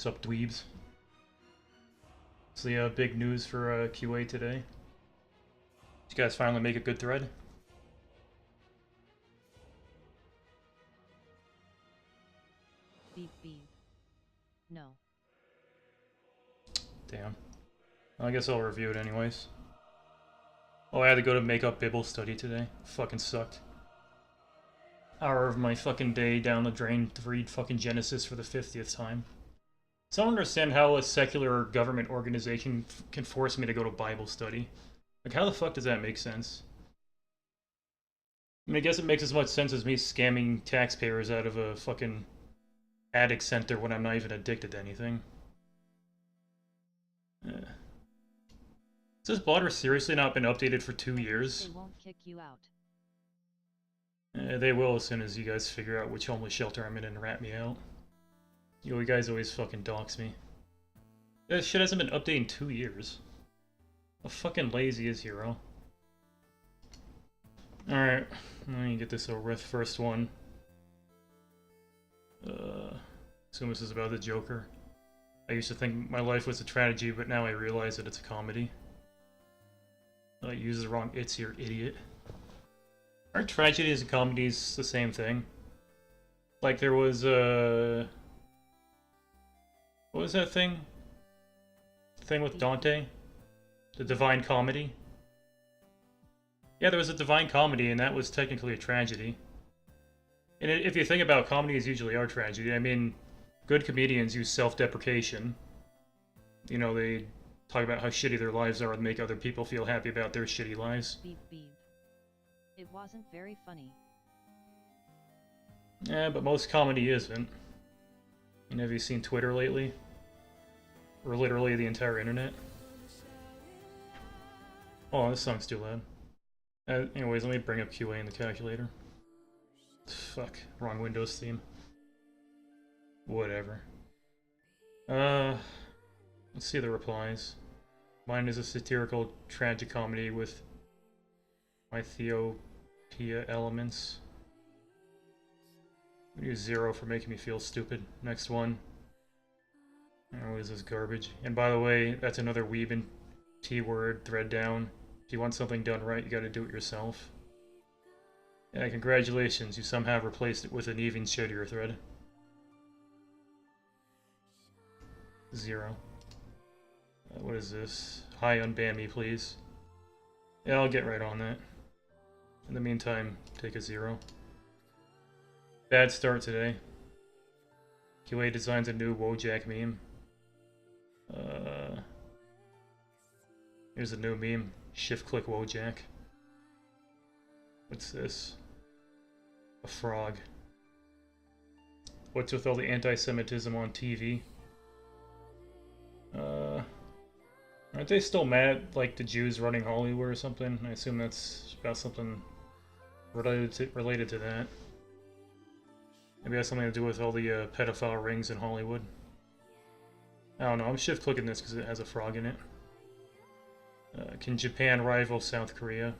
What's up, dweebs? So the big news for QA today. Did you guys finally make a good thread? Beep beep. No. Damn. Well, I guess I'll review it anyways. Oh, I had to go to makeup Bible study today. Fucking sucked. Hour of my fucking day down the drain to read fucking Genesis for the 50th time. So I don't understand how a secular government organization can force me to go to Bible study. Like, how the fuck does that make sense? I mean, I guess it makes as much sense as me scamming taxpayers out of a fucking addict center when I'm not even addicted to anything. Has this blotter seriously not been updated for 2 years? They won't kick you out. They will as soon as you guys figure out which homeless shelter I'm in and rat me out. You guys always fucking dox me. This shit hasn't been updated in 2 years. How fucking lazy is Hero? Alright, let me get this over with. First one. Assume this is about the Joker. I used to think my life was a tragedy, but now I realize that it's a comedy. I used the wrong "it's" here, idiot. Aren't tragedies and comedies the same thing? Like there was what was that thing? The thing with Dante? The Divine Comedy? Yeah, there was a Divine Comedy, and that was technically a tragedy. And if you think about it, comedies usually are tragedy. I mean, good comedians use self-deprecation. You know, they talk about how shitty their lives are and make other people feel happy about their shitty lives. Beep beep. It wasn't very funny. Yeah, but most comedy isn't. And have you seen Twitter lately? Or literally the entire internet? Oh, this song's too loud. Anyways, let me bring up QA in the calculator. Fuck, wrong Windows theme. Whatever. Let's see the replies. Mine is a satirical tragicomedy with mythiopia elements. I use 0 for making me feel stupid. Next one. Oh, is this garbage? And by the way, that's another weeb T-word thread down. If you want something done right, you gotta do it yourself. Yeah, congratulations, you somehow replaced it with an even shittier thread. 0. What is this? Hi, unban me, please. Yeah, I'll get right on that. In the meantime, take a 0. Bad start today. QA designs a new Wojak meme. Here's a new meme. Shift-click Wojak. What's this? A frog. What's with all the anti-Semitism on TV? Aren't they still mad at, like, the Jews running Hollywood or something? I assume that's about something related to that. Maybe it has something to do with all the pedophile rings in Hollywood. I don't know, I'm shift-clicking this because it has a frog in it. Can Japan rival South Korea?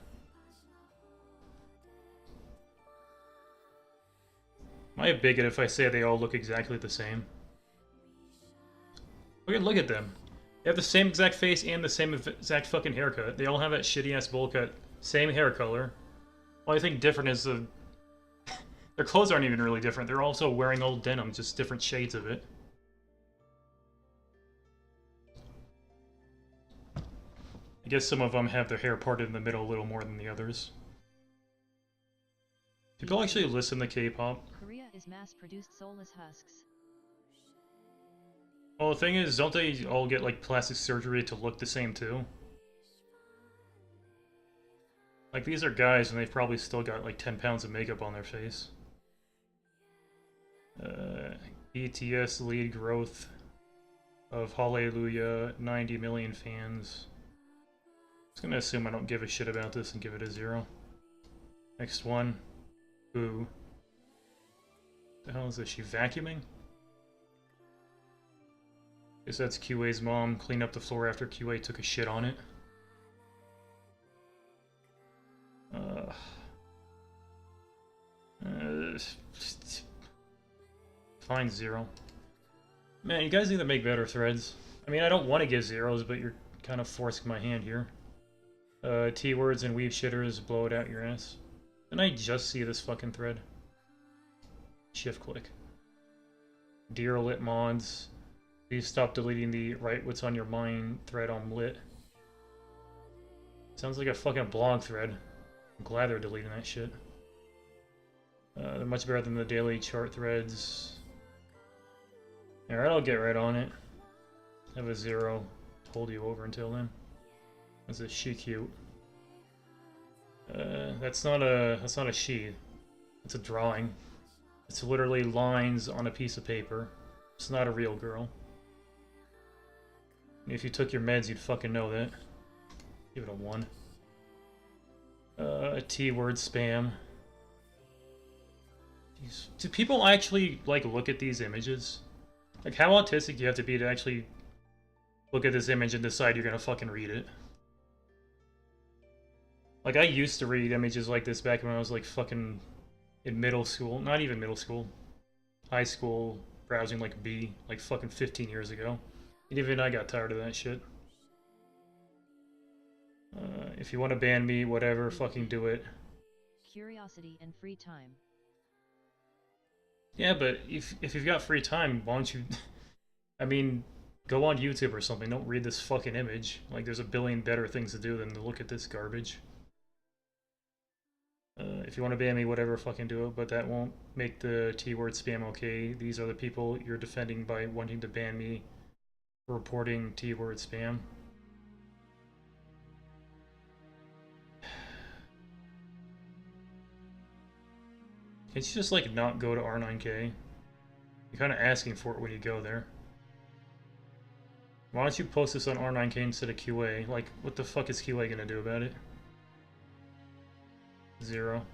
Am I a bigot if I say they all look exactly the same? Look at them. They have the same exact face and the same exact fucking haircut. They all have that shitty-ass bowl cut. Same hair color. All I think different is the... Their clothes aren't even really different. They're also wearing old denim, just different shades of it. I guess some of them have their hair parted in the middle a little more than the others. People actually listen to K-pop. Korea is mass-produced soulless husks. Well, the thing is, don't they all get, like, plastic surgery to look the same, too? Like, these are guys, and they've probably still got, like, 10 pounds of makeup on their face. BTS lead growth of Hallelujah, 90 million fans. I'm just gonna assume I don't give a shit about this and give it a 0. Next one. Ooh. The hell is this? She vacuuming? Guess that's QA's mom. Clean up the floor after QA took a shit on it. Fine, 0. Man, you guys need to make better threads. I mean, I don't want to give zeros, but you're kind of forcing my hand here. T-words and weeb shitters, blow it out your ass. Didn't I just see this fucking thread? Shift click. Dear lit mods, please stop deleting the write what's on your mind thread on lit. Sounds like a fucking blog thread. I'm glad they're deleting that shit. They're much better than the daily chart threads. Alright, I'll get right on it. Have a zero. Hold you over until then. That's a she cute. That's not a she. It's a drawing. It's literally lines on a piece of paper. It's not a real girl. If you took your meds, you'd fucking know that. Give it a 1. A T-word spam. Jeez. Do people actually, like, look at these images? Like, how autistic do you have to be to actually look at this image and decide you're gonna fucking read it? Like, I used to read images like this back when I was, like, fucking in middle school. Not even middle school. High school, browsing like B, like fucking 15 years ago. And even I got tired of that shit. If you want to ban me, whatever, fucking do it. Curiosity and free time. Yeah, but if you've got free time, why don't you... I mean, go on YouTube or something. Don't read this fucking image. Like, there's a billion better things to do than to look at this garbage. If you want to ban me, whatever, fucking do it, but that won't make the T-word spam okay. These are the people you're defending by wanting to ban me for reporting T-word spam. Can't you just, like, not go to R9K? You're kind of asking for it when you go there. Why don't you post this on R9K instead of QA? Like, what the fuck is QA gonna do about it? 0.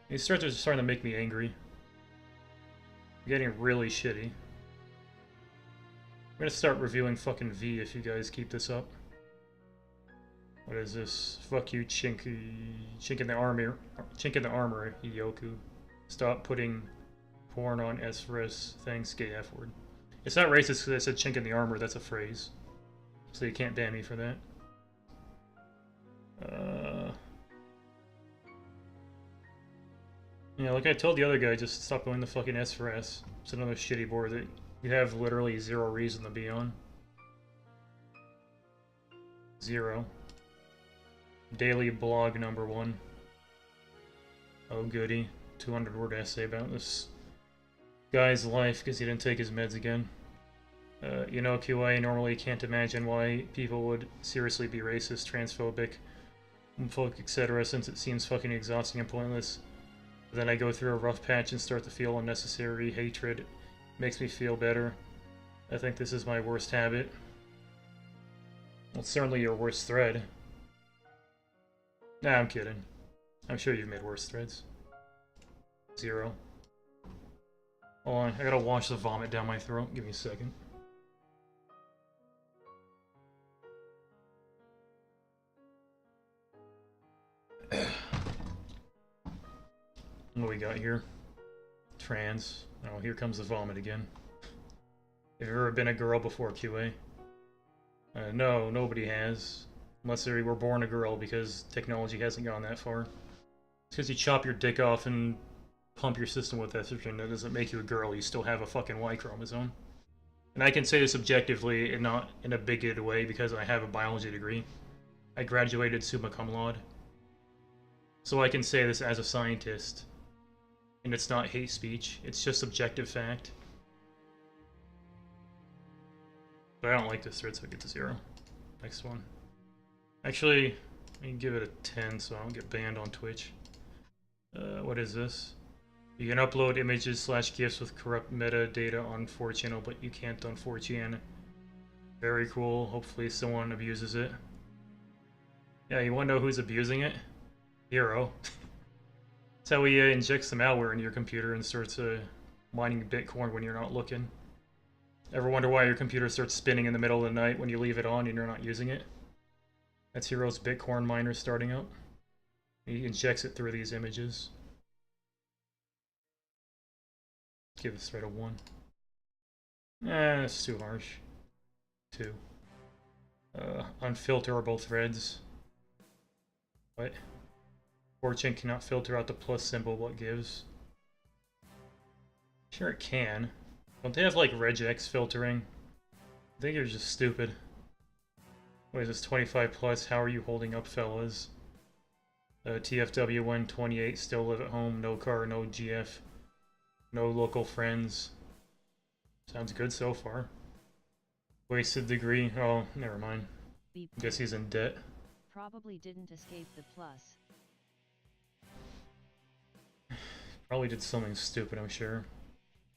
These threads are starting to make me angry. I'm getting really shitty. I'm gonna start reviewing fucking V if you guys keep this up. What is this? Fuck you, chink in the armor, Yoku. Stop putting porn on S-res. Thanks, gay F word. It's not racist because I said chink in the armor. That's a phrase, so you can't ban me for that. Yeah, like I told the other guy, just stop going to fucking S for S. It's another shitty board that you have literally 0 reason to be on. 0. Daily blog number 1. Oh goody. 200-word essay about this guy's life because he didn't take his meds again. You know, QA normally can't imagine why people would seriously be racist, transphobic, homophobic, etc. since it seems fucking exhausting and pointless. Then I go through a rough patch and start to feel unnecessary hatred. It makes me feel better. I think this is my worst habit. Well, it's certainly your worst thread. Nah, I'm kidding. I'm sure you've made worse threads. 0. Hold on, I gotta wash the vomit down my throat. Give me a second. What we got here? Trans. Oh, here comes the vomit again. Have you ever been a girl before, QA? No, nobody has. Unless they were born a girl, because technology hasn't gone that far. It's because you chop your dick off and pump your system with estrogen, that doesn't make you a girl. You still have a fucking Y chromosome. And I can say this objectively and not in a bigoted way because I have a biology degree. I graduated summa cum laude. So I can say this as a scientist. And it's not hate speech, it's just objective fact. But I don't like this thread, so I get to 0. Next one. Actually, I can give it a 10 so I don't get banned on Twitch. What is this? You can upload images / GIFs with corrupt metadata on 4channel, but you can't on 4chan. Very cool. Hopefully someone abuses it. Yeah, you want to know who's abusing it? Hero. That's how he injects the malware into your computer and starts mining Bitcoin when you're not looking. Ever wonder why your computer starts spinning in the middle of the night when you leave it on and you're not using it? That's Hero's Bitcoin miner starting up. He injects it through these images. Give this thread a 1. That's too harsh. 2. Unfilterable threads. What? 4chan cannot filter out the plus symbol, what gives? Sure it can. Don't they have like regex filtering? I think you're just stupid. What is this, 25 plus? How are you holding up, fellas? TFW 128, still live at home, no car, no GF, no local friends. Sounds good so far. Wasted degree. Oh, never mind. Guess he's in debt. Probably didn't escape the plus. Probably did something stupid, I'm sure.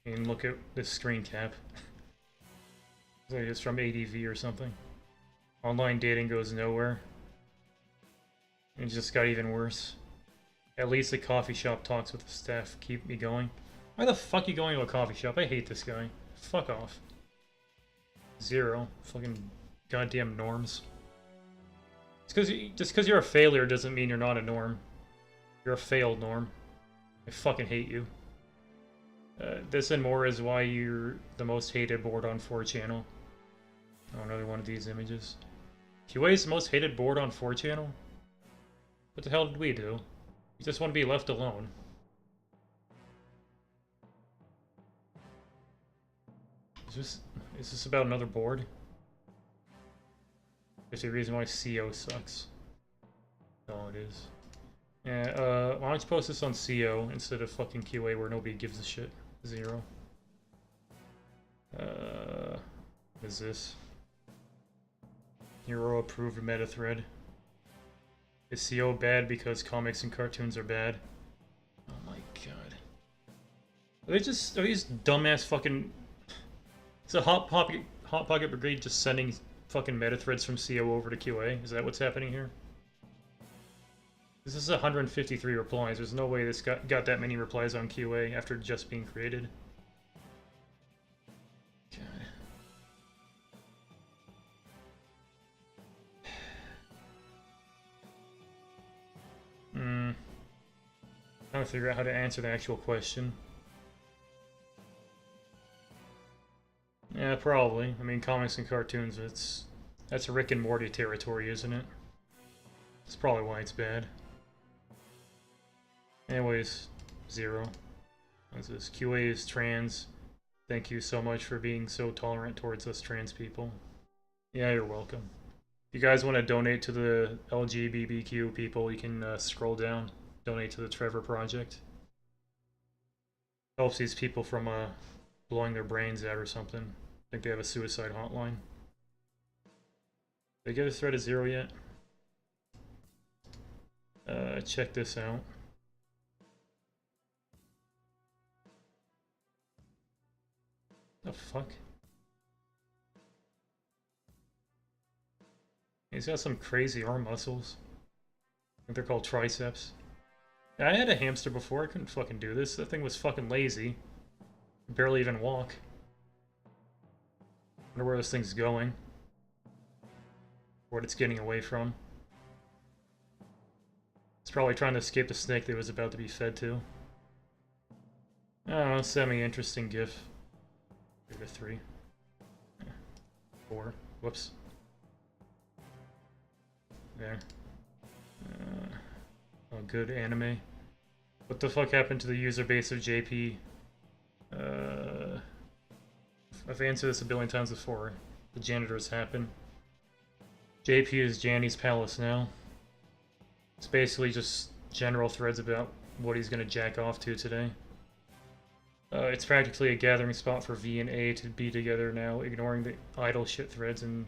I mean, look at this screen cap. It's like it's from ADV or something. Online dating goes nowhere. It just got even worse. At least the coffee shop talks with the staff keep me going. Why the fuck are you going to a coffee shop? I hate this guy. Fuck off. 0. Fucking goddamn norms. Just because you're a failure doesn't mean you're not a norm. You're a failed norm. I fucking hate you. This and more is why you're the most hated board on 4channel. Oh, another one of these images. QA's the most hated board on 4channel? What the hell did we do? You just want to be left alone. Is this about another board? There's a reason why CO sucks. Oh, it is. Yeah, why don't you post this on CO instead of fucking QA where nobody gives a shit? 0. What is this? Hero approved meta thread. Is CO bad because comics and cartoons are bad? Oh my god. Are these dumbass fucking... Is a Hot Pocket Brigade just sending fucking meta threads from CO over to QA? Is that what's happening here? This is 153 replies. There's no way this got that many replies on QA after just being created. God. Trying to figure out how to answer the actual question. Yeah, probably. I mean, comics and cartoons, that's Rick and Morty territory, isn't it? That's probably why it's bad. Anyways, 0. What's this? QA is trans. Thank you so much for being so tolerant towards us trans people. Yeah, you're welcome. If you guys want to donate to the LGBTQ people, you can scroll down. Donate to the Trevor Project. Helps these people from blowing their brains out or something. I think they have a suicide hotline. Did they get a threat of 0 yet? Check this out. The fuck? He's got some crazy arm muscles. I think they're called triceps. I had a hamster before, I couldn't fucking do this. That thing was fucking lazy. Barely even walk. Wonder where this thing's going. What it's getting away from. It's probably trying to escape the snake that it was about to be fed to. I don't know, semi-interesting gif. Give it a 3. 4. Whoops. There. Oh, good anime. What the fuck happened to the user base of JP? I've answered this a billion times before. The janitors happen. JP is Janny's Palace now. It's basically just general threads about what he's gonna jack off to today. It's practically a gathering spot for V and A to be together now, ignoring the idle shit threads and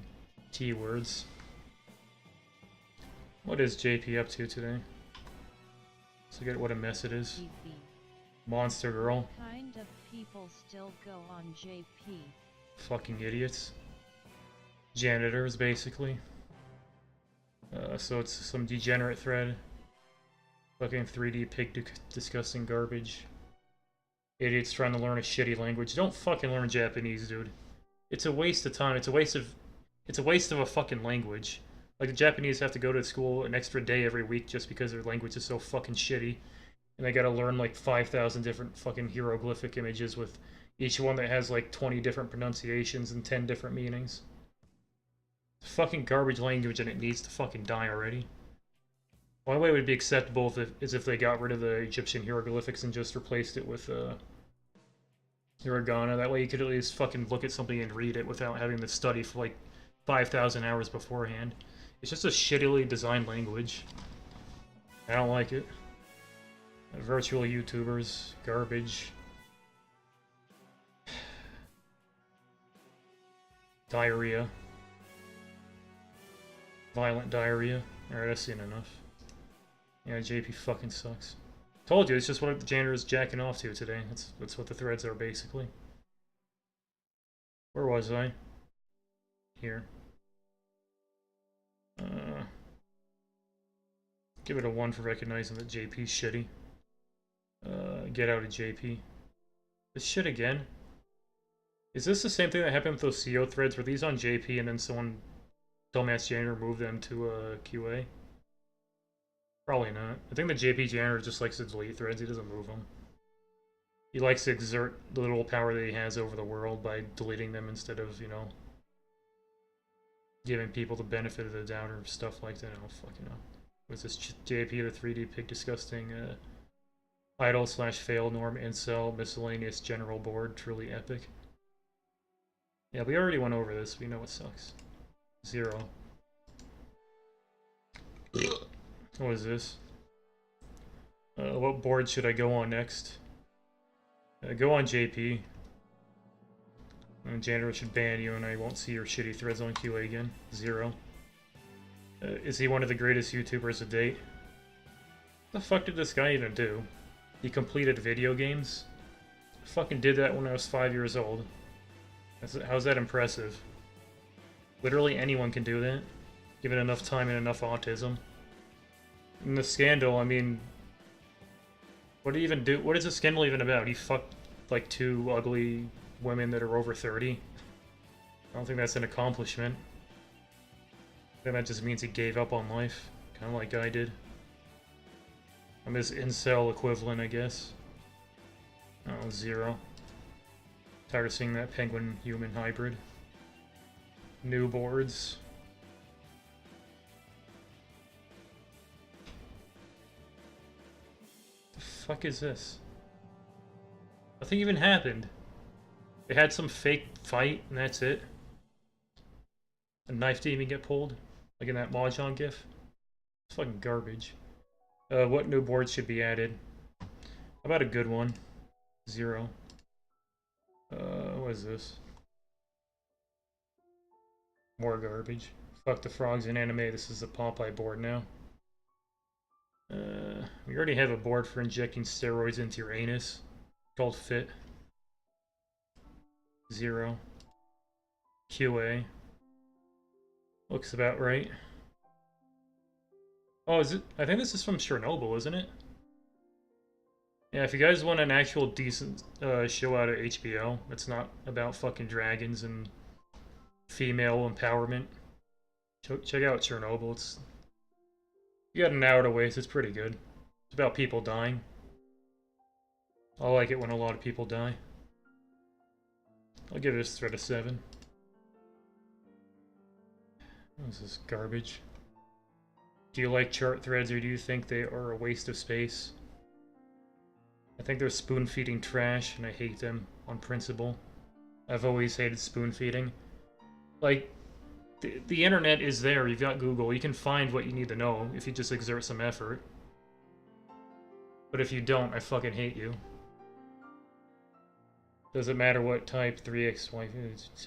T words. What is JP up to today? Let's look at what a mess it is. JP. Monster Girl. What kind of people still go on JP? Fucking idiots. Janitors, basically. So it's some degenerate thread. Fucking 3D pig disgusting garbage. Idiots trying to learn a shitty language. Don't fucking learn Japanese, dude. It's a waste of time. It's a waste of a fucking language. Like, the Japanese have to go to school an extra day every week just because their language is so fucking shitty. And they gotta learn like 5,000 different fucking hieroglyphic images with each one that has like 20 different pronunciations and 10 different meanings. It's fucking garbage language and it needs to fucking die already. The only way it would be acceptable is if they got rid of the Egyptian hieroglyphics and just replaced it with hiragana. That way you could at least fucking look at something and read it without having to study for like 5,000 hours beforehand. It's just a shittily designed language. I don't like it. Virtual YouTubers, garbage. Diarrhea. Violent diarrhea. Alright, I've seen enough. Yeah, JP fucking sucks. Told you, it's just what the janitor is jacking off to today. That's what the threads are, basically. Where was I? Here. Give it a 1 for recognizing that JP's shitty. Get out of JP. This shit again? Is this the same thing that happened with those CO threads? Were these on JP and then someone, dumbass janitor, moved them to QA? Probably not. I think the JP janitor just likes to delete threads, he doesn't move them. He likes to exert the little power that he has over the world by deleting them instead of, you know, giving people the benefit of the doubt or stuff like that. I don't fucking know. Was this JP the 3D pig disgusting idle / fail norm incel miscellaneous general board truly epic? Yeah, we already went over this. We know it sucks. 0. What is this? What board should I go on next? Go on JP. And janitor should ban you and I won't see your shitty threads on QA again. 0. Is he one of the greatest YouTubers to date? What the fuck did this guy even do? He completed video games? I fucking did that when I was 5 years old. How's that impressive? Literally anyone can do that, given enough time and enough autism. And the scandal, I mean... What did he even do? What is the scandal even about? He fucked like 2 ugly women that are over 30? I don't think that's an accomplishment. I think that just means he gave up on life, kind of like I did. I'm his incel equivalent, I guess. Oh, 0. Tired of seeing that penguin-human hybrid. New boards. The fuck is this? Nothing even happened. They had some fake fight, and that's it. A knife didn't even get pulled, like in that Mahjong gif. It's fucking garbage. What new boards should be added? How about a good one? 0. What is this? More garbage. Fuck the frogs in anime, this is the Popeye board now. We already have a board for injecting steroids into your anus. Called Fit. 0. QA. Looks about right. Oh, is it? I think this is from Chernobyl, isn't it? Yeah, if you guys want an actual decent show out of HBO that's not about fucking dragons and female empowerment, check out Chernobyl. It's... You got an hour to waste, it's pretty good. It's about people dying. I like it when a lot of people die. I'll give this thread a 7. What is this garbage? Do you like chart threads or do you think they are a waste of space? I think they're spoon-feeding trash and I hate them on principle. I've always hated spoon-feeding. Like, the internet is there, you've got Google, you can find what you need to know if you just exert some effort. But if you don't, I fucking hate you. Doesn't matter what type, 3x, wife,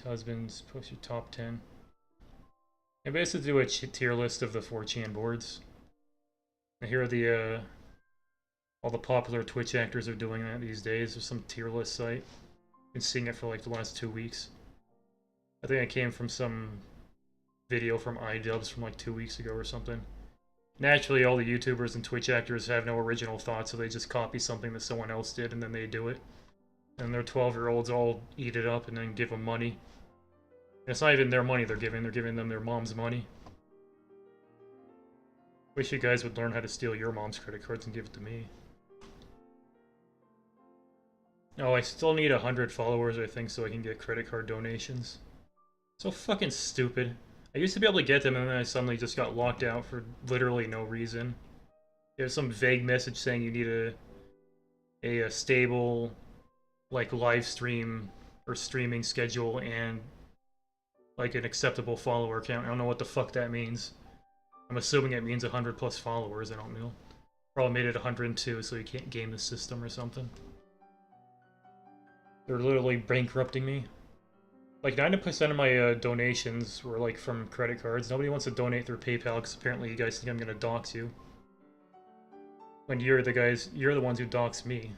husbands, push your top 10. I basically do a tier list of the 4chan boards. And here are the, all the popular Twitch actors are doing that these days. There's some tier list site. Been seeing it for like the last 2 weeks. I think it came from some video from iDubbbz from like 2 weeks ago or something. Naturally, all the YouTubers and Twitch actors have no original thoughts, so they just copy something that someone else did and then they do it. And their 12-year-olds all eat it up and then give them money. And it's not even their money they're giving them their mom's money. Wish you guys would learn how to steal your mom's credit cards and give it to me. Oh, I still need 100 followers, I think, so I can get credit card donations. So fucking stupid. I used to be able to get them, and then I suddenly just got locked out for literally no reason. There's some vague message saying you need a stable, like, live stream or streaming schedule and, like, an acceptable follower count. I don't know what the fuck that means. I'm assuming it means 100 plus followers, I don't know. Probably made it 102 so you can't game the system or something. They're literally bankrupting me. Like 90% of my donations were like from credit cards. Nobody wants to donate through PayPal because apparently you guys think I'm gonna dox you. When you're the ones who dox me.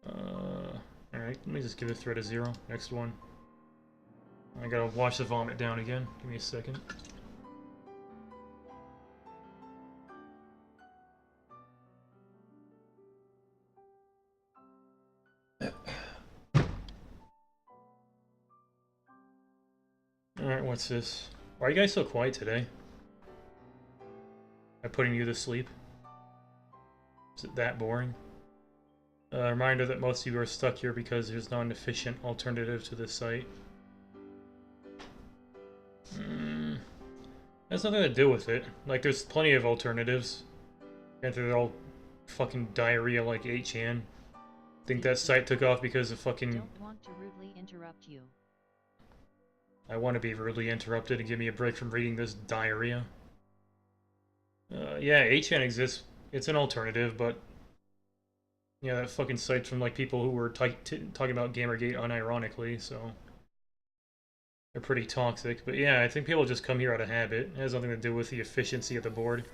Alright, let me just give the thread a 0. Next one. I gotta wash the vomit down again. Give me a second. Alright, what's this? Why are you guys so quiet today? Am I putting you to sleep? Is it that boring? A reminder that most of you are stuck here because there's not an efficient alternative to this site. Has nothing to do with it. Like, there's plenty of alternatives. And they're all fucking diarrhea like 8chan. Think that site took off because of fucking... Don't want to rudely interrupt you. I want to be rudely interrupted and give me a break from reading this diarrhea. Yeah, 8chan exists. It's an alternative, but... Yeah, that fucking site's from, like, people who were talking about Gamergate unironically, so... They're pretty toxic. But yeah, I think people just come here out of habit. It has nothing to do with the efficiency of the board.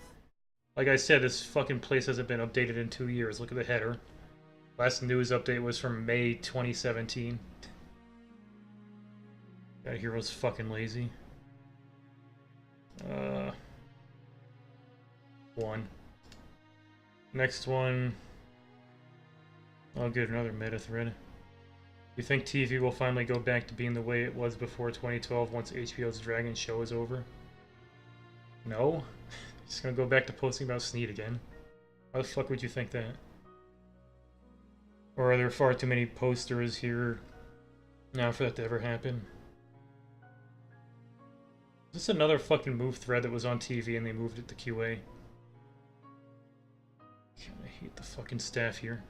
Like I said, this fucking place hasn't been updated in 2 years. Look at the header. Last news update was from May 2017. That hero's fucking lazy. 1. Next one. I'll get another meta thread. You think TV will finally go back to being the way it was before 2012 once HBO's Dragon show is over? No. Just gonna go back to posting about Sneed again. Why the fuck would you think that? Or are there far too many posters here now for that to ever happen? Is this another fucking move thread that was on TV and they moved it to QA? God, I hate the fucking staff here.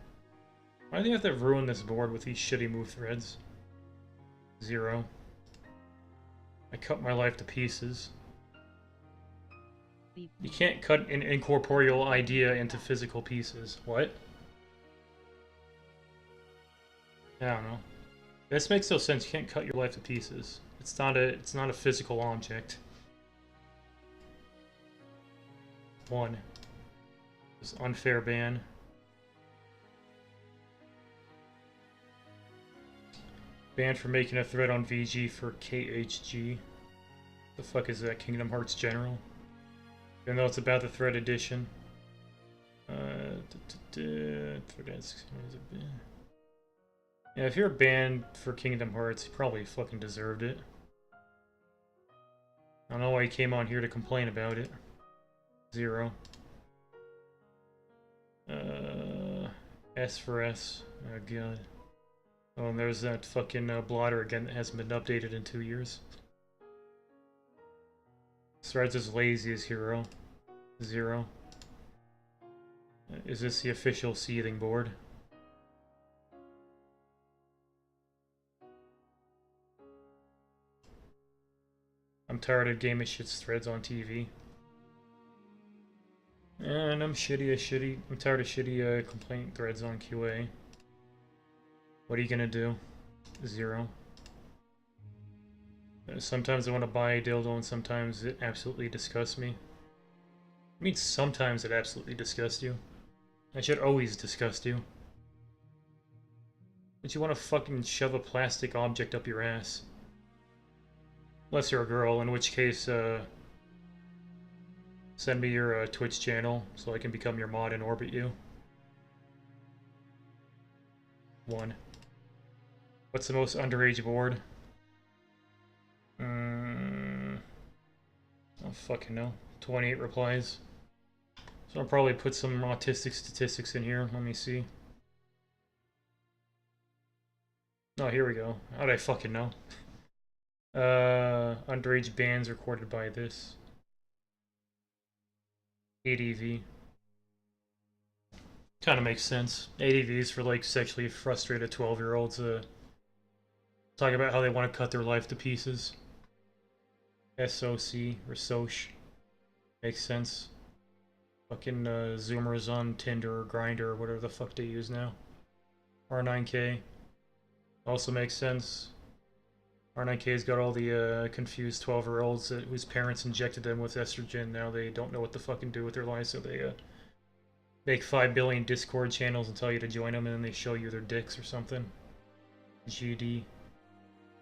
Why do they have to ruin this board with these shitty move threads? 0. I cut my life to pieces. You can't cut an incorporeal idea into physical pieces. What? I don't know. This makes no sense. You can't cut your life to pieces. It's not a physical object. 1. This unfair ban. Banned for making a thread on VG for KHG. The fuck is that? Kingdom Hearts General? Even though it's about the thread edition. Yeah, if you're banned for Kingdom Hearts, you probably fucking deserved it. I don't know why you came on here to complain about it. 0. S for S. Oh god. Oh, and there's that fucking blotter again that hasn't been updated in 2 years. Threads as lazy as hero. 0. Is this the official seething board? I'm tired of Game of Shit's threads on TV. And I'm tired of shitty complaint threads on QA. What are you gonna do? 0. Sometimes I want to buy a dildo and sometimes it absolutely disgusts me. I mean, sometimes it absolutely disgusts you. That should always disgust you. But you want to fucking shove a plastic object up your ass. Unless you're a girl, in which case, send me your Twitch channel so I can become your mod and orbit you. 1. What's the most underage board? I don't fucking know. 28 replies. So I'll probably put some autistic statistics in here. Let me see. Oh, here we go. How'd I fucking know? Underage bands recorded by this. ADV. Kind of makes sense. ADVs for like sexually frustrated 12-year-olds talk about how they want to cut their life to pieces. SOC or SOC. Makes sense. Fucking Zoomers on Tinder or Grindr or whatever the fuck they use now. R9K. Also makes sense. R9K's got all the confused 12-year-olds whose parents injected them with estrogen. Now they don't know what to fucking do with their lives, so they make 5 billion Discord channels and tell you to join them, and then they show you their dicks or something. GD.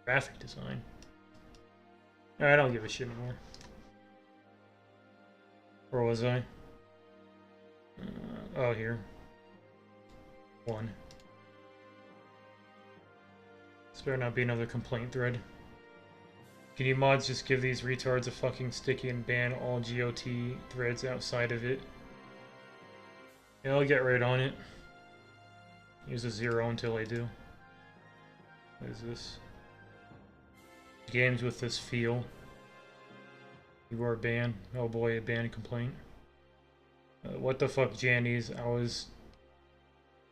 Graphic design. I don't give a shit anymore. Where was I? Oh, here. 1. This better not be another complaint thread. Can you mods just give these retards a fucking sticky and ban all GOT threads outside of it? Yeah, I'll get right on it. Use a 0 until I do. What is this? Games with this feel. You are banned. Oh boy, a ban complaint. What the fuck, Jannies?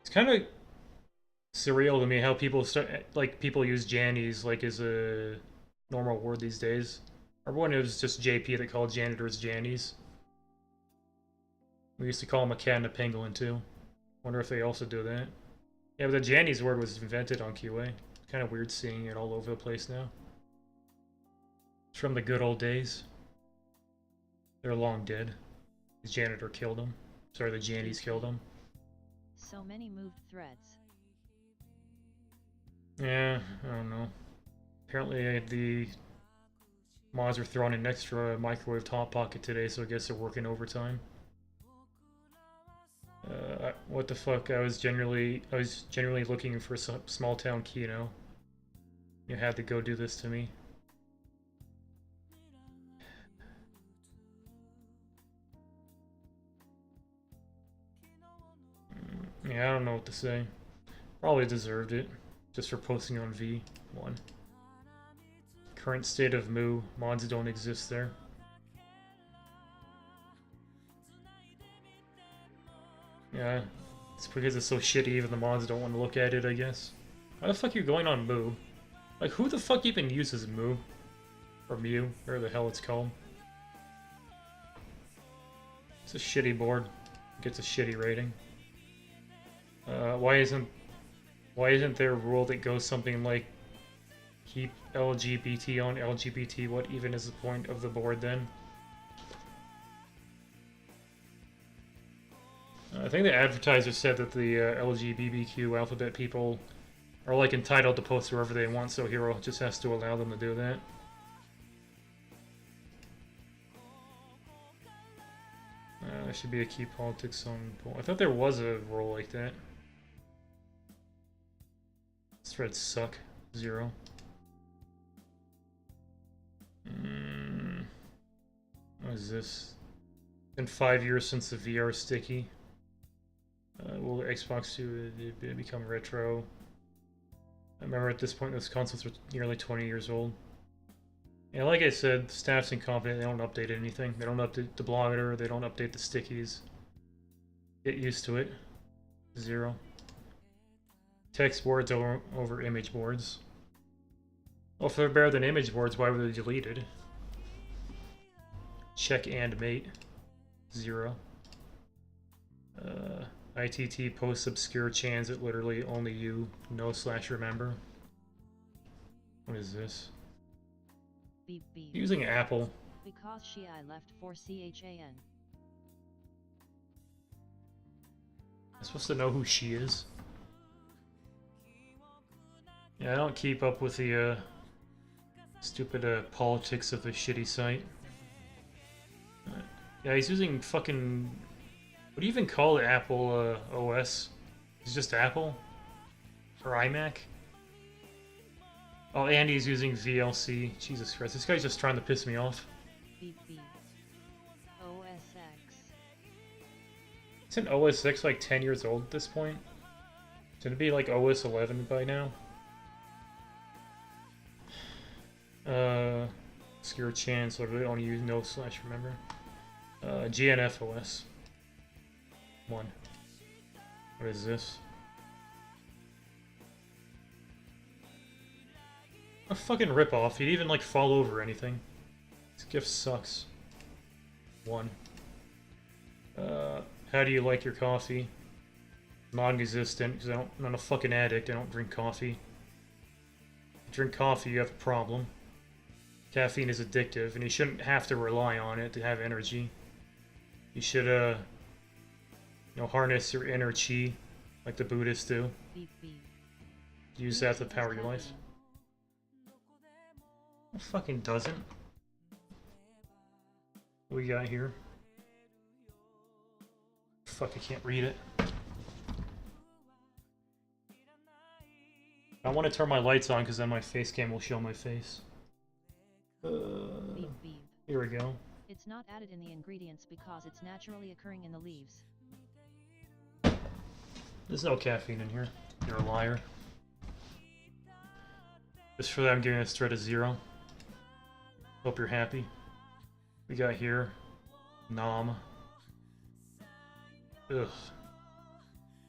It's kind of surreal to me how people people use Jannies like as a normal word these days. Remember when it was just JP that called janitors Jannies? We used to call them a cat and a pangolin too. Wonder if they also do that. Yeah, but the Jannies word was invented on QA. It's kind of weird seeing it all over the place now. It's from the good old days. They're long dead. The janitor killed them. Sorry, the Jannies killed them. So many moved threads. Yeah, I don't know. Apparently the mods were throwing an extra microwave top pocket today, so I guess they're working overtime. What the fuck? I was generally looking for some small town Kino. You had to go do this to me. Yeah, I don't know what to say. Probably deserved it, just for posting on V1. Current state of Moo. Mods don't exist there. Yeah, it's because it's so shitty even the mods don't want to look at it, I guess. Why the fuck are you going on Moo? Like, who the fuck even uses Moo? Or Mew, whatever the hell it's called. It's a shitty board. It gets a shitty rating. Why isn't there a rule that goes something like keep LGBT on LGBT? What even is the point of the board then? I think the advertiser said that the LGBTQ alphabet people are like entitled to post wherever they want, so Hero just has to allow them to do that. There should be a key politics on poll. I thought there was a rule like that. These threads suck. 0. What is this? It's been 5 years since the VR sticky. Will Xbox 2 become retro? I remember at this point those consoles were nearly 20 years old. Yeah, like I said, staff's incompetent. They don't update anything. They don't update the blogger. They don't update the stickies. Get used to it. 0. Text boards over image boards. Well, if they're better than image boards, why were they deleted? Check and mate. 0. ITT posts obscure chants that literally only you know/remember. What is this? Beep beep. Using Apple. Because I left for CHAN. I'm supposed to know who she is. Yeah, I don't keep up with the stupid politics of the shitty site. Yeah, he's using fucking... What do you even call it, Apple OS? It's just Apple? Or iMac? Oh, and he's using VLC. Jesus Christ, this guy's just trying to piss me off. Beep beep. OSX. Isn't OS X like 10 years old at this point? Shouldn't it be like OS 11 by now? Obscure chance, so I really only use no slash remember. GNFOS. 1. What is this? A fucking ripoff. He'd even like fall over or anything. This gift sucks. 1. How do you like your coffee? Non-existent, because I'm not a fucking addict. I don't drink coffee. If you drink coffee, you have a problem. Caffeine is addictive, and you shouldn't have to rely on it to have energy. You should, harness your inner chi, like the Buddhists do. Beep beep. Use that to power your life. It fucking doesn't. What we got here? Fuck, I can't read it. I want to turn my lights on because then my face cam will show my face. Beep beep. Here we go. It's not added in the ingredients because it's naturally occurring in the leaves. There's no caffeine in here. You're a liar. Just for that, I'm giving this thread a 0. Hope you're happy. We got here Nom. Ugh.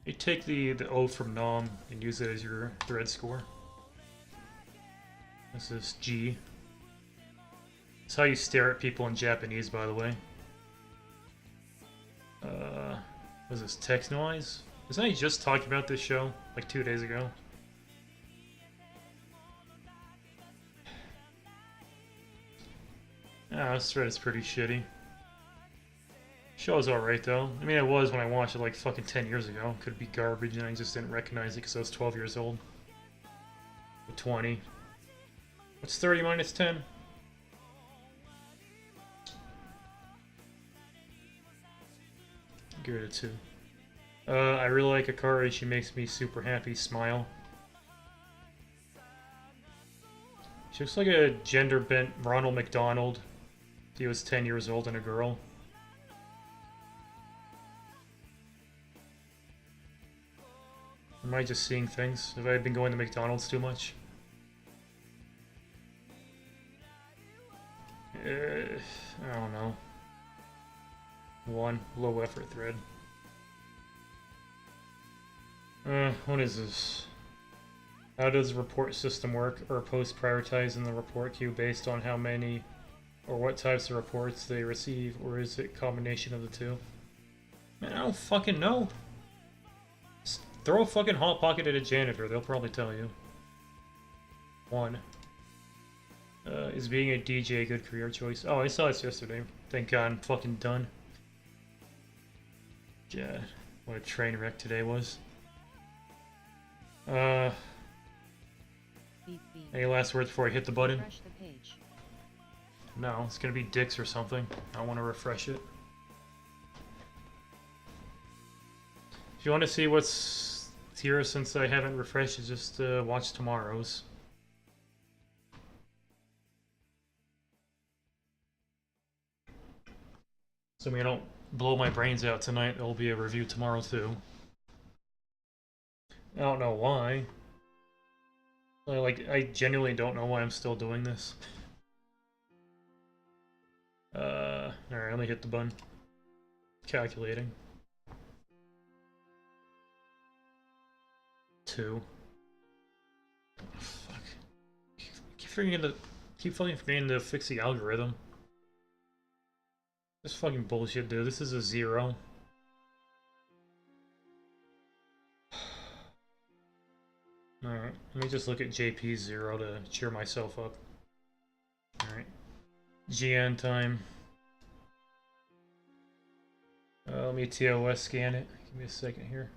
You take the O from Nom and use it as your thread score. This is G. It's how you stare at people in Japanese, by the way. What is this? Text noise? Isn't I just talked about this show like 2 days ago? Ah, this thread is pretty shitty. Show's alright though. I mean, it was when I watched it like fucking 10 years ago. Could be garbage and I just didn't recognize it because I was 12 years old. Or 20. What's 30 minus 10? Give it a 2. I really like Akari. She makes me super happy. Smile. She looks like a gender-bent Ronald McDonald. He was 10 years old and a girl. Am I just seeing things? Have I been going to McDonald's too much? I don't know. 1. Low effort thread. What is this? How does the report system work? Or posts prioritize in the report queue based on how many or what types of reports they receive, or is it a combination of the two? Man, I don't fucking know. Just throw a fucking Hot Pocket at a janitor, they'll probably tell you. 1. Is being a DJ a good career choice? Oh, I saw this yesterday. Thank God I'm fucking done. Yeah, what a train wreck today was. Beep beep. Any last words before I hit the button? Refresh the page. No, it's gonna be dicks or something. I want to refresh it. If you want to see what's here since I haven't refreshed it, just watch tomorrow's. So I don't blow my brains out tonight, there'll be a review tomorrow too. I don't know why. I genuinely don't know why I'm still doing this. Alright, let me hit the button. Calculating. 2. Oh, fuck. Keep fucking forgetting to fix the algorithm. This fucking bullshit, dude. This is a 0. Alright, let me just look at JP's 0 to cheer myself up. Alright. GN time. Let me TOS scan it. Give me a second here.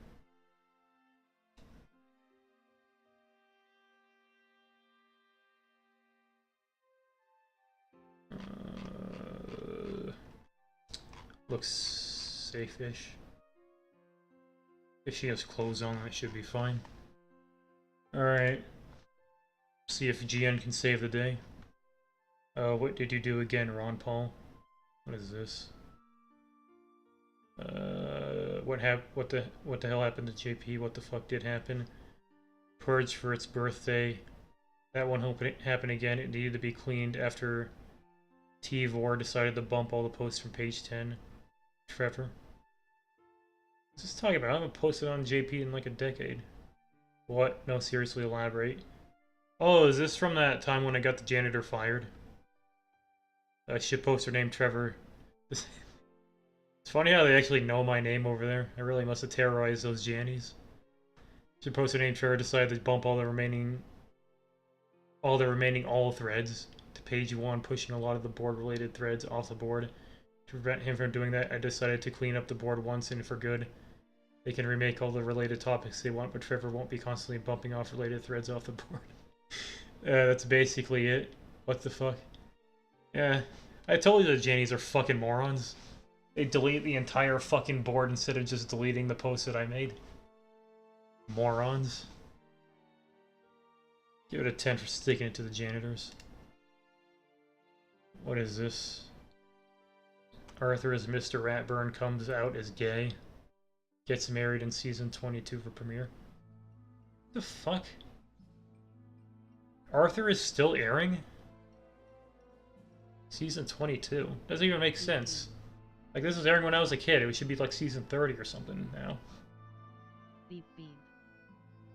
Looks safe-ish. If she has clothes on, that should be fine. Alright. See if GN can save the day. What did you do again, Ron Paul? What is this? What the hell happened to JP? What the fuck did happen? Purge for its birthday. That won't happen again. It needed to be cleaned after T-Vor decided to bump all the posts from page 10. Trevor. What's this talking about? I haven't posted on JP in like a decade. What? No, seriously, elaborate. Oh, is this from that time when I got the janitor fired? A shitposter named Trevor. It's funny how they actually know my name over there. I really must have terrorized those Jannies. Shitposter named Trevor decided to bump all the remaining all threads to page 1, pushing a lot of the board-related threads off the board. To prevent him from doing that, I decided to clean up the board once and for good. They can remake all the related topics they want, but Trevor won't be constantly bumping off related threads off the board. That's basically it. What the fuck? Yeah, I told you the Jannies are fucking morons. They delete the entire fucking board instead of just deleting the post that I made. Morons. Give it a 10 for sticking it to the janitors. What is this? Arthur as Mr. Ratburn comes out as gay. Gets married in season 22 for premiere. The fuck? Arthur is still airing? Season 22. Doesn't even make sense. Like, this was airing when I was a kid. It should be like season 30 or something now. Beep beep.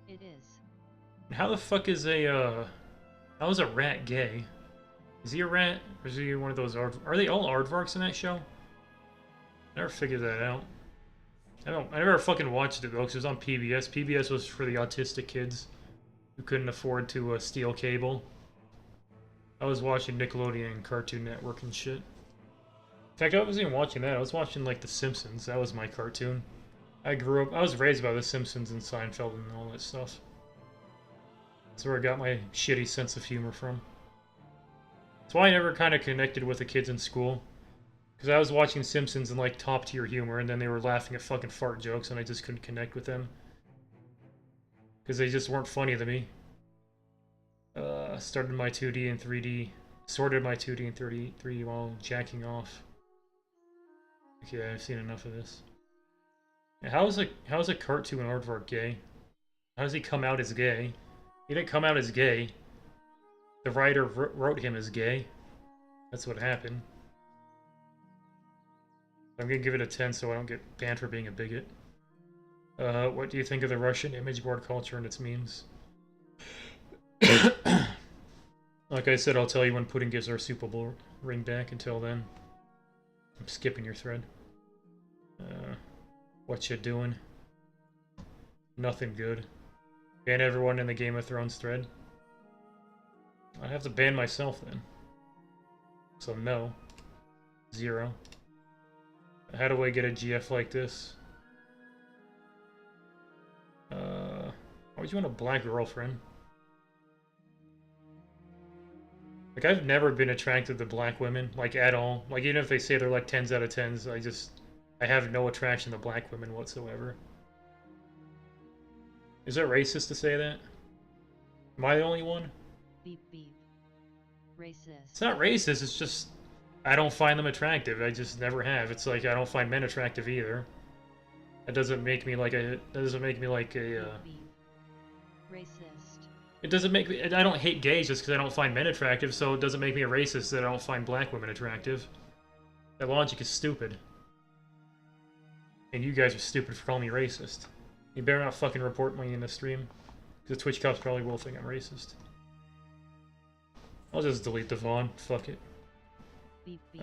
It is. How the fuck is a, how is a rat gay? Is he a rat? Or is he one of those are they all aardvarks in that show? I never figured that out. I never fucking watched it though, because it was on PBS. PBS was for the autistic kids who couldn't afford to steal cable. I was watching Nickelodeon and Cartoon Network and shit. In fact, I wasn't even watching that. I was watching like The Simpsons. That was my cartoon. I was raised by The Simpsons and Seinfeld and all that stuff. That's where I got my shitty sense of humor from. That's why I never kind of connected with the kids in school. Because I was watching Simpsons and like top tier humor, and then they were laughing at fucking fart jokes, and I just couldn't connect with them. Because they just weren't funny to me. Started my 2D and 3D. Sorted my 2D and 3D while jacking off. Okay, I've seen enough of this. How is a cartoon aardvark gay? How does he come out as gay? He didn't come out as gay. The writer wrote him as gay. That's what happened. I'm gonna give it a 10 so I don't get banned for being a bigot. What do you think of the Russian image board culture and its memes? Like I said, I'll tell you when Putin gives our Super Bowl ring back. Until then, I'm skipping your thread. What you doing? Nothing good. Ban everyone in the Game of Thrones thread. I have to ban myself then. So no. 0. How do I get a GF like this? Why would you want a black girlfriend? Like, I've never been attracted to black women, like, at all. Like, even if they say they're, like, 10s out of 10s, I have no attraction to black women whatsoever. Is that racist to say that? Am I the only one? Beep beep. Racist. It's not racist, it's just... I don't find them attractive. I just never have. It's like, I don't find men attractive either. That doesn't make me like a... That doesn't make me like a, Beep, beep. Racist. It doesn't make me... I don't hate gays just because I don't find men attractive, so it doesn't make me a racist that I don't find black women attractive. That logic is stupid. And you guys are stupid for calling me racist. You better not fucking report me in the stream. Because Twitch cops probably will think I'm racist. I'll just delete the Vaughn. Fuck it. Beep, beep.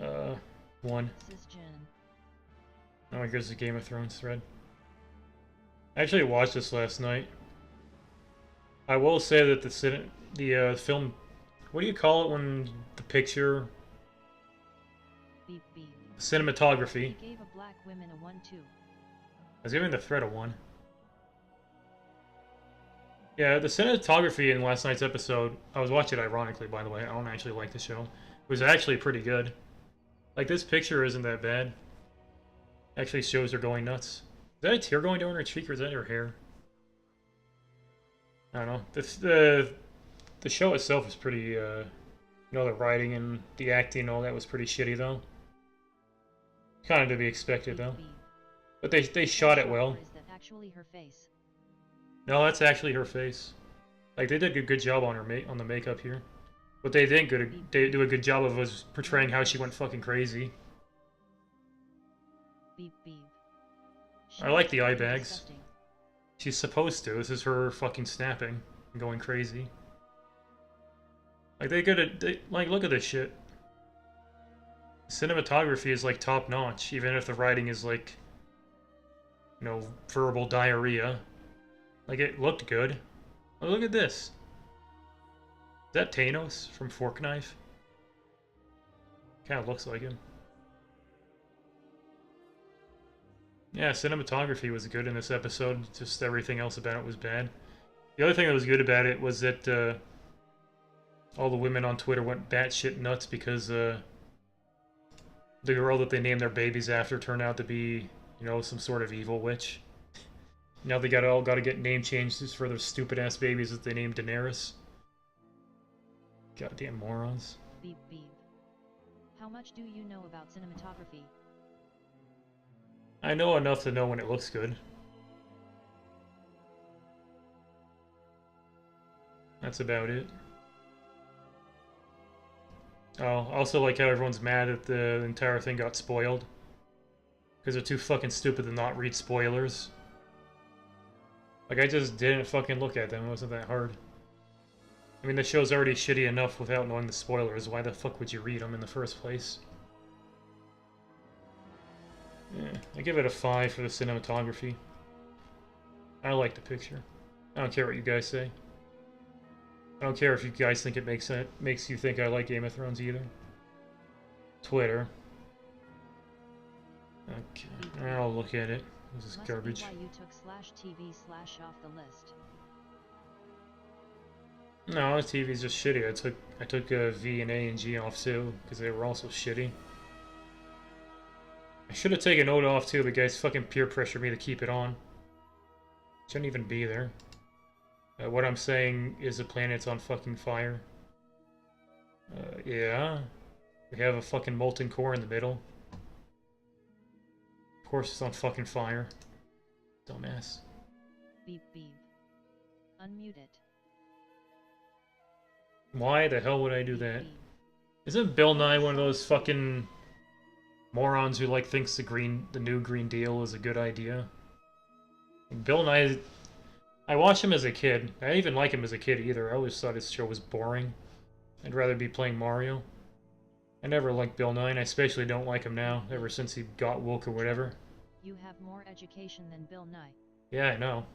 1. Oh, here's the Game of Thrones thread. I actually watched this last night. I will say that the film... What do you call it when the picture... Beep, beep. Cinematography. He gave a black woman a 1-2. I was giving the thread a 1. Yeah, the cinematography in last night's episode, I was watching it ironically, by the way. I don't actually like the show. It was actually pretty good. Like, this picture isn't that bad. Actually shows her going nuts. Is that a tear going down her cheek, or is that her hair? I don't know. The show itself is pretty, you know, the writing and the acting and all that was pretty shitty, though. Kind of to be expected, though. But they shot it well. Is that actually her face? No, that's actually her face. Like they did a good job on her on the makeup here. What they didn't they do a good job of was portraying how she went fucking crazy. Beep beep. I like the eye Fucking bags. disgusting. She's supposed to. This is her fucking snapping and going crazy. Like they good at like look at this shit. Cinematography is like top notch, even if the writing is like, you know, verbal diarrhea. Like it looked good. Oh, look at this. Is that Thanos from Fork Knife? Kind of looks like him. Yeah, cinematography was good in this episode. Just everything else about it was bad. The other thing that was good about it was that all the women on Twitter went batshit nuts because the girl that they named their babies after turned out to be, you know, some sort of evil witch. Now they all got to get name changes for their stupid ass babies that they named Daenerys. Goddamn morons. Beep beep. How much do you know about cinematography? I know enough to know when it looks good. That's about it. Oh, also like how everyone's mad that the entire thing got spoiled. Because they're too fucking stupid to not read spoilers. Like, I just didn't fucking look at them. It wasn't that hard. I mean, the show's already shitty enough without knowing the spoilers. Why the fuck would you read them in the first place? Yeah, I give it a 5 for the cinematography. I like the picture. I don't care what you guys say. I don't care if you guys think it makes you think I like Game of Thrones either. Twitter. Okay, I'll look at it. This is garbage. Must be why you took /TV/ off the list. No, TV's just shitty. I took V and A and G off too because they were also shitty. I should have taken Oda off too, but guys fucking peer pressured me to keep it on. Shouldn't even be there. What I'm saying is the planet's on fucking fire. Yeah. We have a fucking molten core in the middle. Of course it's on fucking fire. Dumbass. Beep beep. Unmute it. Why the hell would I do that? Beep. Isn't Bill Nye one of those fucking morons who like thinks the new Green Deal is a good idea? Bill Nye, I watched him as a kid. I didn't even like him as a kid either. I always thought his show was boring. I'd rather be playing Mario. I never liked Bill Nye, and I especially don't like him now, ever since he got woke or whatever. You have more education than Bill Nye. Yeah, I know.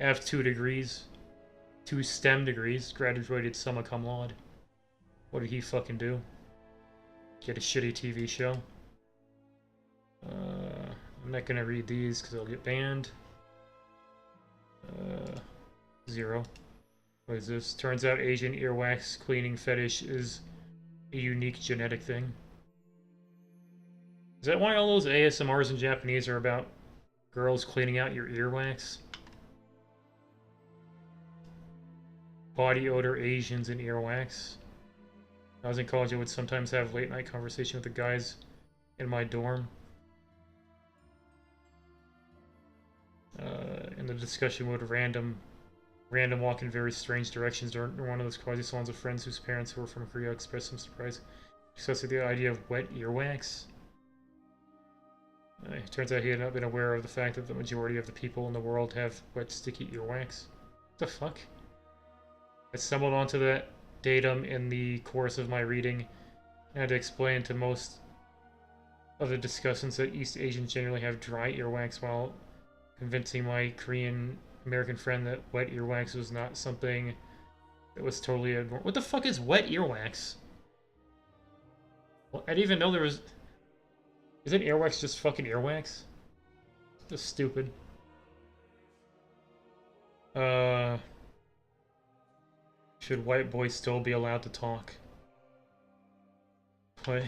I have 2 degrees. 2 STEM degrees. Graduated summa cum laude. What did he fucking do? Get a shitty TV show? I'm not gonna read these because I'll get banned. 0. What is this? Turns out Asian earwax cleaning fetish is a unique genetic thing. Is that why all those ASMRs in Japanese are about girls cleaning out your earwax? Body odor, Asians, and earwax. I was in college, I would sometimes have late night conversation with the guys in my dorm. And the discussion would random walk in very strange directions during one of those quasi-salons of friends whose parents who were from Korea expressed some surprise discussing the idea of wet earwax. It turns out he had not been aware of the fact that the majority of the people in the world have wet, sticky earwax. What the fuck? I stumbled onto that datum in the course of my reading and had to explain to most of the discussants that East Asians generally have dry earwax while convincing my Korean American friend that wet earwax was not something that was totally abnormal. What the fuck is wet earwax? Well, I didn't even know there was... Isn't earwax just fucking earwax? Just stupid. Should white boys still be allowed to talk? What?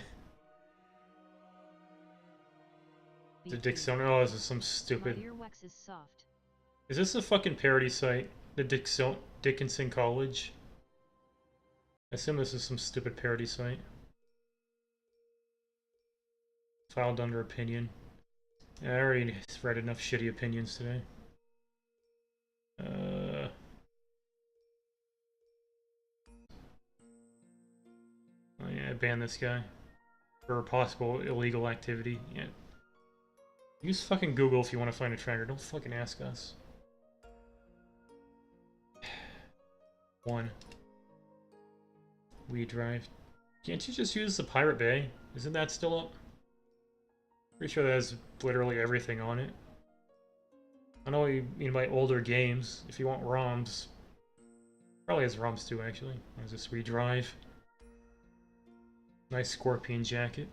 The Dixon. Oh, this is some stupid. My earwax is soft. Is this a fucking parody site? The Dickinson College? I assume this is some stupid parody site. Filed under opinion. Yeah, I already read enough shitty opinions today. ban this guy for possible illegal activity. Yeah. Use fucking Google if you want to find a tracker. Don't fucking ask us. 1. We drive. Can't you just use the Pirate Bay? Isn't that still up? Pretty sure that has literally everything on it. I know what you mean by older games. If you want ROMs, probably has ROMs too, actually. There's this redrive. Nice scorpion jacket.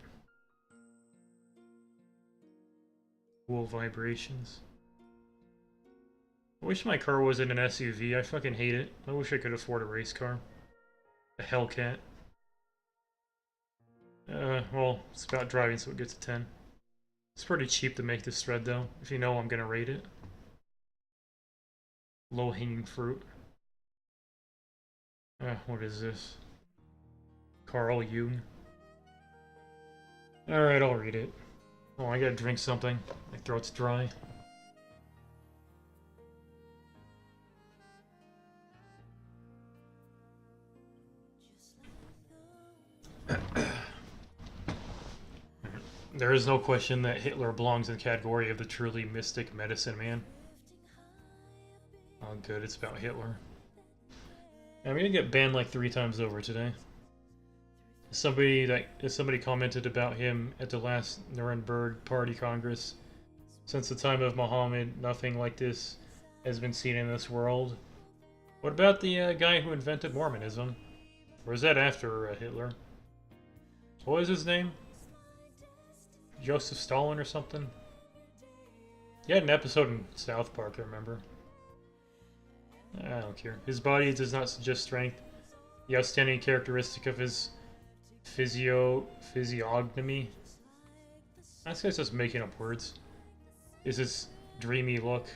Cool vibrations. I wish my car wasn't an SUV. I fucking hate it. I wish I could afford a race car. A Hellcat. Well, it's about driving, so it gets a 10. It's pretty cheap to make this thread, though, if you know I'm gonna rate it. Low-hanging fruit. What is this? Carl Jung. Alright, I'll read it. Oh, I gotta drink something. My throat's dry. There is no question that Hitler belongs in the category of the truly mystic medicine man. Oh good, it's about Hitler. I'm gonna get banned like 3 times over today. Somebody commented about him at the last Nuremberg Party Congress. Since the time of Muhammad, nothing like this has been seen in this world. What about the guy who invented Mormonism? Or is that after Hitler? What was his name? Joseph Stalin or something? He had an episode in South Park, I remember. I don't care. His body does not suggest strength. The outstanding characteristic of his physiognomy. This guy's just making up words. Is his dreamy look.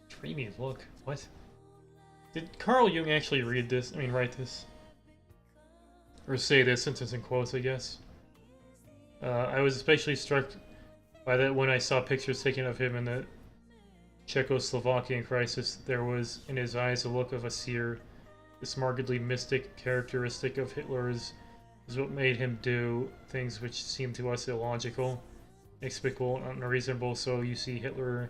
Dreamy look? What? Did Carl Jung actually read this? I mean, write this? Or say this, since it's in quotes, I guess. I was especially struck by that when I saw pictures taken of him in the Czechoslovakian crisis. There was in his eyes a look of a seer. This markedly mystic characteristic of Hitler's is what made him do things which seem to us illogical, inexplicable, unreasonable. So you see Hitler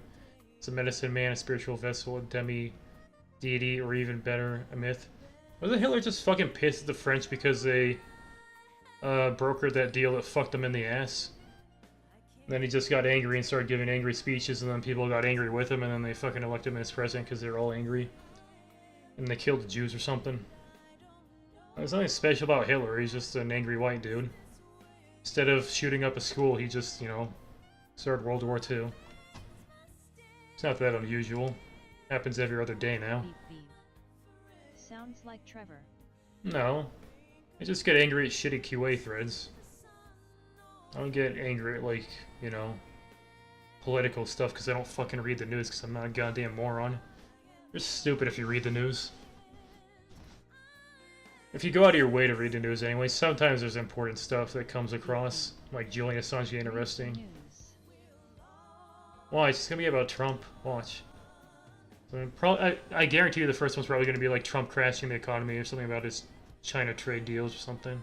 as a medicine man, a spiritual vessel, a demi-deity, or even better, a myth. Wasn't Hitler just fucking pissed at the French because they brokered that deal that fucked them in the ass? And then he just got angry and started giving angry speeches, and then people got angry with him, and then they fucking elected him as president because they were all angry. And they killed the Jews or something. There's nothing special about Hitler, he's just an angry white dude. Instead of shooting up a school, he just, you know, started World War II. It's not that unusual. Happens every other day now. Sounds like Trevor. No. I just get angry at shitty QA threads. I don't get angry at, like, you know, political stuff because I don't fucking read the news because I'm not a goddamn moron. You're stupid if you read the news. If you go out of your way to read the news anyway, sometimes there's important stuff that comes across, like Julian Assange being arresting. Watch, it's gonna be about Trump. Watch. I guarantee you the first one's probably gonna be like Trump crashing the economy or something about his China trade deals or something.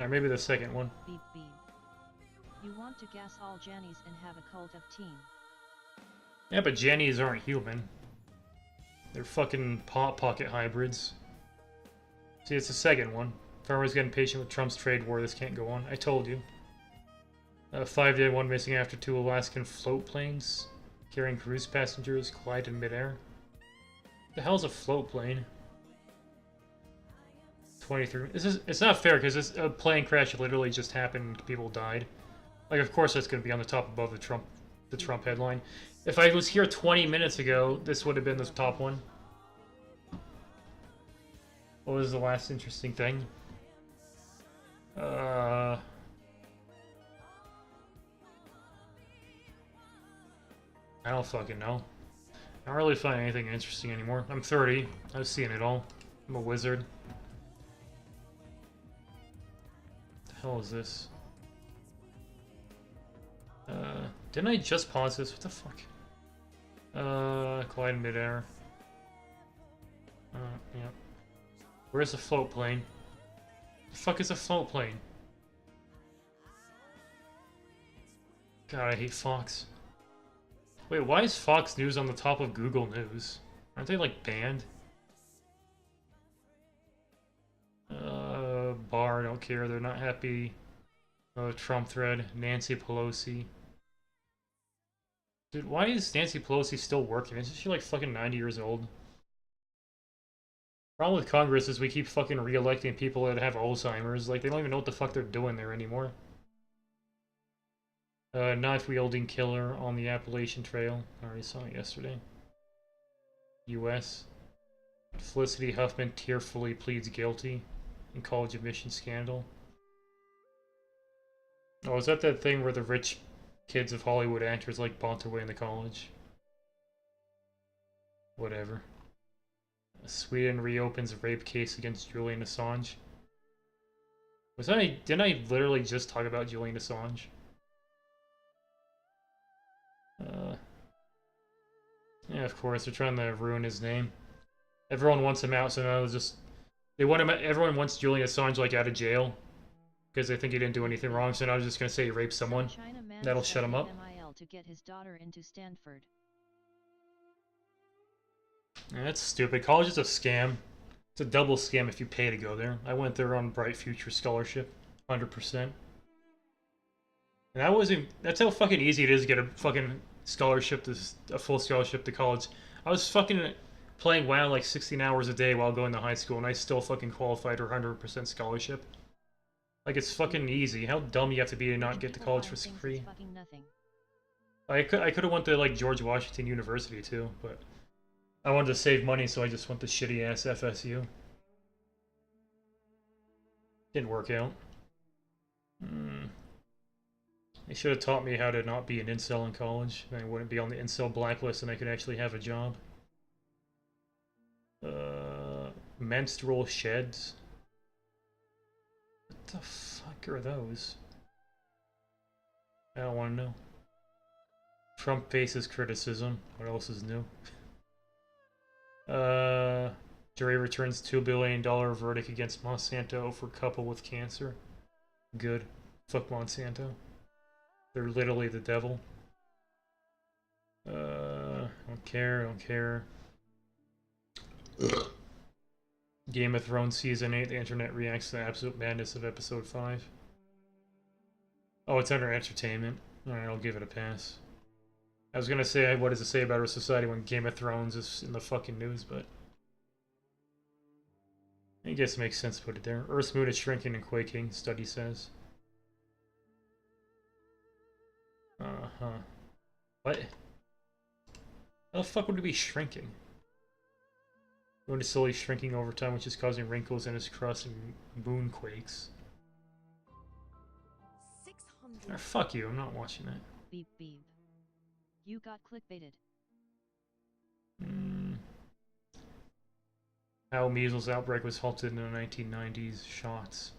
Or maybe the second one. Beep beep. You want to gas all Jannies and have a cult of teen. Yeah, but Jannies aren't human. They're fucking pocket hybrids. See, it's the second one. Farmers get impatient with Trump's trade war. This can't go on. I told you. 5 dead, 1 missing after 2 Alaskan float planes carrying cruise passengers collide in midair. What the hell's a float plane? 23. It's not fair because a plane crash literally just happened and people died. Like, of course that's going to be on the top above the Trump headline. If I was here 20 minutes ago, this would have been the top one. What was the last interesting thing? I don't fucking know. I don't really find anything interesting anymore. I'm 30. I've seen it all. I'm a wizard. What the hell is this? Didn't I just pause this? What the fuck? Collide midair. Yeah. Where's the float plane? The fuck is a float plane? God, I hate Fox. Wait, why is Fox News on the top of Google News? Aren't they, like, banned? Barr, don't care. They're not happy. Trump thread. Nancy Pelosi. Dude, why is Nancy Pelosi still working? Isn't she, like, fucking 90 years old? Problem with Congress is we keep fucking re-electing people that have Alzheimer's. Like, they don't even know what the fuck they're doing there anymore. Knife-wielding killer on the Appalachian Trail. I already saw it yesterday. U.S. Felicity Huffman tearfully pleads guilty in college admission scandal. Oh, is that thing where the rich kids of Hollywood actors like bought their way into college? Whatever. Sweden reopens a rape case against Julian Assange. Didn't I literally just talk about Julian Assange? Yeah, of course, they're trying to ruin his name. Everyone wants him out, so now they want him. Everyone wants Julian Assange like out of jail because they think he didn't do anything wrong. So now I'm just gonna say he raped someone. That'll shut him up. To get his daughter into Stanford. Yeah, that's stupid. College is a scam. It's a double scam if you pay to go there. I went there on Bright Future Scholarship, 100%. And that wasn't. That's how fucking easy it is to get a fucking scholarship, a full scholarship to college. I was fucking playing WoW like 16 hours a day while going to high school, and I still fucking qualified for 100% scholarship. Like, it's fucking easy. How dumb you have to be to not get to college for free. I could have went to like George Washington University too, but I wanted to save money, so I just went to shitty ass FSU. Didn't work out. They should have taught me how to not be an incel in college. Then I wouldn't be on the incel blacklist and I could actually have a job. Menstrual sheds. What the fuck are those? I don't want to know. Trump faces criticism. What else is new? Jury returns $2 billion verdict against Monsanto for couple with cancer. Good. Fuck Monsanto. They're literally the devil. Don't care. Game of Thrones Season 8, the internet reacts to the absolute madness of Episode 5. Oh, it's under entertainment. Alright, I'll give it a pass. I was gonna say, what does it say about our society when Game of Thrones is in the fucking news, but I guess it makes sense to put it there. Earth's moon is shrinking and quaking, study says. What? How the fuck would it be shrinking? The moon is slowly shrinking over time, which is causing wrinkles in its crust and moonquakes. 600. Fuck you, I'm not watching that. Beep beep. You got clickbaited. How measles outbreak was halted in the 1990s. Shots.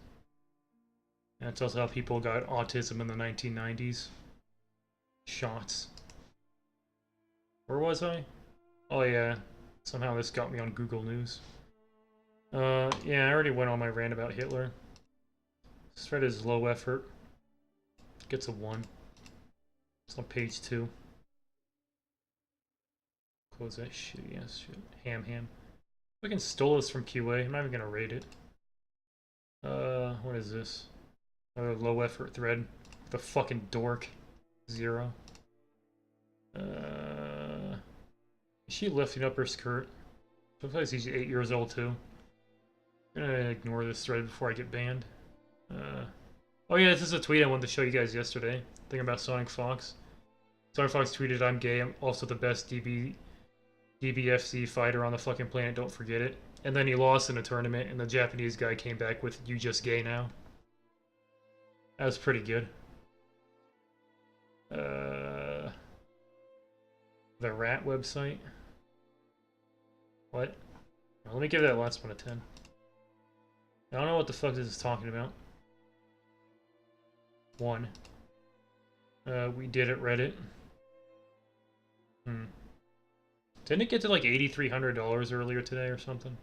That tells how people got autism in the 1990s. Shots. Where was I? Oh yeah. Somehow this got me on Google News. Yeah, I already went on my rant about Hitler. This thread is low effort. Gets a 1. It's on page 2. Close that shit, yes, shit. Ham. I can stole this from QA. I'm not even gonna rate it. What is this? Another low effort thread. The fucking dork. 0. Is she lifting up her skirt? Sometimes he's 8 years old too. I'm gonna ignore this thread before I get banned. Oh yeah, this is a tweet I wanted to show you guys yesterday. Thing about Sonic Fox. Sonic Fox tweeted, "I'm gay. I'm also the best DBFC fighter on the fucking planet. Don't forget it." And then he lost in a tournament, and the Japanese guy came back with, "You just gay now." That was pretty good. The rat website. What? Well, let me give that last one a 10. I don't know what the fuck this is talking about. 1. We did it, Reddit. Didn't it get to like $8,300 earlier today or something?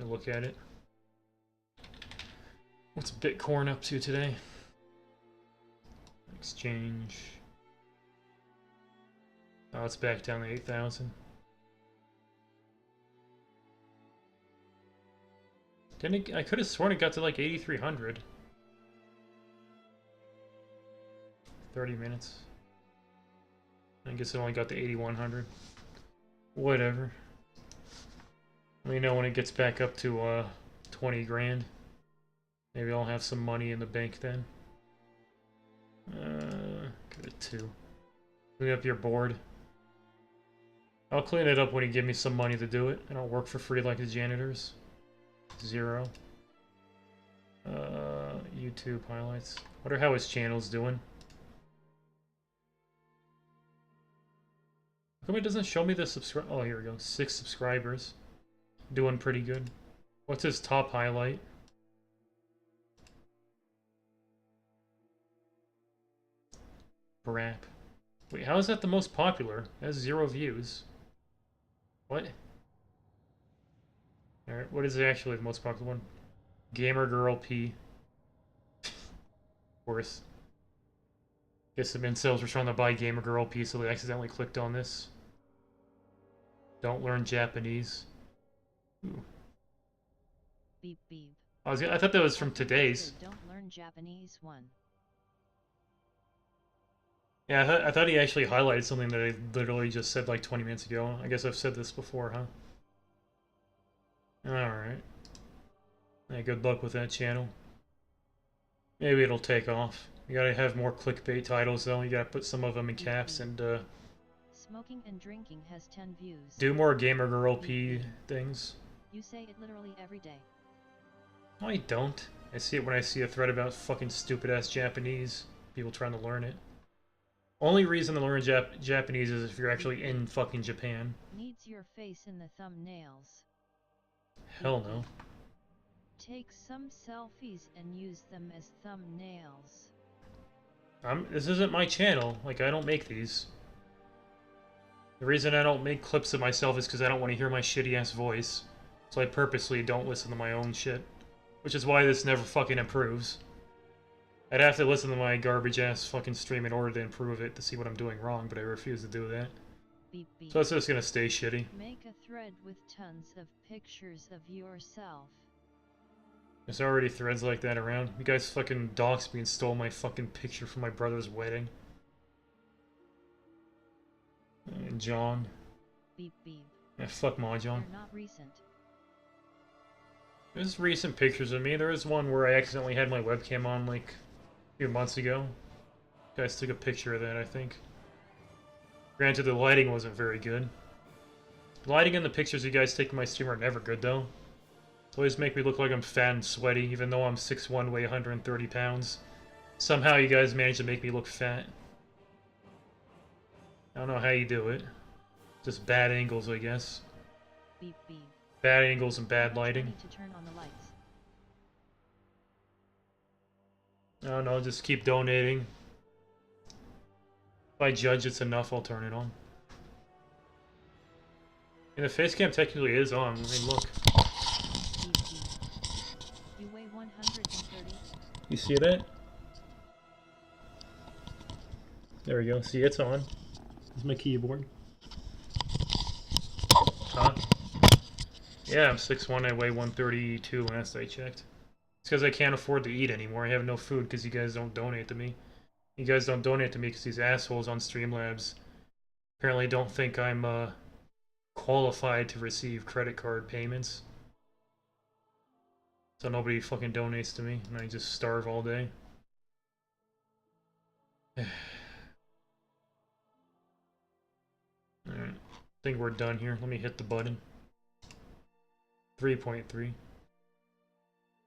I look at it. What's Bitcoin up to today? Exchange. Oh, it's back down to 8,000. Didn't it, I could have sworn it got to like 8,300. 30 minutes. I guess it only got to 8,100. Whatever. Let me know when it gets back up to 20 grand. Maybe I'll have some money in the bank then. Go to 2. Clean up your board. I'll clean it up when you give me some money to do it. I don't work for free like the janitors. 0. YouTube highlights. Wonder how his channel's doing. How come it doesn't show me the subscribe? Oh, here we go. 6 subscribers. Doing pretty good. What's his top highlight? Brap. Wait, how is that the most popular? It has 0 views. What? Alright, what is actually the most popular one? Gamer Girl P. Of course. Guess some incels were trying to buy Gamer Girl P, so they accidentally clicked on this. Don't learn Japanese. Ooh. Beep beep. I thought that was from today's. Don't learn Japanese one. Yeah, I thought he actually highlighted something that I literally just said like 20 minutes ago. I guess I've said this before, huh? Alright. Yeah, good luck with that channel. Maybe it'll take off. You gotta have more clickbait titles though. You gotta put some of them in caps and Smoking and drinking has 10 views. do more Gamer Girl P things. You say it literally every day. No, I don't. I see it when I see a thread about fucking stupid-ass Japanese. People trying to learn it. Only reason to learn Japanese is if you're actually in fucking Japan. Needs your face in the thumbnails. Hell no. Take some selfies and use them as thumbnails. This isn't my channel. Like, I don't make these. The reason I don't make clips of myself is because I don't want to hear my shitty-ass voice. So I purposely don't listen to my own shit. Which is why this never fucking improves. I'd have to listen to my garbage-ass fucking stream in order to improve it to see what I'm doing wrong, but I refuse to do that. Beep, beep. So it's just gonna stay shitty. Make a thread with tons of pictures of yourself. There's already threads like that around. You guys fucking doxed me and stole my fucking picture from my brother's wedding. And John. Beep beep. Yeah, fuck Mahjong. They're not recent. There's recent pictures of me. There is one where I accidentally had my webcam on like a few months ago. You guys took a picture of that, I think. Granted, the lighting wasn't very good. The lighting in the pictures you guys take in my stream are never good, though. Always make me look like I'm fat and sweaty, even though I'm 6'1", weigh 130 pounds. Somehow you guys manage to make me look fat. I don't know how you do it. Just bad angles, I guess. Beep beep. Bad angles and bad lighting. Need to turn on the lights. I don't know, just keep donating. If I judge it's enough, I'll turn it on. And the face cam technically is on. I mean, look. Beep beep. You weigh 130. You see that? There we go. See, it's on. This is my keyboard. Huh? Yeah, I'm 6'1", I weigh 132 last I checked. It's because I can't afford to eat anymore. I have no food because you guys don't donate to me. You guys don't donate to me because these assholes on Streamlabs apparently don't think I'm qualified to receive credit card payments. So nobody fucking donates to me, and I just starve all day. Alright, I think we're done here. Let me hit the button. 3.3.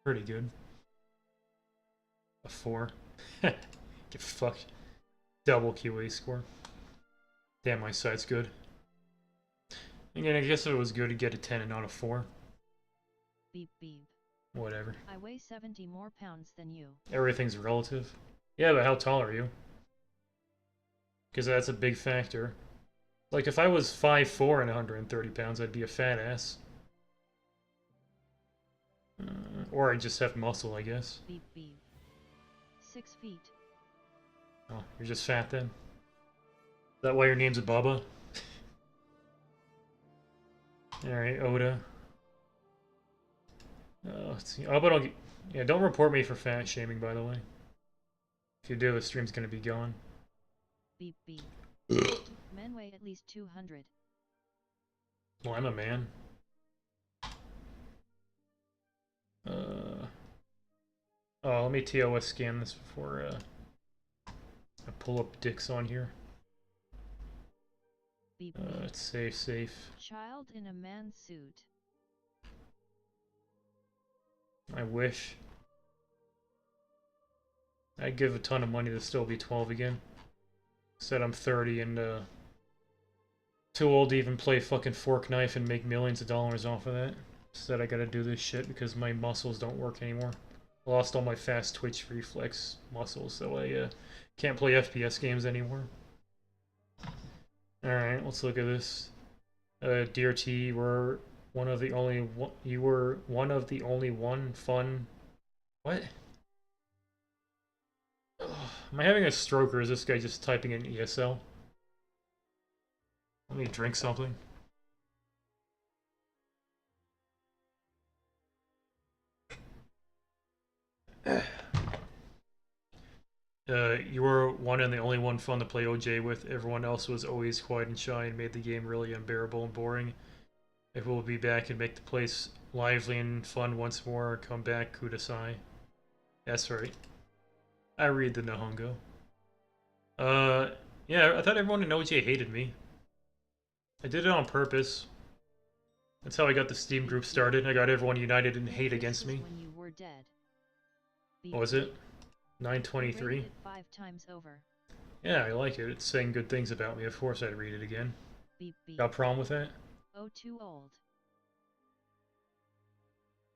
Pretty good. A 4. Get fucked. Double QA score. Damn, my site's good. Again, I guess if it was good to get a 10 and not a 4. Beep beep. Whatever. I weigh 70 more pounds than you. Everything's relative. Yeah, but how tall are you? Because that's a big factor. Like, if I was 5'4" and 130 pounds, I'd be a fat ass. Or I just have muscle, I guess. Beep beep. 6 feet. Oh, you're just fat then? Is that why your name's Bubba? Alright, Oda. Let's see. Oh, but I'll get... Yeah, don't report me for fat shaming, by the way. If you do, the stream's gonna be gone. Beep beep. Men weigh at least 200. Well, I'm a man. Oh, let me TOS scan this before I pull up dicks on here. Beep beep. It's safe. Child in a man's suit. I wish. I'd give a ton of money to still be 12 again. Said I'm 30 and too old to even play fucking Fork Knife and make millions of dollars off of that. Said I gotta do this shit because my muscles don't work anymore. I lost all my fast twitch reflex muscles, so I can't play FPS games anymore. Alright, let's look at this. Dear T, you were one of the only one fun... What? Ugh, am I having a stroke or is this guy just typing in ESL? Let me drink something. You were one and the only one fun to play OJ with. Everyone else was always quiet and shy and made the game really unbearable and boring. If we'll be back and make the place lively and fun once more, come back, Kudasai. That's right. I read the Nihongo. Yeah, I thought everyone in OJ hated me. I did it on purpose. That's how I got the Steam group started. I got everyone united in hate against me. When you were dead. Beep What was it? 923? Rated it 5 times over. Yeah, I like it. It's saying good things about me. Of course I'd read it again. Beep beep. Got a problem with that? Oh, too old.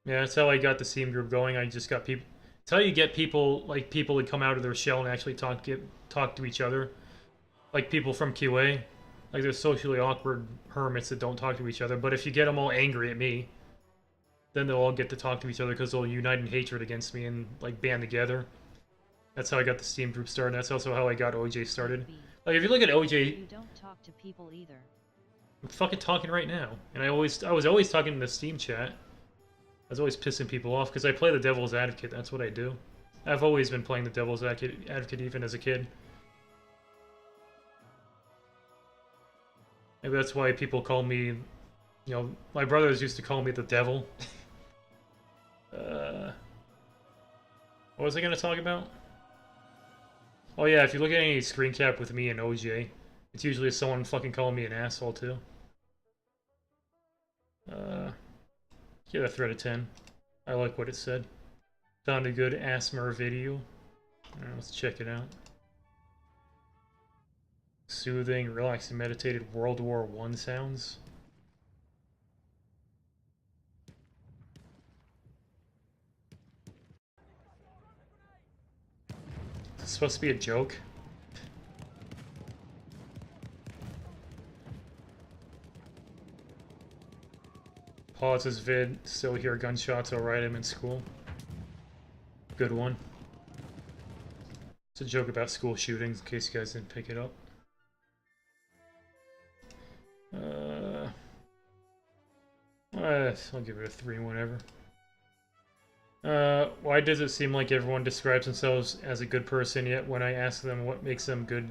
Yeah, that's how I got the Steam group going. I just got people... It's how you get people, like, people to come out of their shell and actually talk to each other. Like people from QA. Like, they're socially awkward hermits that don't talk to each other. But if you get them all angry at me, then they'll all get to talk to each other because they'll unite in hatred against me and, like, band together. That's how I got the Steam group started. That's also how I got OJ started. Like, if you look at OJ... You don't talk to people either. I'm fucking talking right now. And I was always talking in the Steam chat. I was always pissing people off because I play the devil's advocate. That's what I do. I've always been playing the devil's advocate even as a kid. Maybe that's why people call me... You know, my brothers used to call me the devil. What was I going to talk about? Oh yeah, if you look at any screen cap with me and OJ, it's usually someone fucking calling me an asshole too. Give that thread a 10. I like what it said. Found a good ASMR video. Alright, let's check it out. Soothing, relaxing, meditated World War I sounds. Is this supposed to be a joke? Pause his vid, still hear gunshots, alright, I'm in school. Good one. It's a joke about school shootings, in case you guys didn't pick it up. I'll give it a 3, whatever. Why does it seem like everyone describes themselves as a good person, yet when I ask them what makes them good,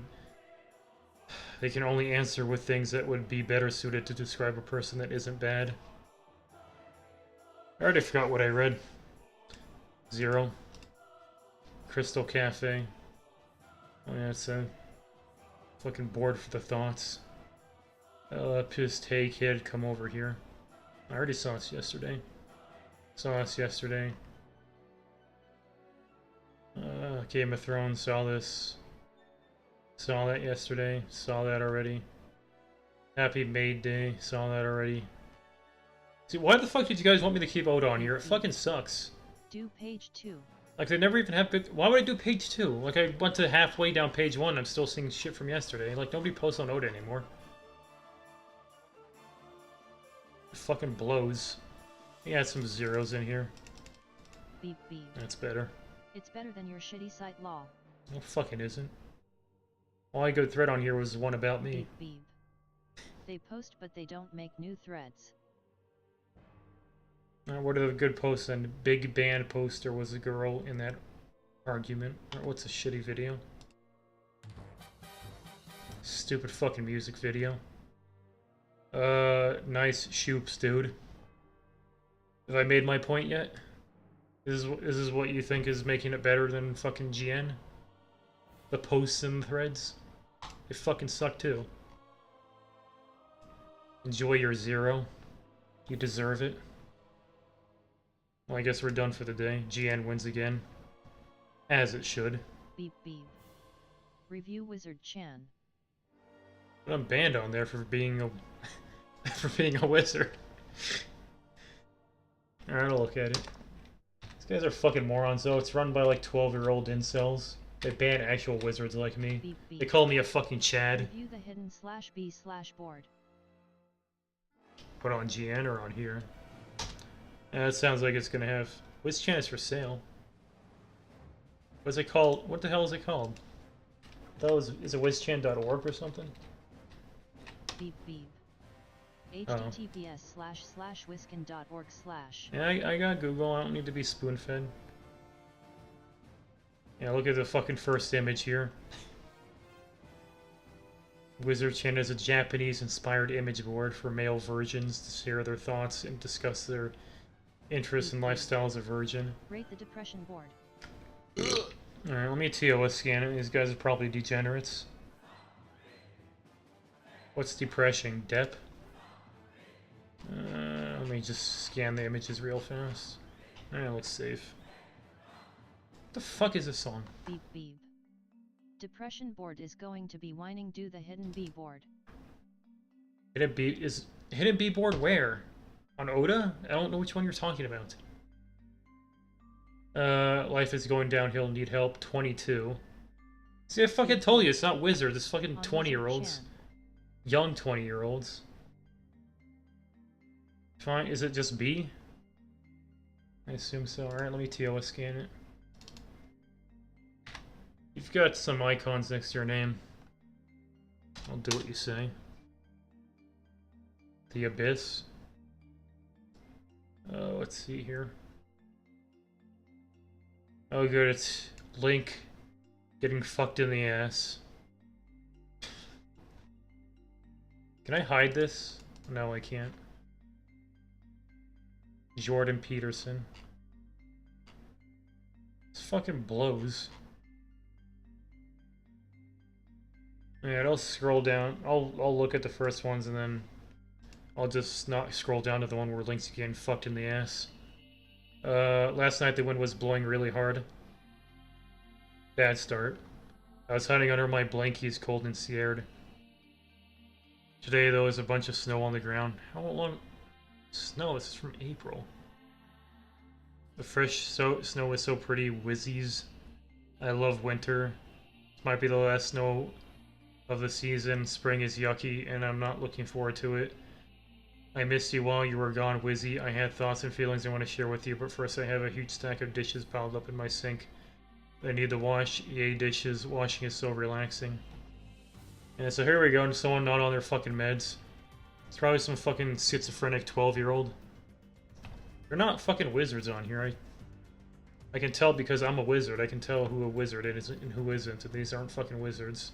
they can only answer with things that would be better suited to describe a person that isn't bad? I already forgot what I read. 0. Crystal Cafe. Oh yeah, it's a fucking bored for the thoughts. Pissed, hey kid, come over here. I already saw this yesterday. Saw this yesterday. Game of Thrones, saw this. Saw that yesterday. Saw that already. Happy Maid Day, saw that already. See, why the fuck did you guys want me to keep Oda on here? It fucking sucks. Do page 2. Like, they never even have good... Why would I do page 2? Like, I went to halfway down page 1, I'm still seeing shit from yesterday. Like, nobody posts on Oda anymore. It fucking blows. He had some zeros in here. Beep beep. That's better. It's better than your shitty site law. No fucking isn't. Only good thread on here was one about me. Beep beep. They post but they don't make new threads. What are the good posts? And big band poster was a girl in that argument. Or what's a shitty video? Stupid fucking music video. Nice shoops, dude. Have I made my point yet? Is this what you think is making it better than fucking GN? The posts and threads? They fucking suck too. Enjoy your zero. You deserve it. Well, I guess we're done for the day. GN wins again. As it should. Beep beep. Review Wizard Chan. But I'm banned on there for being a for being a wizard. Alright, I'll look at it. These guys are fucking morons though. It's run by like 12-year-old incels. They ban actual wizards like me. Beep, beep. They call me a fucking Chad. Review the hidden /b/board. Put on GN or on here. Yeah, it sounds like it's gonna have. WizChan is for sale. What's it called? What the hell is it called? That was. Is it WizChan.org or something? Beep beep. https://wiskin.org/. Yeah, I got Google. I don't need to be spoon-fed. Yeah, look at the fucking first image here. WizardChan is a Japanese-inspired image board for male virgins to share their thoughts and discuss their interests and lifestyles of virgin. Rate the depression board. Alright, let me TOS scan it. These guys are probably degenerates. What's depression? Dep? Let me just scan the images real fast. Alright, looks safe. What the fuck is this song? Beep beep. Depression board is going to be whining. Do the hidden B board. Hidden B board where? On Oda? I don't know which one you're talking about. Life is going downhill, need help, 22. See, I fucking told you, it's not wizards, it's fucking 20-year-olds. Young 20-year-olds. Fine, is it just B? I assume so. Alright, let me TOS scan it. You've got some icons next to your name. I'll do what you say. The Abyss. Let's see here. Oh good, it's Link getting fucked in the ass. Can I hide this? No, I can't. Jordan Peterson. This fucking blows. Yeah, I'll scroll down. I'll look at the first ones and then I'll just not scroll down to the one where Link's getting fucked in the ass. Last night the wind was blowing really hard. Bad start. I was hiding under my blankies, cold and scared. Today, though, is a bunch of snow on the ground. How long? Snow? This is from April. The fresh snow is so pretty. Whizzies. I love winter. This might be the last snow of the season. Spring is yucky, and I'm not looking forward to it. I missed you while you were gone, Wizzy. I had thoughts and feelings I want to share with you, but first I have a huge stack of dishes piled up in my sink. I need to wash. Yay, dishes. Washing is so relaxing. And so here we go, someone not on their fucking meds. It's probably some fucking schizophrenic 12-year-old. They're not fucking wizards on here. I can tell because I'm a wizard. I can tell who a wizard is and who isn't. And these aren't fucking wizards.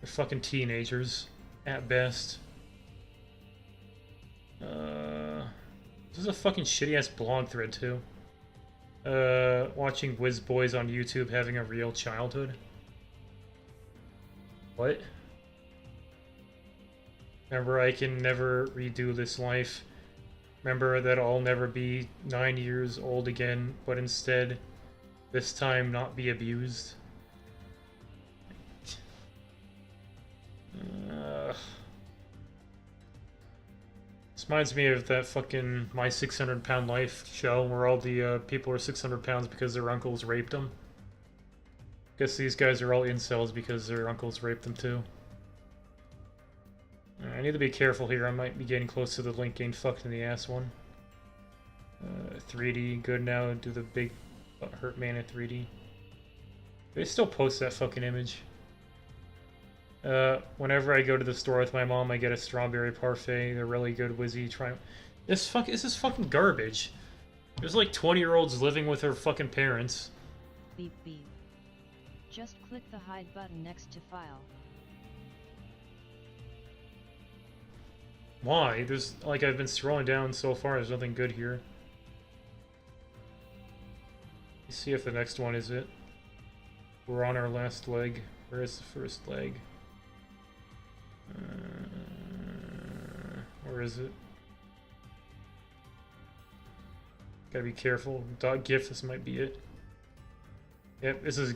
They're fucking teenagers. At best. This is a fucking shitty-ass blog thread, too. Watching Wiz Boys on YouTube having a real childhood. What? Remember, I can never redo this life. Remember that I'll never be 9 years old again, but instead, this time not be abused. This reminds me of that fucking My 600 Pound Life show where all the people are 600 pounds because their uncles raped them. Guess these guys are all incels because their uncles raped them too. I need to be careful here. I might be getting close to the link getting fucked in the ass one. 3D, good now. Do the big hurt man in 3D. They still post that fucking image. Whenever I go to the store with my mom, I get a strawberry parfait. They're really good. Wizzy, try. This is fucking garbage. There's like 20-year-olds living with their fucking parents. Beep beep. Just click the hide button next to file. Why? There's like I've been scrolling down so far. There's nothing good here. Let's see if the next one is it. We're on our last leg. Where is the first leg? Where is it? Gotta be careful. .gif, this might be it. Yep, this is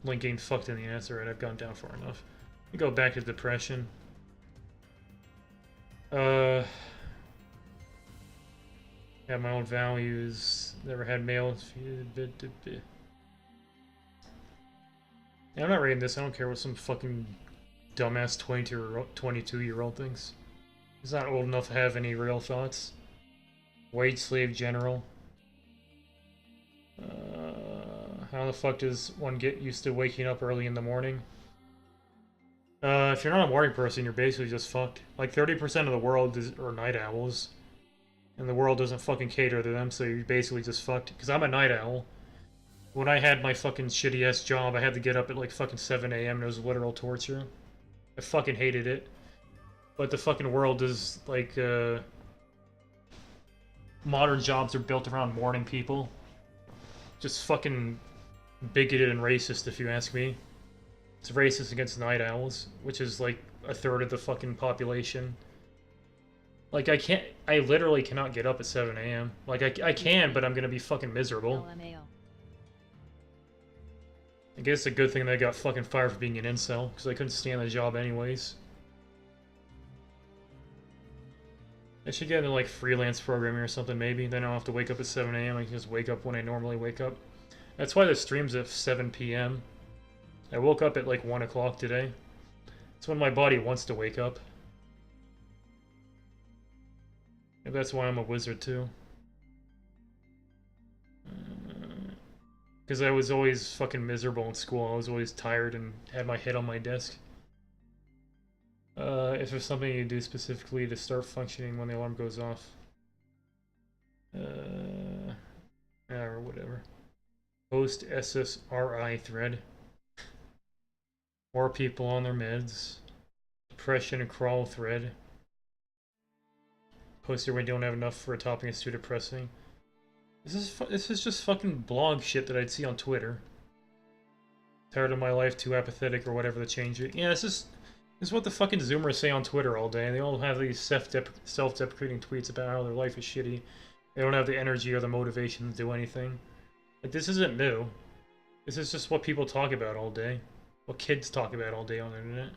link getting fucked in the ass. Alright, I've gone down far enough. Let me go back to depression. Have my own values. Never had males. Yeah, I'm not reading this. I don't care what some fucking dumbass 22-year-old thinks. He's not old enough to have any real thoughts. Wage slave general. How the fuck does one get used to waking up early in the morning? If you're not a morning person, you're basically just fucked. Like 30% of the world are night owls. And the world doesn't fucking cater to them, so you're basically just fucked. Because I'm a night owl. When I had my fucking shitty-ass job, I had to get up at like fucking 7 a.m. and it was literal torture. I fucking hated it. But the fucking world is like, modern jobs are built around morning people. Just fucking bigoted and racist, if you ask me. It's racist against night owls, which is like a third of the fucking population. Like, I literally cannot get up at 7 a.m. Like, I can, but I'm gonna be fucking miserable. LMAO. I guess it's a good thing that I got fucking fired for being an incel, because I couldn't stand the job anyways. I should get into, like, freelance programming or something, maybe. Then I don't have to wake up at 7 a.m. I can just wake up when I normally wake up. That's why the stream's at 7 p.m. I woke up at, like, 1 o'clock today. It's when my body wants to wake up. Maybe that's why I'm a wizard, too. Because I was always fucking miserable in school. I was always tired and had my head on my desk. If there's something you do specifically to start functioning when the alarm goes off. Or whatever. Post SSRI thread. More people on their meds. Depression and crawl thread. Post here when you don't have enough for a topping is too depressing. This is just fucking blog shit that I'd see on Twitter. Tired of my life, too apathetic, or whatever to change it. Yeah, this is what the fucking Zoomers say on Twitter all day. They all have these self-deprecating tweets about how their life is shitty. They don't have the energy or the motivation to do anything. Like, this isn't new. This is just what people talk about all day. What kids talk about all day on the internet.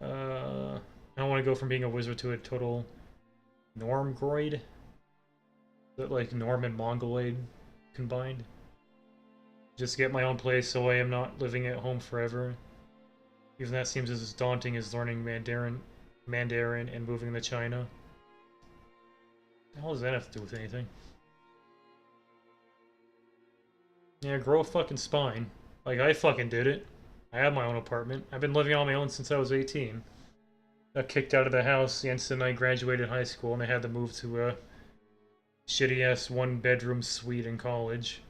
I don't want to go from being a wizard to a total normgroid. Is that like Norm and Mongoloid combined? Just get my own place so I am not living at home forever. Even that seems as daunting as learning Mandarin and moving to China. What the hell does that have to do with anything? Yeah, grow a fucking spine. Like, I fucking did it. I have my own apartment. I've been living on my own since I was 18. Got kicked out of the house the instant I graduated high school, and I had to move to a shitty-ass one-bedroom suite in college.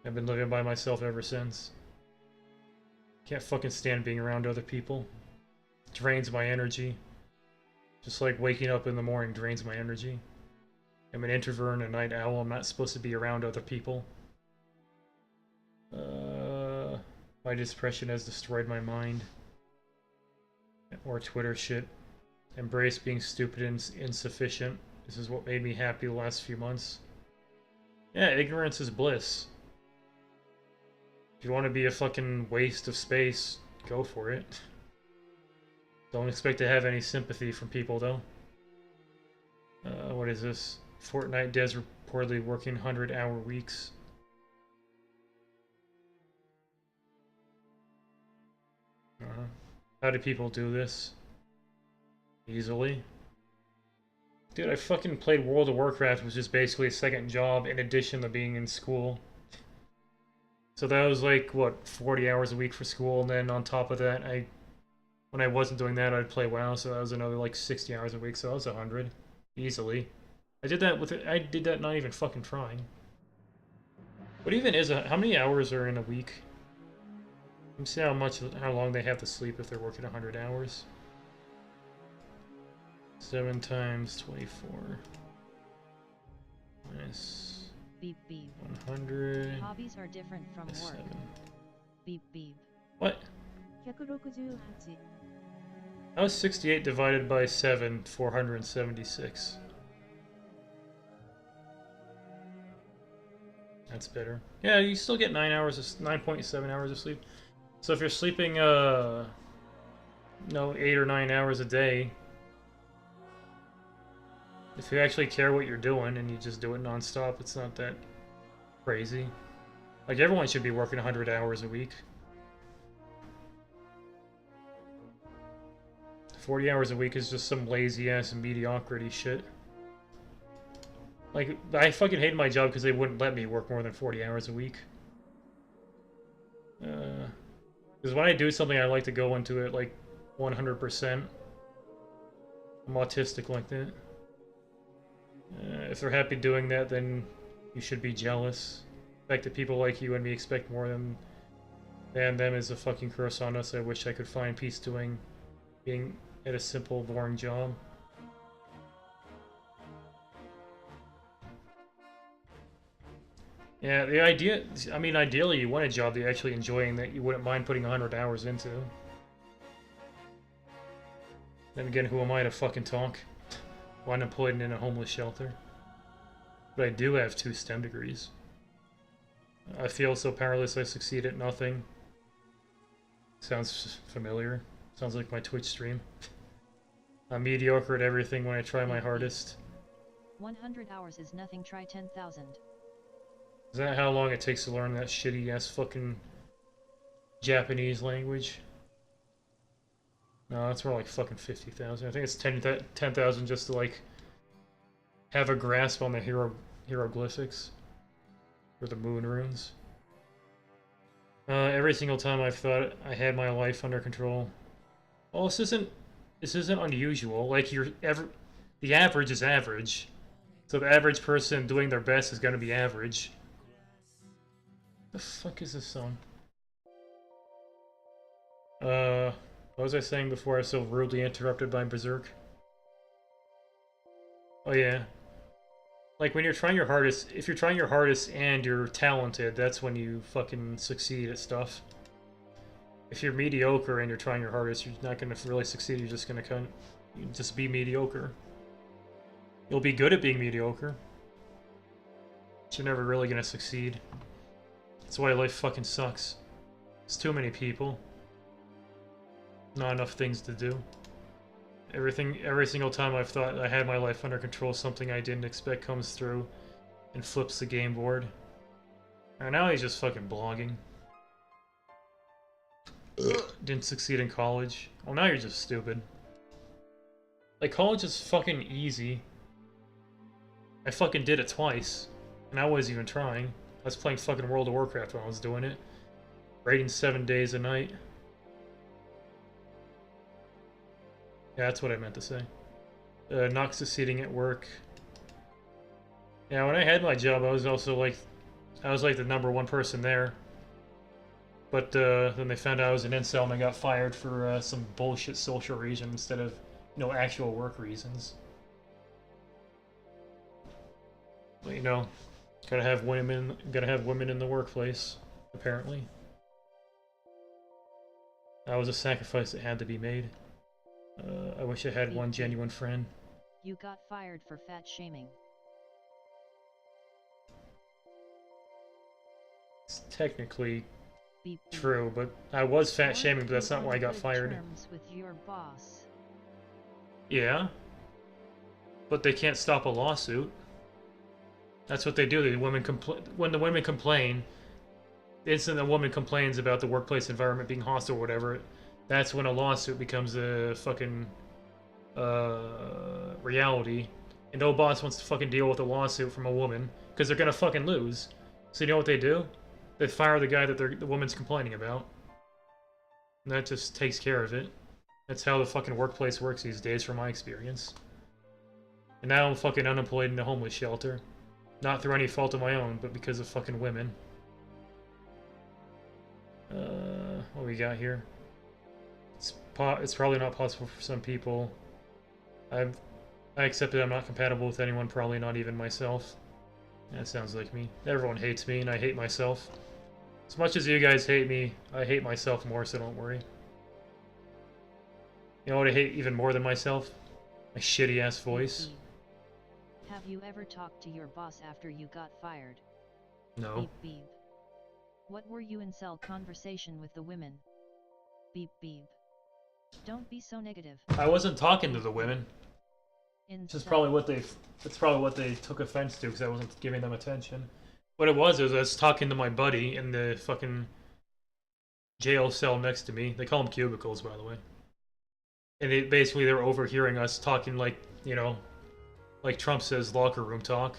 I've been living by myself ever since. Can't fucking stand being around other people. Drains my energy. Just like waking up in the morning drains my energy. I'm an introvert and a night owl. I'm not supposed to be around other people. My depression has destroyed my mind. Or Twitter shit. Embrace being stupid and insufficient. This is what made me happy the last few months. Yeah, ignorance is bliss. If you want to be a fucking waste of space, go for it. Don't expect to have any sympathy from people, though. What is this? Fortnite devs reportedly working 100-hour weeks. How do people do this? Easily. Dude, I fucking played World of Warcraft, which is basically a second job in addition to being in school. So that was like, what, 40 hours a week for school, and then on top of that, when I wasn't doing that, I'd play WoW, so that was another like 60 hours a week, so that was 100. Easily. I did that not even fucking trying. What even is how many hours are in a week? Let me see how long they have to sleep if they're working 100 hours. 7 times 24 minus Beep beep. 100. Hobbies are different from work. 7. Beep beep. What? 168 How is 68 divided by 7? 476. That's better. Yeah, you still get 9.7 hours of sleep. So if you're sleeping, 8 or 9 hours a day, if you actually care what you're doing and you just do it non-stop, it's not that crazy. Like, everyone should be working 100 hours a week. 40 hours a week is just some lazy-ass mediocrity shit. Like, I fucking hated my job because they wouldn't let me work more than 40 hours a week. Because when I do something, I like to go into it, like, 100%. I'm autistic like that. If they're happy doing that, then you should be jealous. The fact that people like you and me expect more than them is a fucking curse on us. I wish I could find peace being at a simple, boring job. Yeah, the idea, I mean, ideally you want a job that you're actually enjoying, that you wouldn't mind putting 100 hours into. Then again, who am I to fucking talk? Why not employed in a homeless shelter? But I do have 2 STEM degrees. I feel so powerless I succeed at nothing. Sounds familiar. Sounds like my Twitch stream. I'm mediocre at everything when I try my hardest. 100 hours is nothing, try 10,000. Is that how long it takes to learn that shitty-ass fucking Japanese language? No, that's more like fucking 50,000. I think it's 10,000 just to, like, have a grasp on the hieroglyphics. Or the moon runes. Every single time I've thought I had my life under control. Well, this isn't unusual. Like, the average is average. So the average person doing their best is gonna be average. The fuck is this song? What was I saying before I was so rudely interrupted by Berserk? Oh yeah. Like, when you're trying your hardest, if you're trying your hardest and you're talented, that's when you fucking succeed at stuff. If you're mediocre and you're trying your hardest, you're not gonna really succeed, you're just gonna just be mediocre. You'll be good at being mediocre, but you're never really gonna succeed. That's why life fucking sucks. It's too many people. Not enough things to do. Every single time I've thought I had my life under control, something I didn't expect comes through and flips the game board. And now he's just fucking blogging. Didn't succeed in college. Well, now you're just stupid. Like, college is fucking easy. I fucking did it twice, and I wasn't even trying. I was playing fucking World of Warcraft when I was doing it. Raiding 7 days a night. Yeah, that's what I meant to say. Not succeeding at work. Yeah, when I had my job, I was also like, the #1 person there. But then they found out I was an incel and I got fired for some bullshit social reason instead of, actual work reasons. But gotta have women in the workplace, apparently. That was a sacrifice that had to be made. I wish I had one genuine friend. You got fired for fat shaming. It's technically Beep, beep. true, but I was fat shaming, but that's not why I got fired. Terms with your boss. Yeah. But they can't stop a lawsuit. That's what they do. When the women complain, the instant a woman complains about the workplace environment being hostile or whatever, that's when a lawsuit becomes a fucking reality, and no boss wants to fucking deal with a lawsuit from a woman because they're gonna fucking lose. So you know what they do? They fire the guy that the woman's complaining about. And that just takes care of it. That's how the fucking workplace works these days, from my experience. And now I'm fucking unemployed in a homeless shelter. Not through any fault of my own, but because of fucking women. What we got here? It's probably not possible for some people. I accept that I'm not compatible with anyone, probably not even myself. That sounds like me. Everyone hates me, and I hate myself. As much as you guys hate me, I hate myself more, so don't worry. You know what I hate even more than myself? My shitty-ass voice. Have you ever talked to your boss after you got fired? No. Beep beep. What were you in cell conversation with the women? Beep beep. Don't be so negative. I wasn't talking to the women. It's That's probably what they took offense to, because I wasn't giving them attention. What it was I was talking to my buddy in the fucking jail cell next to me. They call them cubicles, by the way. And they were overhearing us talking like, you know, like Trump says, locker room talk.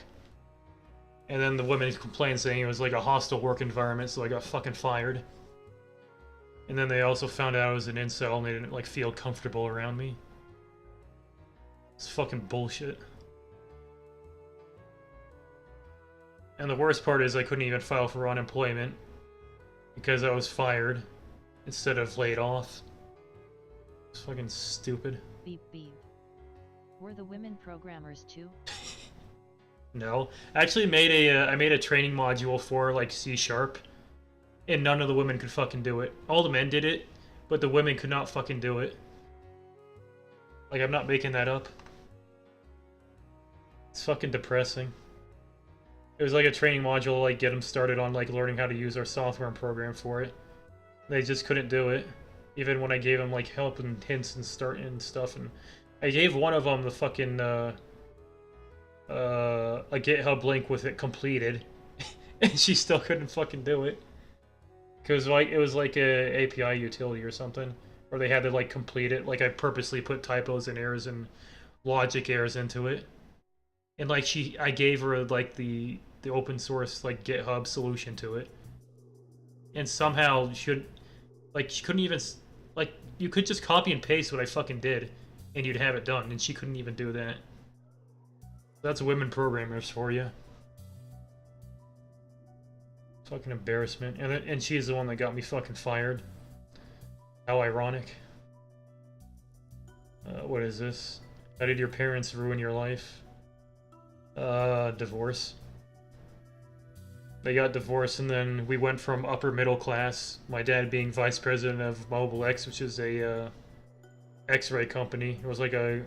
And then the women complained saying it was like a hostile work environment, so I got fucking fired. And then they also found out I was an incel and they didn't like feel comfortable around me. It's fucking bullshit. And the worst part is I couldn't even file for unemployment because I was fired instead of laid off. It's fucking stupid. Beep beep. Were the women programmers too? No, I actually made I made a training module for like C#, and none of the women could fucking do it. All the men did it, but the women could not fucking do it. Like, I'm not making that up. It's fucking depressing. It was like a training module, like get them started on like learning how to use our software and program for it. They just couldn't do it, even when I gave them like help and hints and stuff. And I gave one of them the fucking a GitHub link with it completed, and she still couldn't fucking do it. Cause like it was like a API utility or something, or they had to like complete it. Like I purposely put typos and errors and logic errors into it, and like I gave her like the open source like GitHub solution to it, and somehow she couldn't even like you could just copy and paste what I fucking did, and you'd have it done, and she couldn't even do that. That's women programmers for you. Fucking embarrassment. And she's the one that got me fucking fired. How ironic. What is this? How did your parents ruin your life? Divorce. They got divorced, and then we went from upper middle class, my dad being vice president of Mobile X, which is a X-ray company. It was like a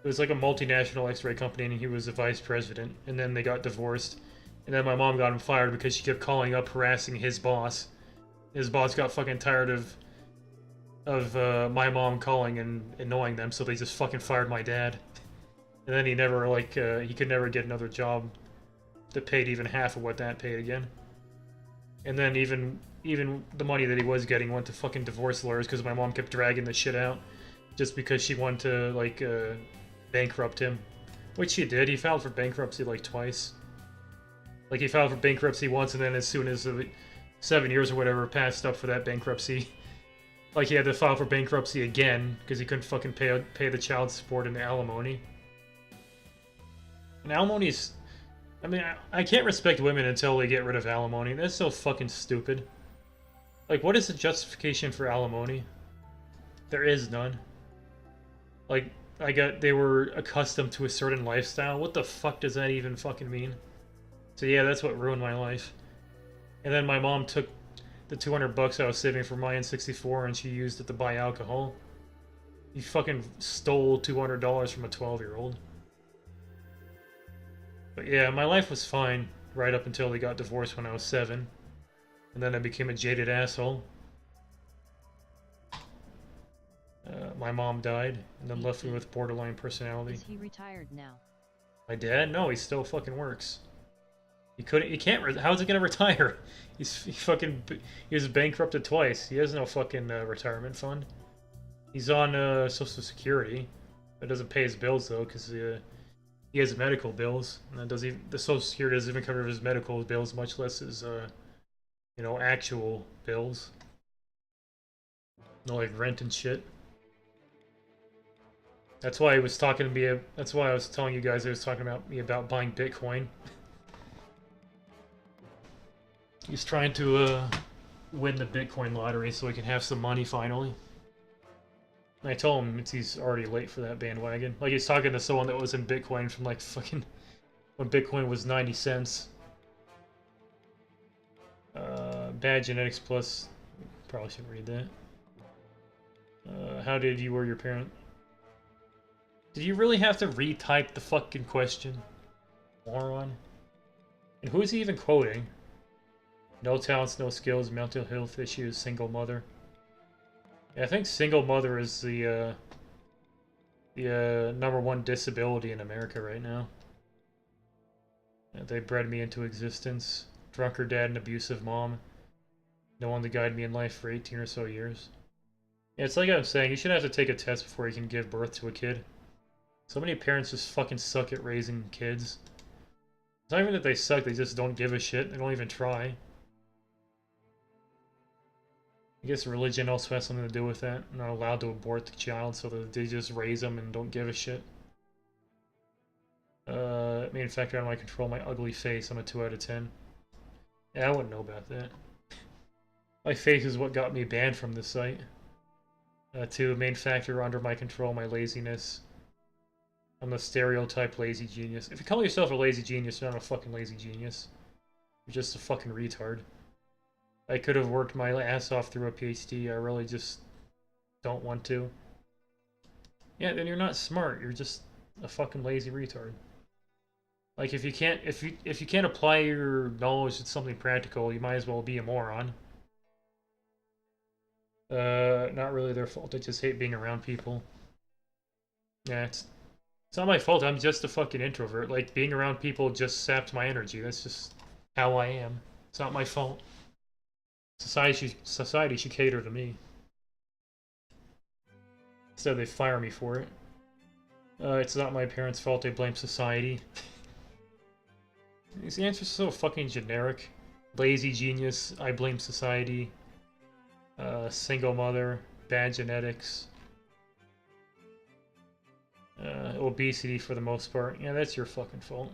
multinational X-ray company, and he was a vice president. And then they got divorced, and then my mom got him fired because she kept calling up, harassing his boss. His boss got fucking tired of my mom calling and annoying them, so they just fucking fired my dad. And then he never he could never get another job that paid even half of what that paid again. And then even the money that he was getting went to fucking divorce lawyers because my mom kept dragging the shit out just because she wanted to bankrupt him, which she did. He filed for bankruptcy like twice. Like he filed for bankruptcy once, and then as soon as 7 years or whatever passed up for that bankruptcy, like he had to file for bankruptcy again because he couldn't fucking pay the child support and the alimony. And alimony's, I mean, I can't respect women until they get rid of alimony. That's so fucking stupid. Like, what is the justification for alimony? There is none. Like, they were accustomed to a certain lifestyle. What the fuck does that even fucking mean? So yeah, that's what ruined my life. And then my mom took the $200 I was saving for my N64 and she used it to buy alcohol. You fucking stole $200 from a 12-year-old. But yeah, my life was fine right up until they got divorced when I was 7. And then I became a jaded asshole. My mom died, and then left me with borderline personality. Is he retired now? My dad? No, he still fucking works. He can't, how's he gonna retire? He was bankrupted twice. He has no fucking retirement fund. He's on Social Security. That doesn't pay his bills though, because he has medical bills, and that doesn't even, the Social Security doesn't even cover his medical bills, much less his you know, actual bills. No, like rent and shit. That's why he was talking to me. That's why I was telling you guys he was talking about me about buying Bitcoin. He's trying to win the Bitcoin lottery so he can have some money finally. And I told him he's already late for that bandwagon. Like he's talking to someone that was in Bitcoin from like fucking when Bitcoin was 90 cents. Bad Genetics Plus. Probably shouldn't read that. How did you or your parent? Did you really have to retype the fucking question? Moron. And who is he even quoting? No talents, no skills, mental health issues, single mother. Yeah, I think single mother is the #1 disability in America right now. They bred me into existence. Drunkard dad and abusive mom. No one to guide me in life for 18 or so years. Yeah, it's like I'm saying, you should have to take a test before you can give birth to a kid. So many parents just fucking suck at raising kids. It's not even that they suck, they just don't give a shit. They don't even try. I guess religion also has something to do with that. They're not allowed to abort the child, so that they just raise them and don't give a shit. Main factor out of my control, my ugly face. I'm a 2 out of 10. Yeah, I wouldn't know about that. My face is what got me banned from this site. 2, main factor under my control, my laziness. I'm the stereotype lazy genius. If you call yourself a lazy genius, you're not a fucking lazy genius. You're just a fucking retard. I could have worked my ass off through a PhD. I really just don't want to. Yeah, then you're not smart. You're just a fucking lazy retard. Like if you can't apply your knowledge to something practical, you might as well be a moron. Not really their fault. I just hate being around people. Yeah, it's not my fault. I'm just a fucking introvert. Like being around people just sapped my energy. That's just how I am. It's not my fault. Society should cater to me. Instead, they fire me for it. It's not my parents' fault. They blame society. These answers are so fucking generic. Lazy genius. I blame society. Single mother. Bad genetics. Obesity for the most part. Yeah, that's your fucking fault.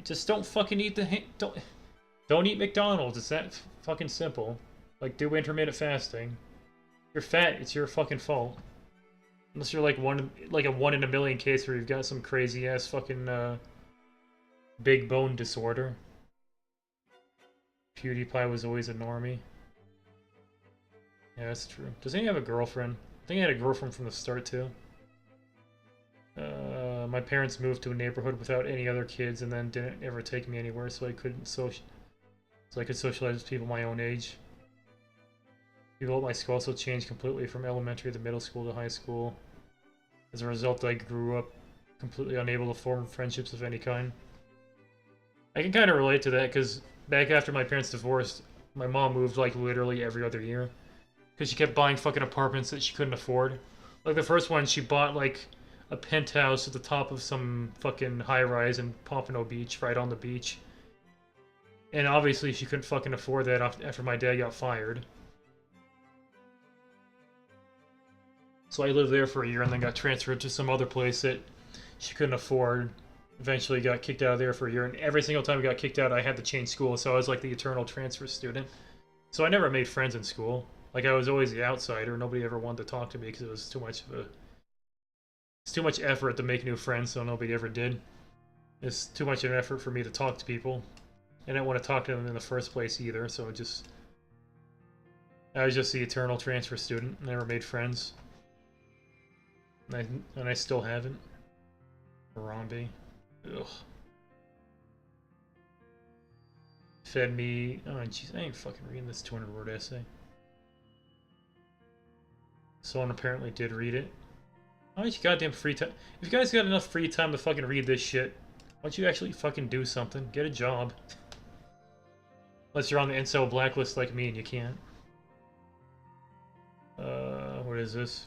Just don't fucking eat don't eat McDonald's. It's that fucking simple. Like, do intermittent fasting. You're fat, it's your fucking fault. Unless you're like a 1 in a million case where you've got some crazy ass fucking big bone disorder. PewDiePie was always a normie. Yeah, that's true. Doesn't he have a girlfriend? I think he had a girlfriend from the start too. My parents moved to a neighborhood without any other kids and then didn't ever take me anywhere, so I could socialize with people my own age. People at my school also changed completely from elementary to middle school to high school. As a result, I grew up completely unable to form friendships of any kind. I can kind of relate to that because back after my parents divorced, my mom moved like literally every other year. Because she kept buying fucking apartments that she couldn't afford. Like the first one, she bought like a penthouse at the top of some fucking high-rise in Pompano Beach, right on the beach. And obviously she couldn't fucking afford that after my dad got fired. So I lived there for a year and then got transferred to some other place that she couldn't afford. Eventually got kicked out of there for a year, and every single time I got kicked out, I had to change school, so I was like the eternal transfer student. So I never made friends in school. Like, I was always the outsider. Nobody ever wanted to talk to me because it was too much of a... It's too much effort to make new friends, so nobody ever did. It's too much of an effort for me to talk to people. I didn't want to talk to them in the first place either, so it just... I was just the eternal transfer student. Never made friends. And I still haven't. Harambe. Ugh. Fed me... Oh, jeez, I ain't fucking reading this 200-word essay. Someone apparently did read it. How much goddamn free time? If you guys got enough free time to fucking read this shit, why don't you actually fucking do something? Get a job. Unless you're on the incel blacklist like me and you can't. What is is this?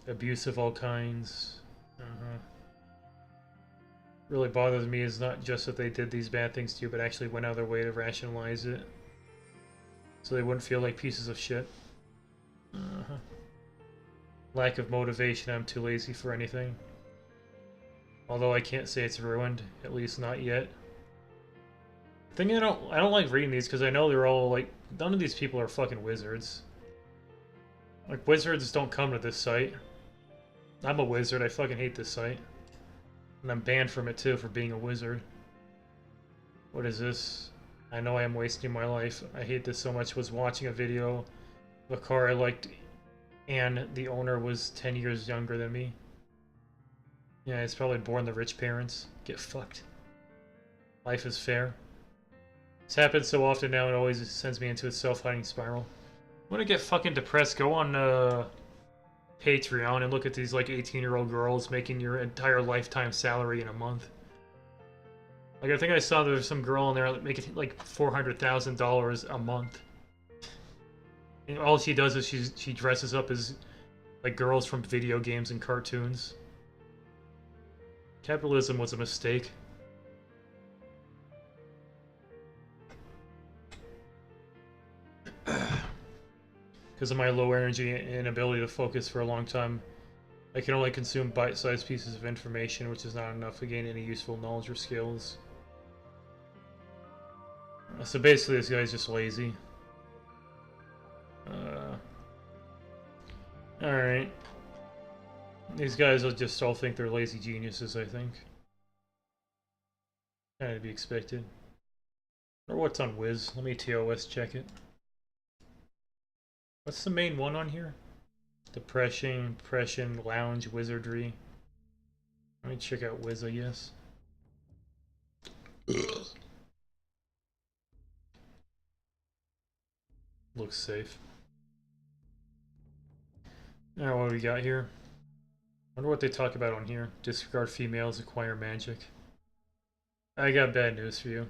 Abuse of all kinds. Really bothers me is not just that they did these bad things to you, but actually went out of their way to rationalize it. So they wouldn't feel like pieces of shit. Lack of motivation, I'm too lazy for anything. Although I can't say it's ruined, at least not yet. The thing I don't like reading these because I know they're all like, none of these people are fucking wizards. Like, wizards don't come to this site. I'm a wizard, I fucking hate this site. And I'm banned from it too for being a wizard. What is this? I know I am wasting my life. I hate this so much. Was watching a video of a car I liked and the owner was 10 years younger than me. Yeah, it's probably born to rich parents. Get fucked. Life is fair. This happens so often now, it always sends me into a self-hiding spiral. When I get fucking depressed, go on Patreon and look at these like 18-year-old girls making your entire lifetime salary in a month. Like, I think I saw there's some girl in there making like $400,000 a month. And all she does is she dresses up as like girls from video games and cartoons. Capitalism was a mistake. Because of my low energy and inability to focus for a long time, I can only consume bite-sized pieces of information, which is not enough to gain any useful knowledge or skills. So basically, this guy's just lazy. Alright. These guys will just all think they're lazy geniuses, I think. Kind of to be expected. Or what's on Wiz? Let me TOS check it. What's the main one on here? Depression, lounge, wizardry. Let me check out Wiz, I guess. Looks safe. Alright, what do we got here? Wonder what they talk about on here. Disregard females, acquire magic. I got bad news for you.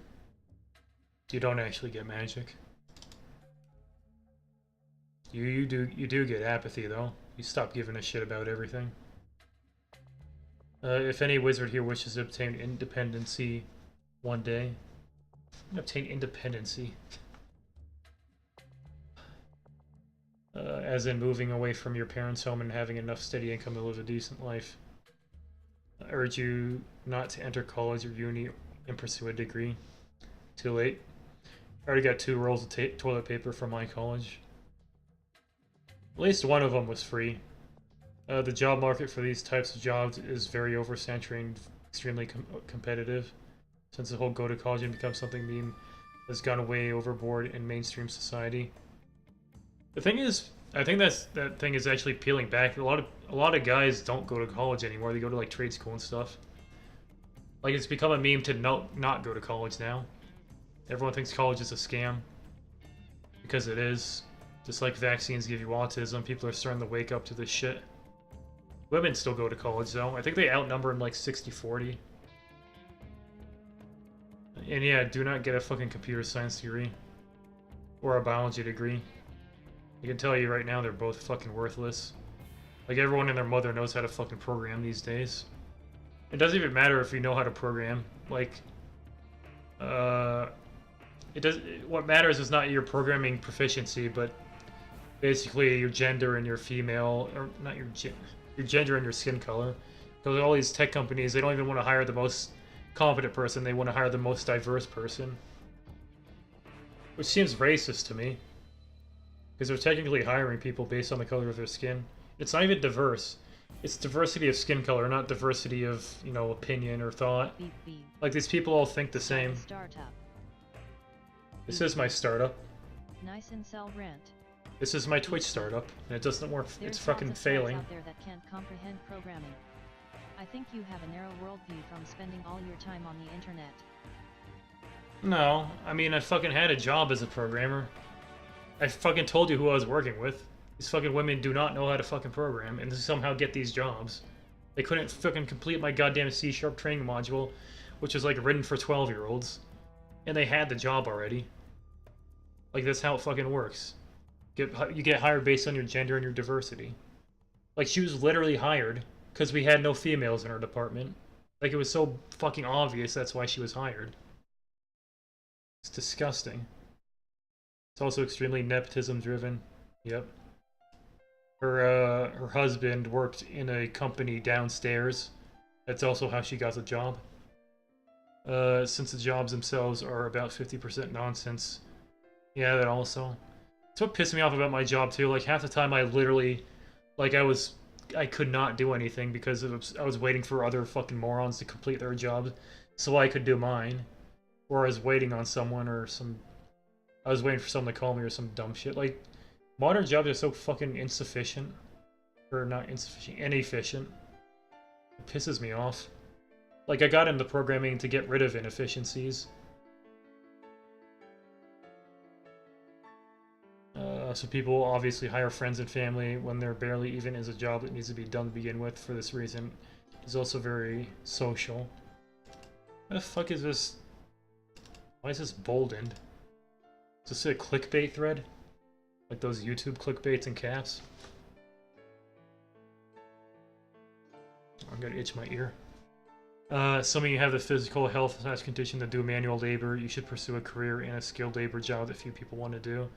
You don't actually get magic. You do get apathy though. You stop giving a shit about everything. If any wizard here wishes to obtain independency one day, obtain independency. As in moving away from your parents' home and having enough steady income to live a decent life. I urge you not to enter college or uni and pursue a degree. Too late. I already got 2 rolls of toilet paper from my college. At least one of them was free. The job market for these types of jobs is very oversaturated and extremely competitive. Since the whole go to college and become something meme has gone way overboard in mainstream society. The thing is, I think that thing is actually peeling back. A lot of guys don't go to college anymore. They go to like trade school and stuff. Like, it's become a meme to not go to college now. Everyone thinks college is a scam. Because it is. Just like vaccines give you autism, people are starting to wake up to this shit. Women still go to college though. I think they outnumber them like 60-40. And yeah, do not get a fucking computer science degree. Or a biology degree. I can tell you right now, they're both fucking worthless. Like, everyone and their mother knows how to fucking program these days. It doesn't even matter if you know how to program. Like, what matters is not your programming proficiency, but basically your gender and your female, or not your gender and your skin color. Because all these tech companies, they don't even want to hire the most competent person, they want to hire the most diverse person. Which seems racist to me. Because they're technically hiring people based on the color of their skin. It's not even diverse. It's diversity of skin color, not diversity of, you know, opinion or thought. Beep, beep. Like, these people all think the same. Startup. This is my startup. Nice incel rant. This is my Twitch startup, and it doesn't work. There's It's fucking lots of guys failing. out there that can't comprehend programming. I think you have a narrow worldview from spending all your time on the internet. No, I mean, I fucking had a job as a programmer. I fucking told you who I was working with. These fucking women do not know how to fucking program, and somehow get these jobs. They couldn't fucking complete my goddamn C# training module, which is like written for 12-year-olds. And they had the job already. Like, that's how it fucking works. You get hired based on your gender and your diversity. Like, she was literally hired because we had no females in our department. Like, it was so fucking obvious that's why she was hired. It's disgusting. It's also extremely nepotism driven. Yep. Her husband worked in a company downstairs. That's also how she got the job. Since the jobs themselves are about 50% nonsense. Yeah, that also. It's what pissed me off about my job too. Like half the time I literally, like I could not do anything because I was waiting for other fucking morons to complete their jobs so I could do mine. Or I was waiting on someone or I was waiting for someone to call me or some dumb shit. Like, modern jobs are so fucking insufficient. Or not insufficient, inefficient. It pisses me off. Like, I got into programming to get rid of inefficiencies. So people obviously hire friends and family when there barely even is a job that needs to be done to begin with for this reason. It's also very social. What the fuck is this? Why is this boldened? Is this a clickbait thread? Like those YouTube clickbaits in caps? I'm gonna itch my ear. Some of you have the physical health condition to do manual labor. You should pursue a career in a skilled labor job that few people want to do.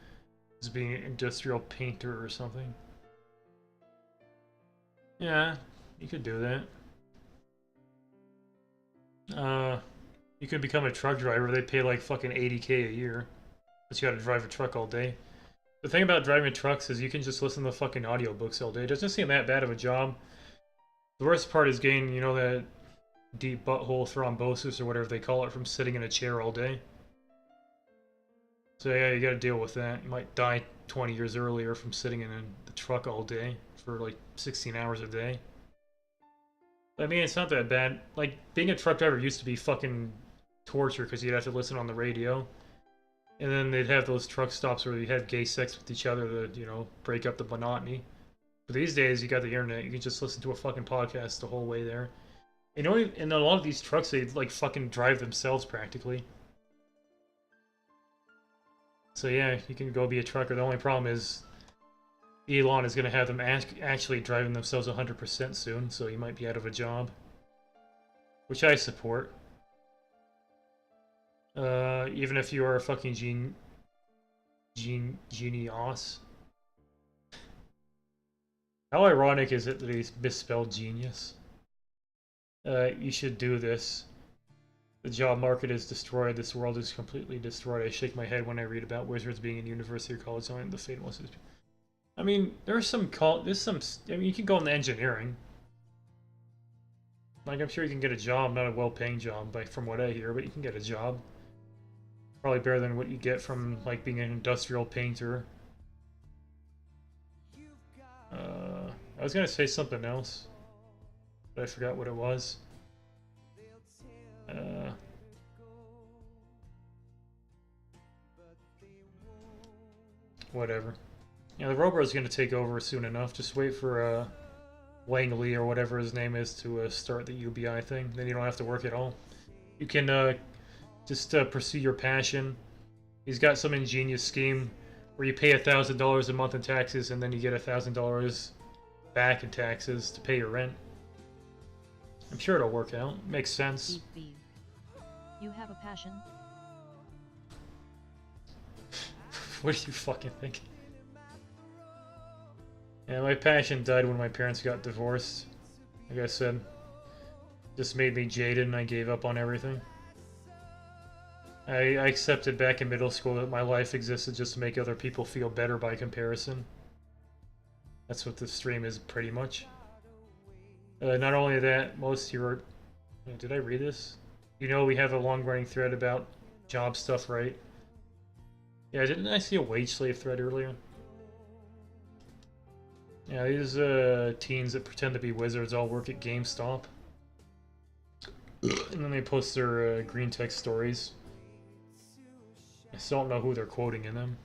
As being an industrial painter or something. Yeah, you could do that. You could become a truck driver. They pay like fucking 80K a year. But you gotta drive a truck all day. The thing about driving trucks is you can just listen to fucking audiobooks all day. It doesn't seem that bad of a job. The worst part is getting, you know, that deep butthole thrombosis or whatever they call it from sitting in a chair all day. So yeah, you gotta deal with that. You might die 20 years earlier from sitting in the truck all day for like 16 hours a day. I mean, it's not that bad. Like, being a truck driver used to be fucking torture because you'd have to listen on the radio. And then they'd have those truck stops where you had gay sex with each other to, you know, break up the monotony. But these days, you got the internet. You can just listen to a fucking podcast the whole way there. You know, in a lot of these trucks, they like fucking drive themselves practically. So yeah, you can go be a trucker. The only problem is Elon is going to have them actually driving themselves 100% soon, so you might be out of a job. Which I support. Even if you are a fucking genius. How ironic is it that he's misspelled genius? You should do this. The job market is destroyed. This world is completely destroyed. I shake my head when I read about wizards being in university or college only the fate was. I mean, there's some I mean, you can go into engineering. Like, I'm sure you can get a job, not a well-paying job, from what I hear, but you can get a job. Probably better than what you get from, like, being an industrial painter. I was gonna say something else, but I forgot what it was. Whatever. Yeah, the Robo's gonna take over soon enough. Just wait for Wang Li or whatever his name is to start the UBI thing. Then you don't have to work at all. You can just pursue your passion. He's got some ingenious scheme where you pay $1,000 a month in taxes and then you get $1,000 back in taxes to pay your rent. I'm sure it'll work out. Makes sense. Beep. You have a passion? What do you fucking think? Yeah, my passion died when my parents got divorced. Like I said, just made me jaded and I gave up on everything. I accepted back in middle school that my life existed just to make other people feel better by comparison. That's what the stream is pretty much. Not only that, most of your... Did I read this? You know we have a long-running thread about job stuff, right? Yeah, didn't I see a wage slave thread earlier? Yeah, these teens that pretend to be wizards all work at GameStop. And then they post their green text stories. I still don't know who they're quoting in them.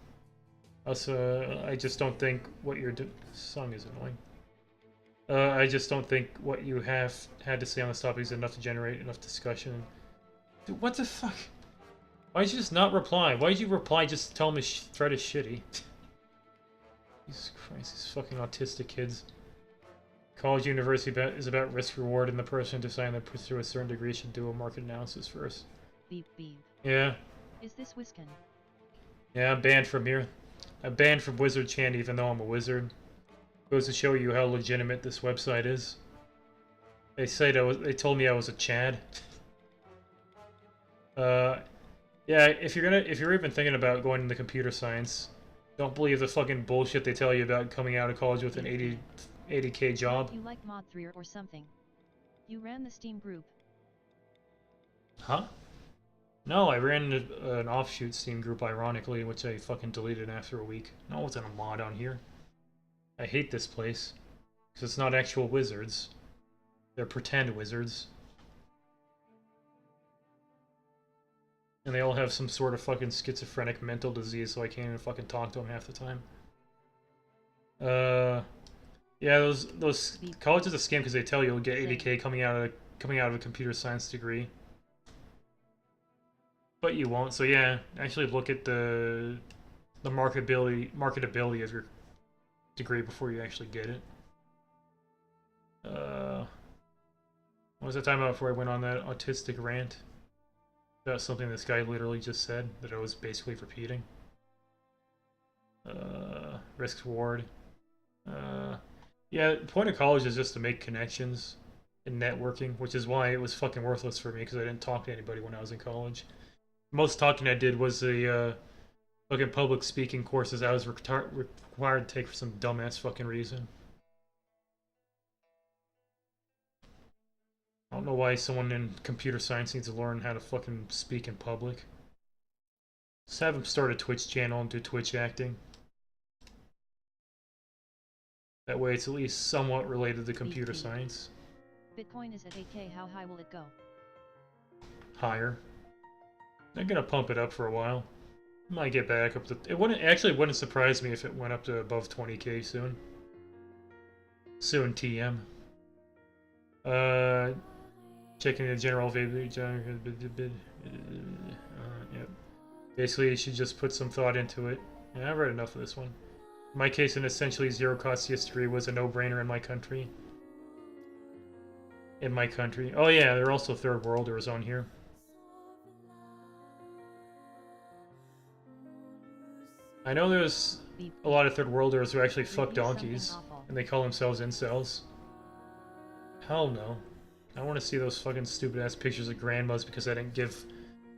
Also, I just don't think what you're doing... This song is annoying. I just don't think what you had to say on this topic is enough to generate enough discussion. Dude, what the fuck? Why'd you just not reply? Why'd you reply just to tell him his thread is shitty? Jesus Christ, these fucking autistic kids. College university is about risk reward, and the person deciding to pursue a certain degree should do a market analysis first. Beep beep. Yeah. Is this Wisconsin? Yeah, I'm banned from here. I'm banned from Wizard Chan even though I'm a wizard. Goes to show you how legitimate this website is. They said they told me I was a Chad. Yeah, if you're even thinking about going into computer science, don't believe the fucking bullshit they tell you about coming out of college with an 80K job. You like Mod 3 or something? You ran the Steam group. Huh? No, I ran an offshoot Steam group, ironically, which I fucking deleted after a week. No, it wasn't a mod on here. I hate this place. Because it's not actual wizards. They're pretend wizards. And they all have some sort of fucking schizophrenic mental disease, so I can't even fucking talk to them half the time. Yeah, those colleges are a scam because they tell you you'll get 80K coming out of a computer science degree. But you won't. So yeah, actually look at the marketability of your degree before you actually get it. What was I talking about before I went on that autistic rant? About something this guy literally just said that I was basically repeating. Risk reward. Yeah, the point of college is just to make connections and networking, which is why it was fucking worthless for me because I didn't talk to anybody when I was in college. Most talking I did was the fucking public speaking courses I was required to take for some dumbass fucking reason. I don't know why someone in computer science needs to learn how to fucking speak in public. Just have them start a Twitch channel and do Twitch acting. That way it's at least somewhat related to computer science. Bitcoin is at 8K, how high will it go? Higher. They're gonna pump it up for a while. Might get back up to... It wouldn't surprise me if it went up to above 20K soon. Soon, TM. Checking the general availability. Yep. Basically, you should just put some thought into it. Yeah, I've read enough of this one. In my case, an essentially zero-cost history was a no-brainer in my country. Oh yeah, there are also third worlders on here. I know there's a lot of third worlders who actually fuck donkeys, and they call themselves incels. Hell no. I want to see those fucking stupid-ass pictures of grandmas because I didn't give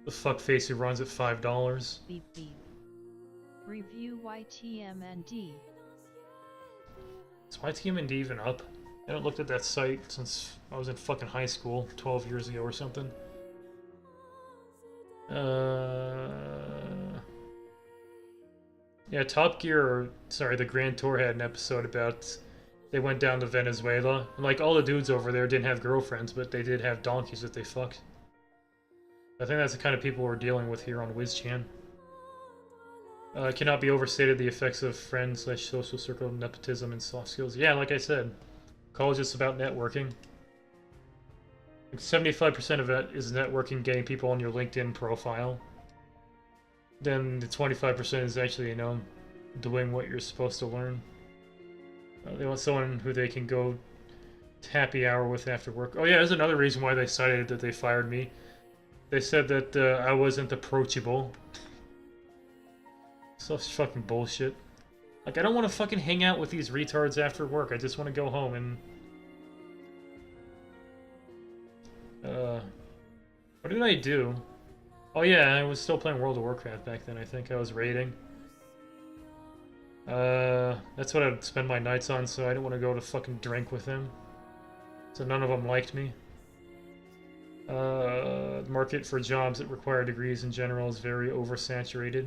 the fuckface who runs at $5. Beep beep. Review YTMND. Is YTMND even up? I haven't looked at that site since I was in fucking high school 12 years ago or something. Yeah, Top Gear, sorry, the Grand Tour had an episode about they went down to Venezuela. And like all the dudes over there didn't have girlfriends, but they did have donkeys that they fucked. I think that's the kind of people we're dealing with here on WizChan. It cannot be overstated the effects of friend/social circle nepotism and soft skills. Yeah, like I said, college is about networking. 75% of it is networking, getting people on your LinkedIn profile. Then the 25% is actually, you know, doing what you're supposed to learn. They want someone who they can go to happy hour with after work. Oh yeah, there's another reason why they cited that they fired me. They said that I wasn't approachable. Such fucking bullshit. Like, I don't want to fucking hang out with these retards after work. I just want to go home and... What did I do? Oh yeah, I was still playing World of Warcraft back then, I think. I was raiding. That's what I'd spend my nights on, so I didn't want to go to fucking drink with them. So none of them liked me. The market for jobs that require degrees in general is very oversaturated.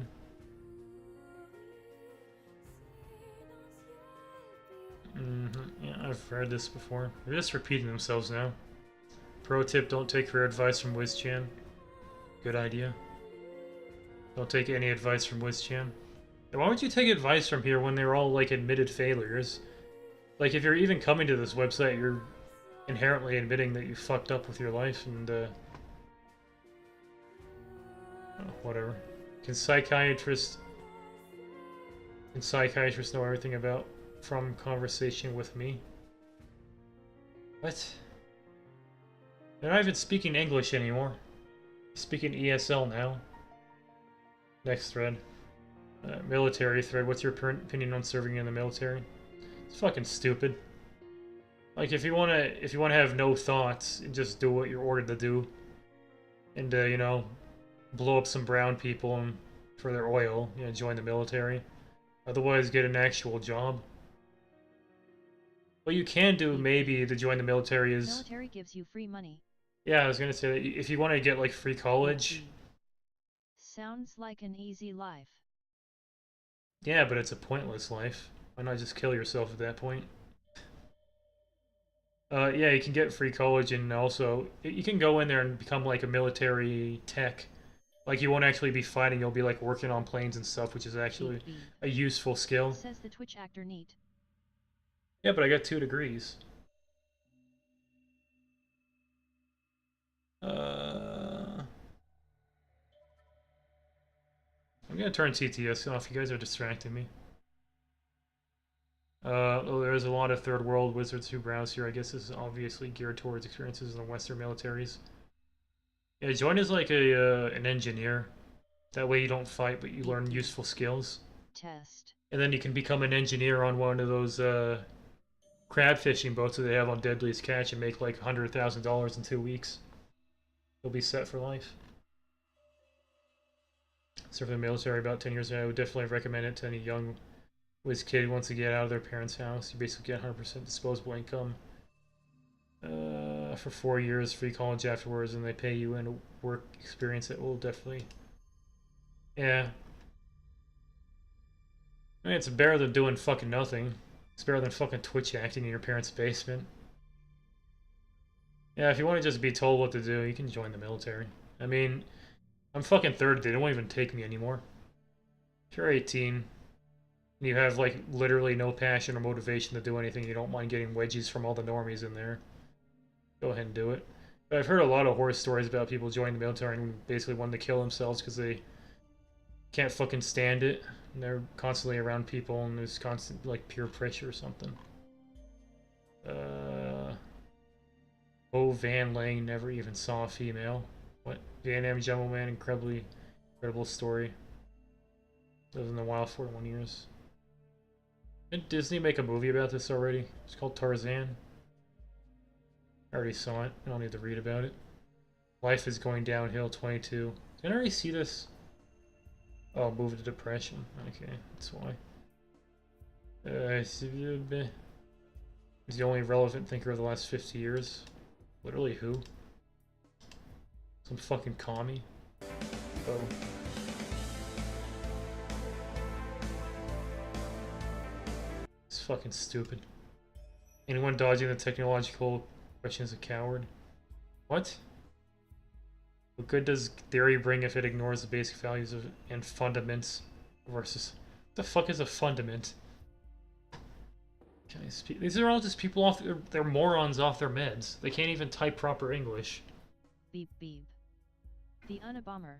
Yeah, I've heard this before. They're just repeating themselves now. Pro tip, don't take career advice from WizChan. Good idea. Don't take any advice from WizChan. Why would you take advice from here when they're all, like, admitted failures? Like, if you're even coming to this website, you're inherently admitting that you fucked up with your life, and, oh, whatever. Can psychiatrists know everything about from conversation with me? What? They're not even speaking English anymore. Speaking ESL now. Next thread. Military thread. What's your opinion on serving in the military? It's fucking stupid. Like if you wanna have no thoughts and just do what you're ordered to do, and you know, blow up some brown people and for their oil, you know, join the military. Otherwise, get an actual job. What you can do maybe to join the military is Military gives you free money. yeah, I was gonna say that if you want to get like free college. Sounds like an easy life. Yeah, but it's a pointless life. Why not just kill yourself at that point? Yeah, you can get free college, and also you can go in there and become like a military tech. Like you won't actually be fighting; you'll be like working on planes and stuff, which is actually a useful skill. Says the Twitch actor neat. Yeah, but I got 2 degrees. I'm gonna turn TTS off. You guys are distracting me. Oh, there's a lot of third world wizards who browse here. I guess this is obviously geared towards experiences in the Western militaries. Yeah, join as like an engineer. That way you don't fight, but you learn useful skills. Test. And then you can become an engineer on one of those crab fishing boats that they have on Deadliest Catch and make like $100,000 in 2 weeks. You'll be set for life. Served in the military about 10 years ago. I would definitely recommend it to any young whiz kid who wants to get out of their parents' house. You basically get 100% disposable income for 4 years, free college afterwards, and they pay you in a work experience that will definitely... Yeah. I mean, it's better than doing fucking nothing. It's better than fucking Twitch acting in your parents' basement. Yeah, if you want to just be told what to do, you can join the military. I mean, I'm fucking 30, they don't even take me anymore. If you're 18, and you have, like, literally no passion or motivation to do anything, you don't mind getting wedgies from all the normies in there, go ahead and do it. But I've heard a lot of horror stories about people joining the military and basically wanting to kill themselves because they can't fucking stand it. And they're constantly around people and there's constant, like, peer pressure or something. Oh, Van Lang never even saw a female. What? Vietnam gentleman, incredible story. Lived in the wild 41 years. Didn't Disney make a movie about this already? It's called Tarzan. I already saw it. I don't need to read about it. Life is going downhill, 22. Did I already see this? Oh, move to depression. Okay, that's why. He's the only relevant thinker of the last 50 years. Literally who? Some fucking commie? Oh. It's fucking stupid. Anyone dodging the technological question is a coward. What? What good does theory bring if it ignores the basic values of and fundaments versus... What the fuck is a fundament? These are all just people off... They're morons off their meds. They can't even type proper English. Beep beep. The Unabomber.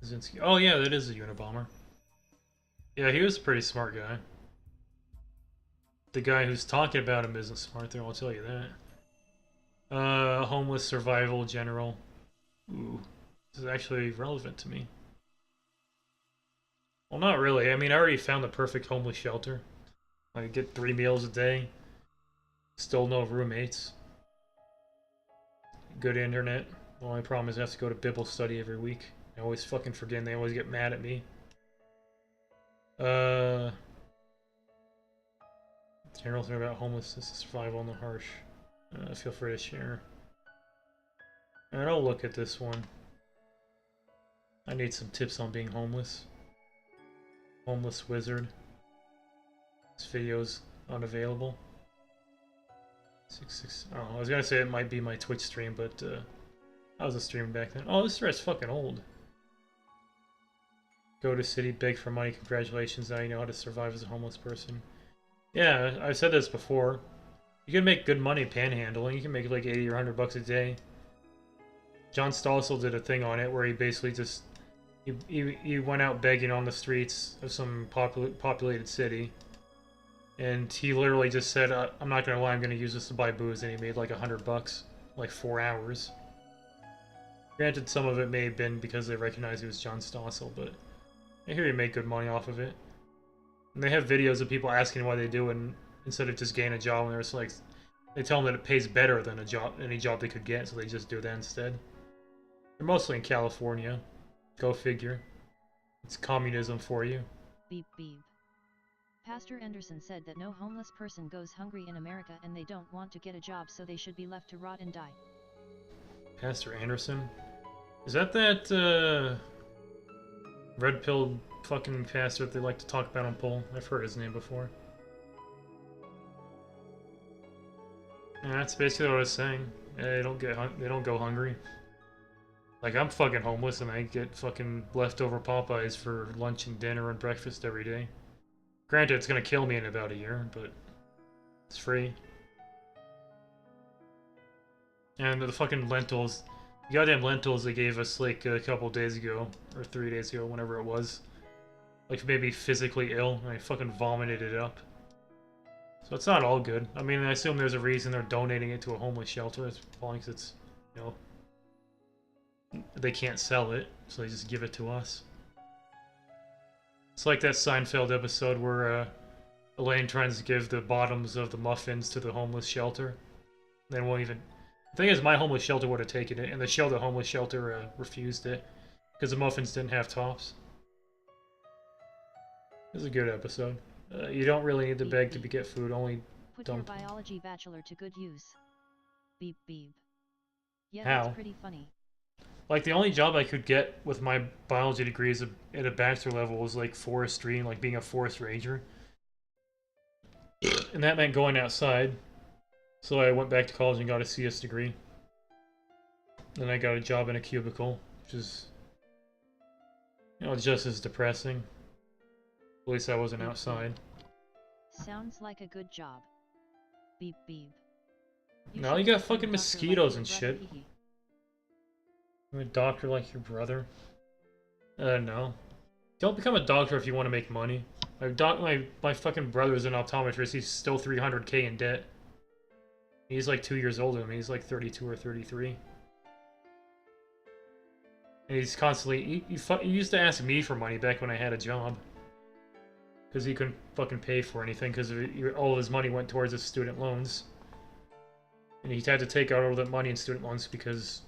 Kaczynski. Oh yeah, that is a Unabomber. Yeah, he was a pretty smart guy. The guy who's talking about him isn't smart, though, I'll tell you that. Homeless survival general. Ooh, this is actually relevant to me. Well, not really. I mean, I already found the perfect homeless shelter. I get 3 meals a day. Still no roommates. Good internet. The only problem is I have to go to Bible study every week. I always fucking forget and they always get mad at me. General thing about homelessness is survival in the harsh. Feel free to share. Alright, I'll look at this one. I need some tips on being homeless. Homeless wizard. This video's unavailable. 6. Oh, I was gonna say it might be my Twitch stream, but I was a stream back then. Oh, this thread's fucking old. Go to city, beg for money. Congratulations, now you know how to survive as a homeless person. Yeah, I've said this before. You can make good money panhandling. You can make like 80 or 100 bucks a day. John Stossel did a thing on it where he basically just He went out begging on the streets of some populated city, and he literally just said, "I'm not gonna lie, I'm gonna use this to buy booze," and he made like $100, like 4 hours. Granted, some of it may have been because they recognized he was John Stossel, but I hear he made good money off of it. And they have videos of people asking why they do it, and instead of just getting a job, and they're just like, they tell them that it pays better than any job they could get, so they just do that instead. They're mostly in California. Go figure. It's communism for you. Beep beep. Pastor Anderson said that no homeless person goes hungry in America and they don't want to get a job, so they should be left to rot and die. Pastor Anderson? Is that red pill fucking pastor that they like to talk about on poll? I've heard his name before. Yeah, that's basically what I was saying. They don't go hungry. Like, I'm fucking homeless and I get fucking leftover Popeyes for lunch and dinner and breakfast every day. Granted, it's gonna kill me in about a year, but it's free. And the fucking lentils, the goddamn lentils they gave us like a couple days ago, or 3 days ago, whenever it was. Like, made me physically ill, and I fucking vomited it up. So it's not all good. I mean, I assume there's a reason they're donating it to a homeless shelter. It's probably because it's, you know, they can't sell it, so they just give it to us. It's like that Seinfeld episode where Elaine tries to give the bottoms of the muffins to the homeless shelter. They won't even... The thing is, my homeless shelter would have taken it, and the homeless shelter refused it, because the muffins didn't have tops. It was a good episode. You don't really need to beg to get food, only Put dump. your biology bachelor to good use. Beep beep. Yeah, How? that's pretty funny. Like, the only job I could get with my biology degree is at a bachelor level was like forestry and like being a forest ranger. And that meant going outside. So I went back to college and got a CS degree. Then I got a job in a cubicle, which is, you know, just as depressing. At least I wasn't outside. Sounds like a good job. Beep beep. Now you got fucking mosquitoes and shit. I'm a doctor like your brother. No. Don't become a doctor if you want to make money. My fucking brother's an optometrist. He's still 300k in debt. He's like 2 years older than me. He's like 32 or 33. And he's constantly... He used to ask me for money back when I had a job. Because he couldn't fucking pay for anything because all of his money went towards his student loans. And he had to take out all that money in student loans because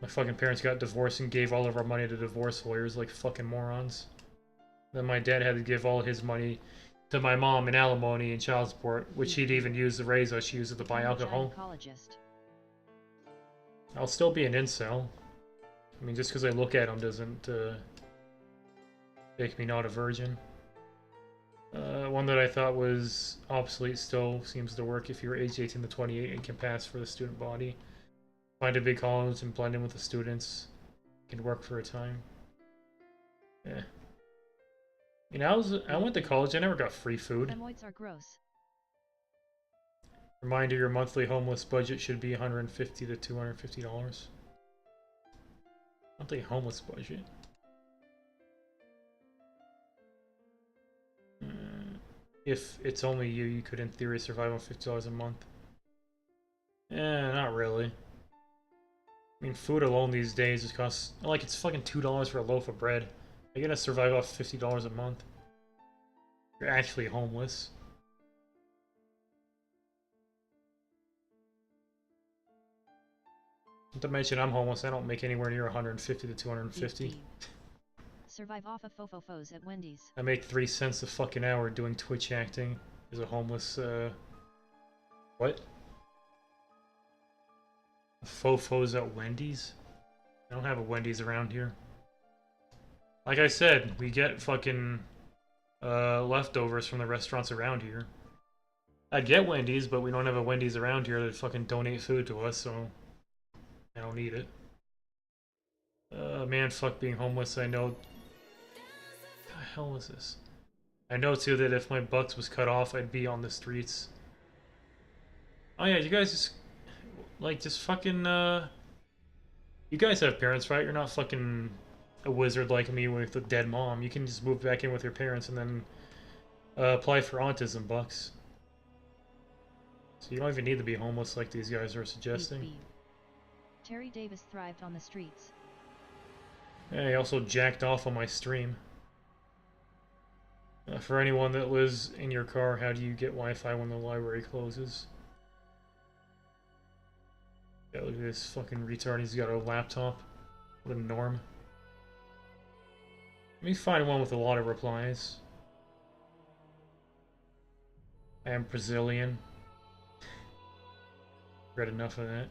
my fucking parents got divorced and gave all of our money to divorce lawyers like fucking morons. Then my dad had to give all his money to my mom in alimony and child support, which he'd even use to raise us. She used it to buy alcohol. I'll still be an incel. I mean, just because I look at him doesn't make me not a virgin. One that I thought was obsolete still seems to work if you're age 18 to 28 and can pass for the student body. Find a big college and blend in with the students. Can work for a time. Yeah. You know, I went to college, I never got free food. Femoids are gross. Reminder, your monthly homeless budget should be $150 to $250. Monthly homeless budget. If it's only you, you could in theory survive on $50 a month. Not really. I mean, food alone these days just costs, like, it's fucking $2 for a loaf of bread. You're gonna survive off $50 a month. You're actually homeless. Not to mention I'm homeless, I don't make anywhere near 150 to 250. Survive off of fofofos at Wendy's. I make 3 cents a fucking hour doing Twitch acting as a homeless, what? Fofos at Wendy's? I don't have a Wendy's around here. Like I said, we get fucking, leftovers from the restaurants around here. I'd get Wendy's, but we don't have a Wendy's around here that fucking donate food to us, so I don't need it. Man, fuck being homeless, I know. What the hell is this? I know too that if my bucks was cut off, I'd be on the streets. Oh yeah, you guys just, like, just fucking, you guys have parents, right? You're not fucking a wizard like me with a dead mom. You can just move back in with your parents and then apply for autism bucks. So you don't even need to be homeless like these guys are suggesting. Beep, beep. Terry Davis thrived on the streets. Yeah, he also jacked off on my stream. For anyone that lives in your car, how do you get Wi-Fi when the library closes? Yeah, look at this fucking retard. He's got a laptop. What a norm. Let me find one with a lot of replies. I am Brazilian. Read enough of that.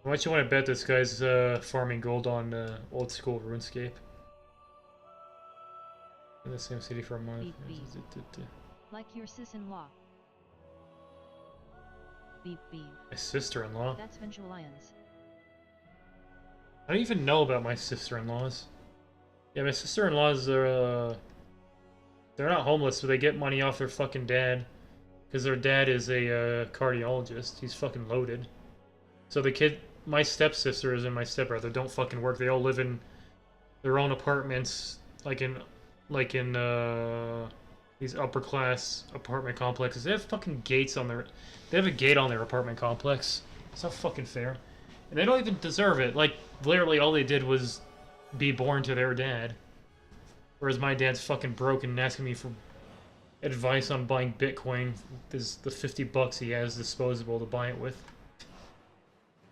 How much you want to bet this guy's farming gold on old school RuneScape? In the same city for a month. Beep, beep. Like your sis-in-law. Beep beep. My sister-in-law? That's Ventualians. I don't even know about my sister-in-laws. Yeah, my sister-in-laws are, they're not homeless, but they get money off their fucking dad. Because their dad is a cardiologist. He's fucking loaded. So the kid, my stepsisters and my stepbrother don't fucking work. They all live in their own apartments, like in these upper class apartment complexes. They have fucking gates on their, they have a gate on their apartment complex. It's not fucking fair. And they don't even deserve it. Like, literally all they did was be born to their dad. Whereas my dad's fucking broken and asking me for advice on buying Bitcoin. This the 50 bucks he has disposable to buy it with.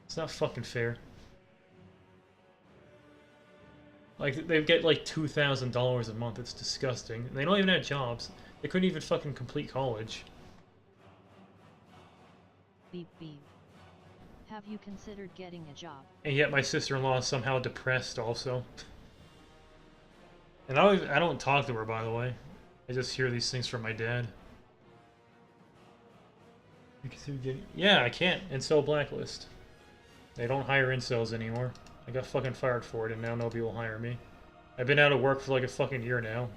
It's not fucking fair. Like, they get like $2,000 a month. It's disgusting. And they don't even have jobs. They couldn't even fucking complete college. Beep beep. Have you considered getting a job? And yet my sister-in-law is somehow depressed also. And I don't talk to her, by the way. I just hear these things from my dad. You consider getting... Yeah, I can't. Incel blacklist. They don't hire incels anymore. I got fucking fired for it, and now nobody will hire me. I've been out of work for like a fucking year now.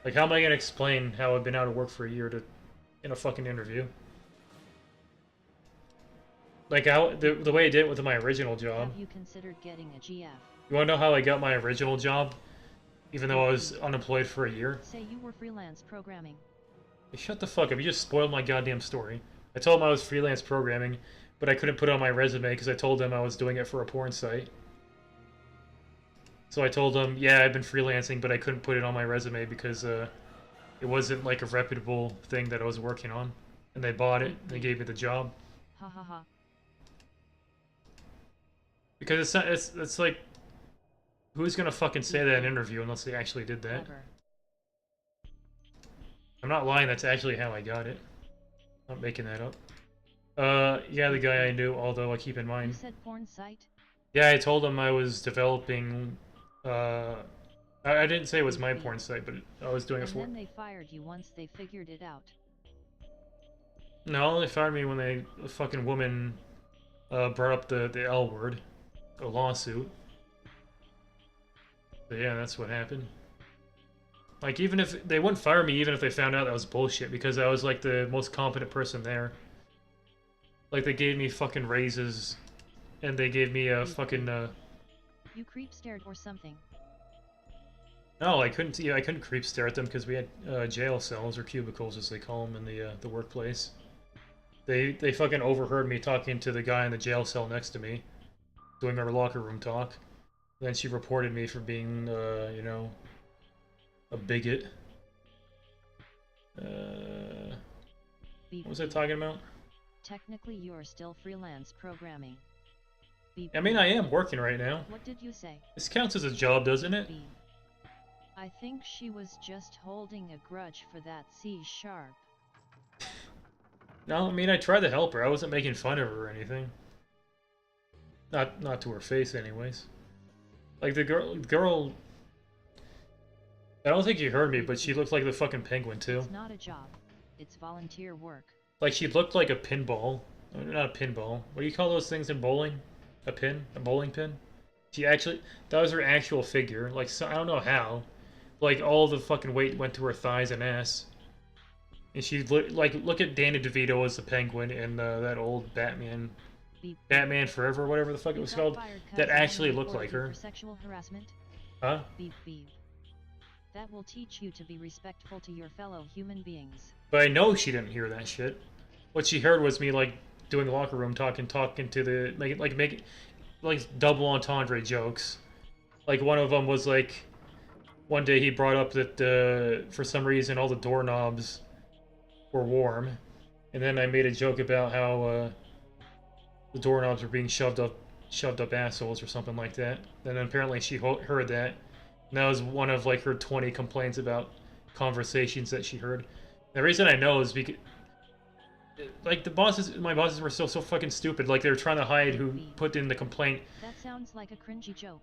Like, how am I gonna explain how I've been out of work for a year in a fucking interview? Like, the way I did it with my original job. Have you considered getting a GF? You wanna know how I got my original job? Even though I was unemployed for a year? Say you were freelance programming. Hey, shut the fuck up, you just spoiled my goddamn story. I told them I was freelance programming, but I couldn't put it on my resume because I told them I was doing it for a porn site. So I told them, yeah, I've been freelancing, but I couldn't put it on my resume because it wasn't like a reputable thing that I was working on. And they bought it, and they gave me the job. Ha ha ha. Because it's not, it's like, who's gonna fucking say that in an interview unless they actually did that? Clever. I'm not lying, that's actually how I got it. I'm not making that up. Yeah, the guy I knew, although I keep in You mind. said porn site? Yeah, I told him I was developing, I didn't say it was my porn site, but I was doing it And for... then they fired you once they figured it out. No, they fired me when a fucking woman brought up the L word, a lawsuit. So yeah, that's what happened. Like, even if they wouldn't fire me, even if they found out that was bullshit, because I was like the most competent person there. Like, they gave me fucking raises, and they gave me a fucking You creep stared or something. No, I couldn't. Yeah, I couldn't creep stare at them because we had jail cells or cubicles, as they call them in the workplace. They fucking overheard me talking to the guy in the jail cell next to me, doing our locker room talk. Then she reported me for being, you know, a bigot. Beep, What was I beep. talking about? Technically you're still freelance programming. Beep, I mean, beep. I am working right now. What did you say? This counts as a job, doesn't it? Beep. I think she was just holding a grudge for that C-sharp. No, I mean, I tried to help her. I wasn't making fun of her or anything. Not to her face, anyways. Like, the girl... I don't think you heard me, but she looked like the fucking penguin, too. It's not a job. It's volunteer work. Like, she looked like a pinball. Not a pinball. What do you call those things in bowling? A pin? A bowling pin? She actually... That was her actual figure. Like, so, I don't know how. Like, all the fucking weight went to her thighs and ass. And she, like, look at Danny DeVito as the penguin in that old Batman... Beep. Batman Forever, whatever the fuck it You was got called. fired 'cause That someone actually looked reported like you her. for sexual harassment? Huh? Beep beep. That will teach you to be respectful to your fellow human beings. But I know she didn't hear that shit. What she heard was me like doing locker room talking to the making like double entendre jokes. Like one of them was like one day he brought up that for some reason all the doorknobs were warm, and then I made a joke about how the doorknobs were being shoved up assholes or something like that. And then apparently she heard that, and that was one of like her 20 complaints about conversations that she heard. The reason I know is because like my bosses were so fucking stupid. Like they were trying to hide who put in the complaint. That sounds like a cringy joke.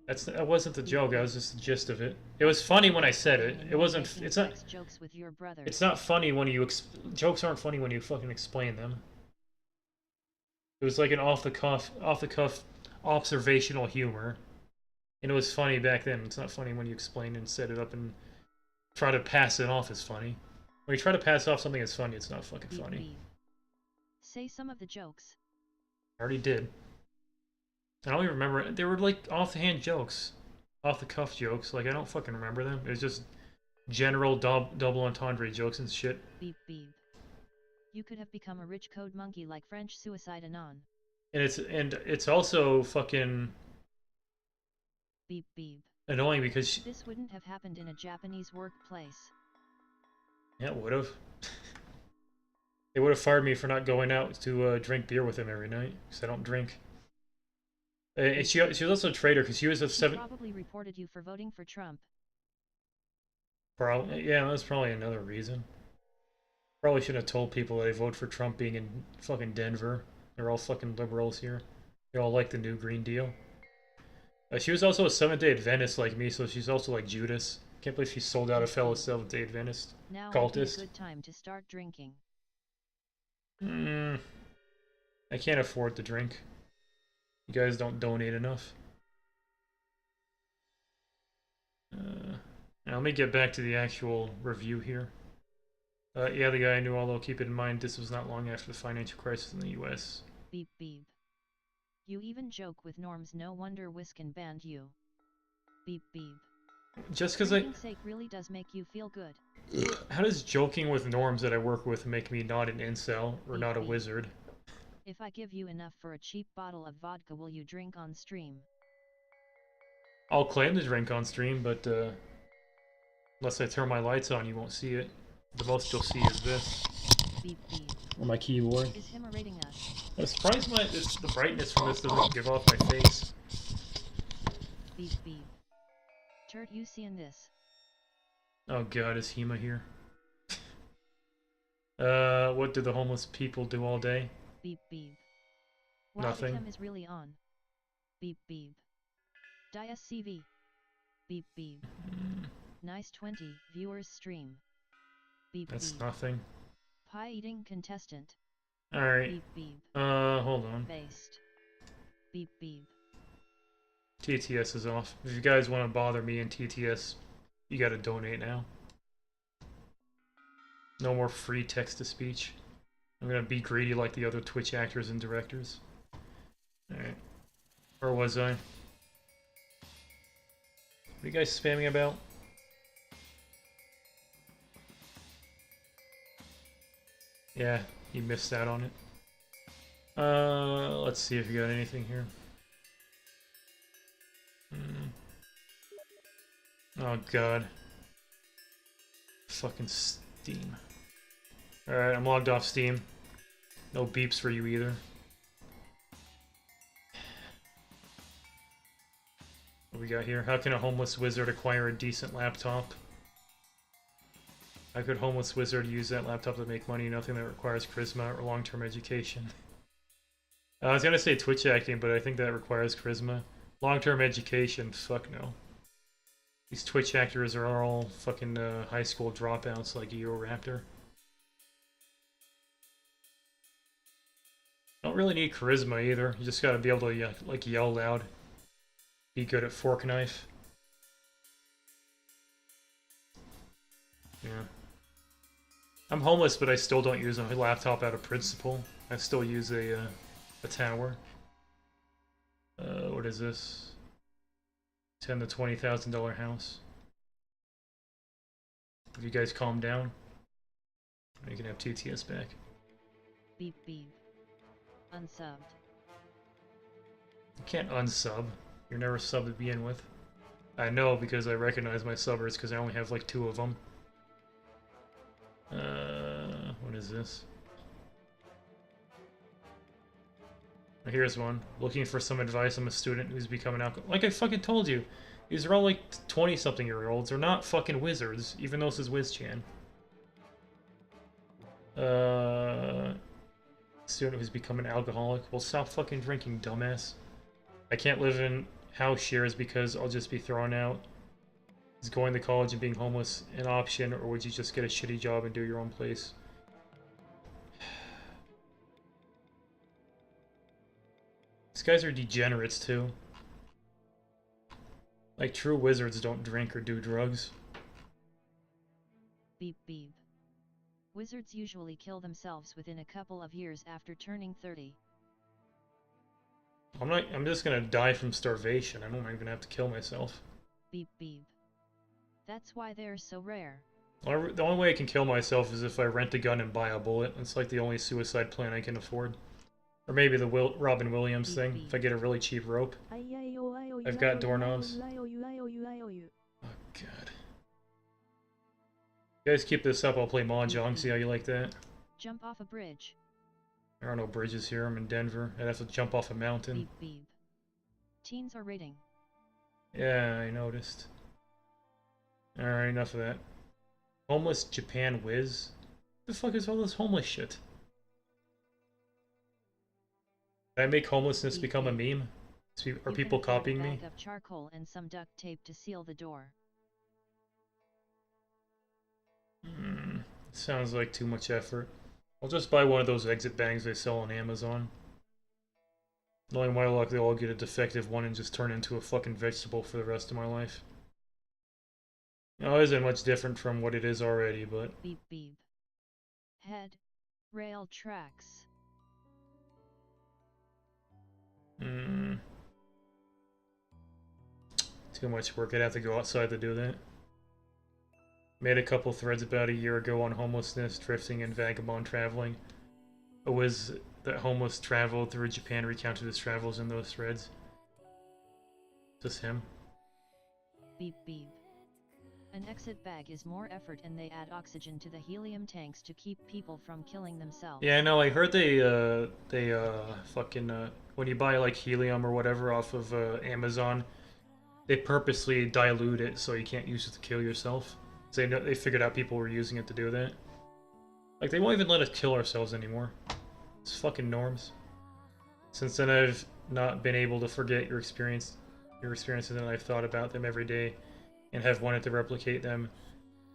That wasn't the joke. That was just the gist of it. It was funny when I said it. It wasn't. It's not. Jokes with your brother. It's not funny when you jokes aren't funny when you fucking explain them. It was like an off the cuff observational humor, and it was funny back then. It's not funny when you explain and set it up and try to pass it off as funny. When you try to pass off something as funny, it's not fucking funny. Say some of the jokes. I already did. I don't even remember. They were like off-the-hand jokes. Off-the-cuff jokes. Like, I don't fucking remember them. It was just general double entendre jokes and shit. Beep beep. You could have become a rich code monkey like French Suicide Anon. And it's also fucking beep beep. Annoying because this wouldn't have happened in a Japanese workplace. Yeah, it would have. They would have fired me for not going out to drink beer with him every night because I don't drink. And she was also a traitor because she was a seven. Probably reported you for voting for Trump. Probably, yeah, that's probably another reason. Probably shouldn't have told people that I vote for Trump being in fucking Denver. They're all fucking liberals here. They all like the new Green Deal. She was also a Seventh-day Adventist like me, so she's also like Judas. Can't believe she sold out a fellow Seventh-day Adventist now cultist. Now a good time to start drinking. I can't afford to drink. You guys don't donate enough. Now let me get back to the actual review here. Yeah, the guy I knew, although keep it in mind, this was not long after the financial crisis in the U.S. Beep beep. You even joke with norms, no wonder Wisconsin banned you. Beep beep. Just because sake really does make you feel good. How does joking with norms that I work with make me not an incel or beep, not a beep. wizard? If I give you enough for a cheap bottle of vodka, will you drink on stream? I'll claim to drink on stream, but unless I turn my lights on, you won't see it. The most you'll see is this. Beep beep. On my keyboard. Is him rating us? I'm surprised the brightness from this doesn't give off my face. Beep beep. Turt, you seeing this? Oh god, is Hema here? What do the homeless people do all day? Beep beep. Wow, Nothing. The cam is really on. Beep beep. DSCV. Beep beep. Nice 20 viewers stream. Beep That's beep. nothing. Pie eating contestant. Alright. Beep beep. Hold on. Based. Beep beep. TTS is off. If you guys want to bother me in TTS, you gotta donate now. No more free text-to-speech. I'm gonna be greedy like the other Twitch actors and directors. Alright. Where was I? What are you guys spamming about? Yeah, you missed out on it. Let's see if you got anything here. Oh god. Fucking Steam. Alright, I'm logged off Steam. No beeps for you either. What we got here? How can a homeless wizard acquire a decent laptop? How could homeless wizard use that laptop to make money? Nothing that requires charisma or long-term education. I was gonna say Twitch acting, but I think that requires charisma. Long-term education, fuck no. These Twitch actors are all fucking high school dropouts like Raptor. Don't really need charisma either. You just gotta be able to like yell loud. Be good at fork knife. Yeah. I'm homeless, but I still don't use a laptop out of principle. I still use a tower. What is this? $10,000 to $20,000 house. If you guys calm down, you can have TTS back. Beep beep. Unsubbed. You can't unsub. You're never subbed to begin with. I know because I recognize my subbers because I only have like 2 of them. What is this? Here's one. Looking for some advice. I'm a student who's becoming alcoholic. Like I fucking told you. These are all like 20-something-year-olds. They're not fucking wizards, even though this is WizChan. Student who's become an alcoholic. Well, stop fucking drinking, dumbass. I can't live in house shares because I'll just be thrown out. Is going to college and being homeless an option, or would you just get a shitty job and do your own place? These guys are degenerates too. Like true wizards don't drink or do drugs. Beep beep. Wizards usually kill themselves within a couple of years after turning 30. I'm just gonna die from starvation. I don't even have to kill myself. Beep beep. That's why they're so rare. The only way I can kill myself is if I rent a gun and buy a bullet. It's like the only suicide plan I can afford. Or maybe the Robin Williams thing, if I get a really cheap rope. I've got doorknobs. Oh god. You guys keep this up, I'll play Mahjong, see how you like that. Jump off a bridge. There are no bridges here, I'm in Denver. I'd have to jump off a mountain. Beep beep. Teens are raiding. Yeah, I noticed. Alright, enough of that. Homeless Japan whiz? What the fuck is all this homeless shit? Did I make homelessness become a meme? Are people copying me? A bag of charcoal and some duct tape to seal the door. Sounds like too much effort. I'll just buy one of those exit bags they sell on Amazon. Knowing my luck, they'll all get a defective one and just turn into a fucking vegetable for the rest of my life. Now, it isn't much different from what it is already, but... Beep beep. Head. Rail tracks. Too much work. I'd have to go outside to do that. Made a couple threads about a year ago on homelessness, drifting, and vagabond traveling. A whiz that homeless traveled through Japan recounted his travels in those threads. Just him. Beep beep. An exit bag is more effort and they add oxygen to the helium tanks to keep people from killing themselves. Yeah, I know. I heard they when you buy like helium or whatever off of Amazon, they purposely dilute it so you can't use it to kill yourself. So they figured out people were using it to do that. Like, they won't even let us kill ourselves anymore. It's fucking norms. Since then, I've not been able to forget your experiences, and I've thought about them every day, and have wanted to replicate them.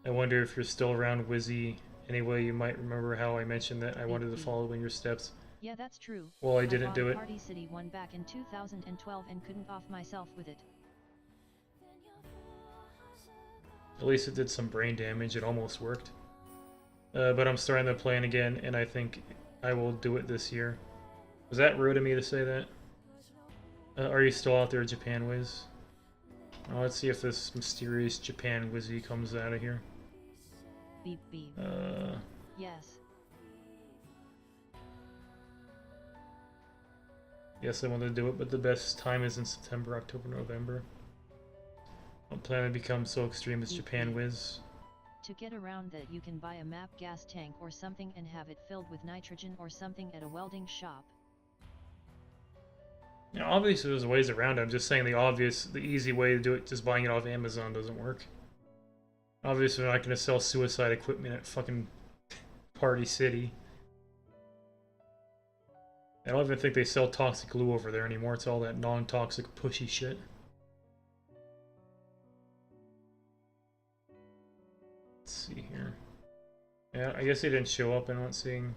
I wonder if you're still around, Wizzy. Anyway, you might remember how I mentioned that I wanted to follow in your steps. Yeah, that's true. Well, I didn't do it. Party City 1 back in 2012 and couldn't off myself with it. At least it did some brain damage. It almost worked. But I'm starting to plan again, and I think I will do it this year. Was that rude of me to say that? Are you still out there, Japan Wiz? Let's see if this mysterious Japan Wizzy comes out of here. Beep beep. Yes. Yes, I want to do it, but the best time is in September, October, November. I'm planning to become so extreme as Japan Wiz. To get around that, you can buy a map gas tank or something and have it filled with nitrogen or something at a welding shop. Now, obviously there's ways around it. I'm just saying the easy way to do it, just buying it off Amazon, doesn't work. Obviously, they're not going to sell suicide equipment at fucking Party City. I don't even think they sell toxic glue over there anymore. It's all that non-toxic pushy shit. Let's see here. Yeah, I guess they didn't show up. I'm not seeing...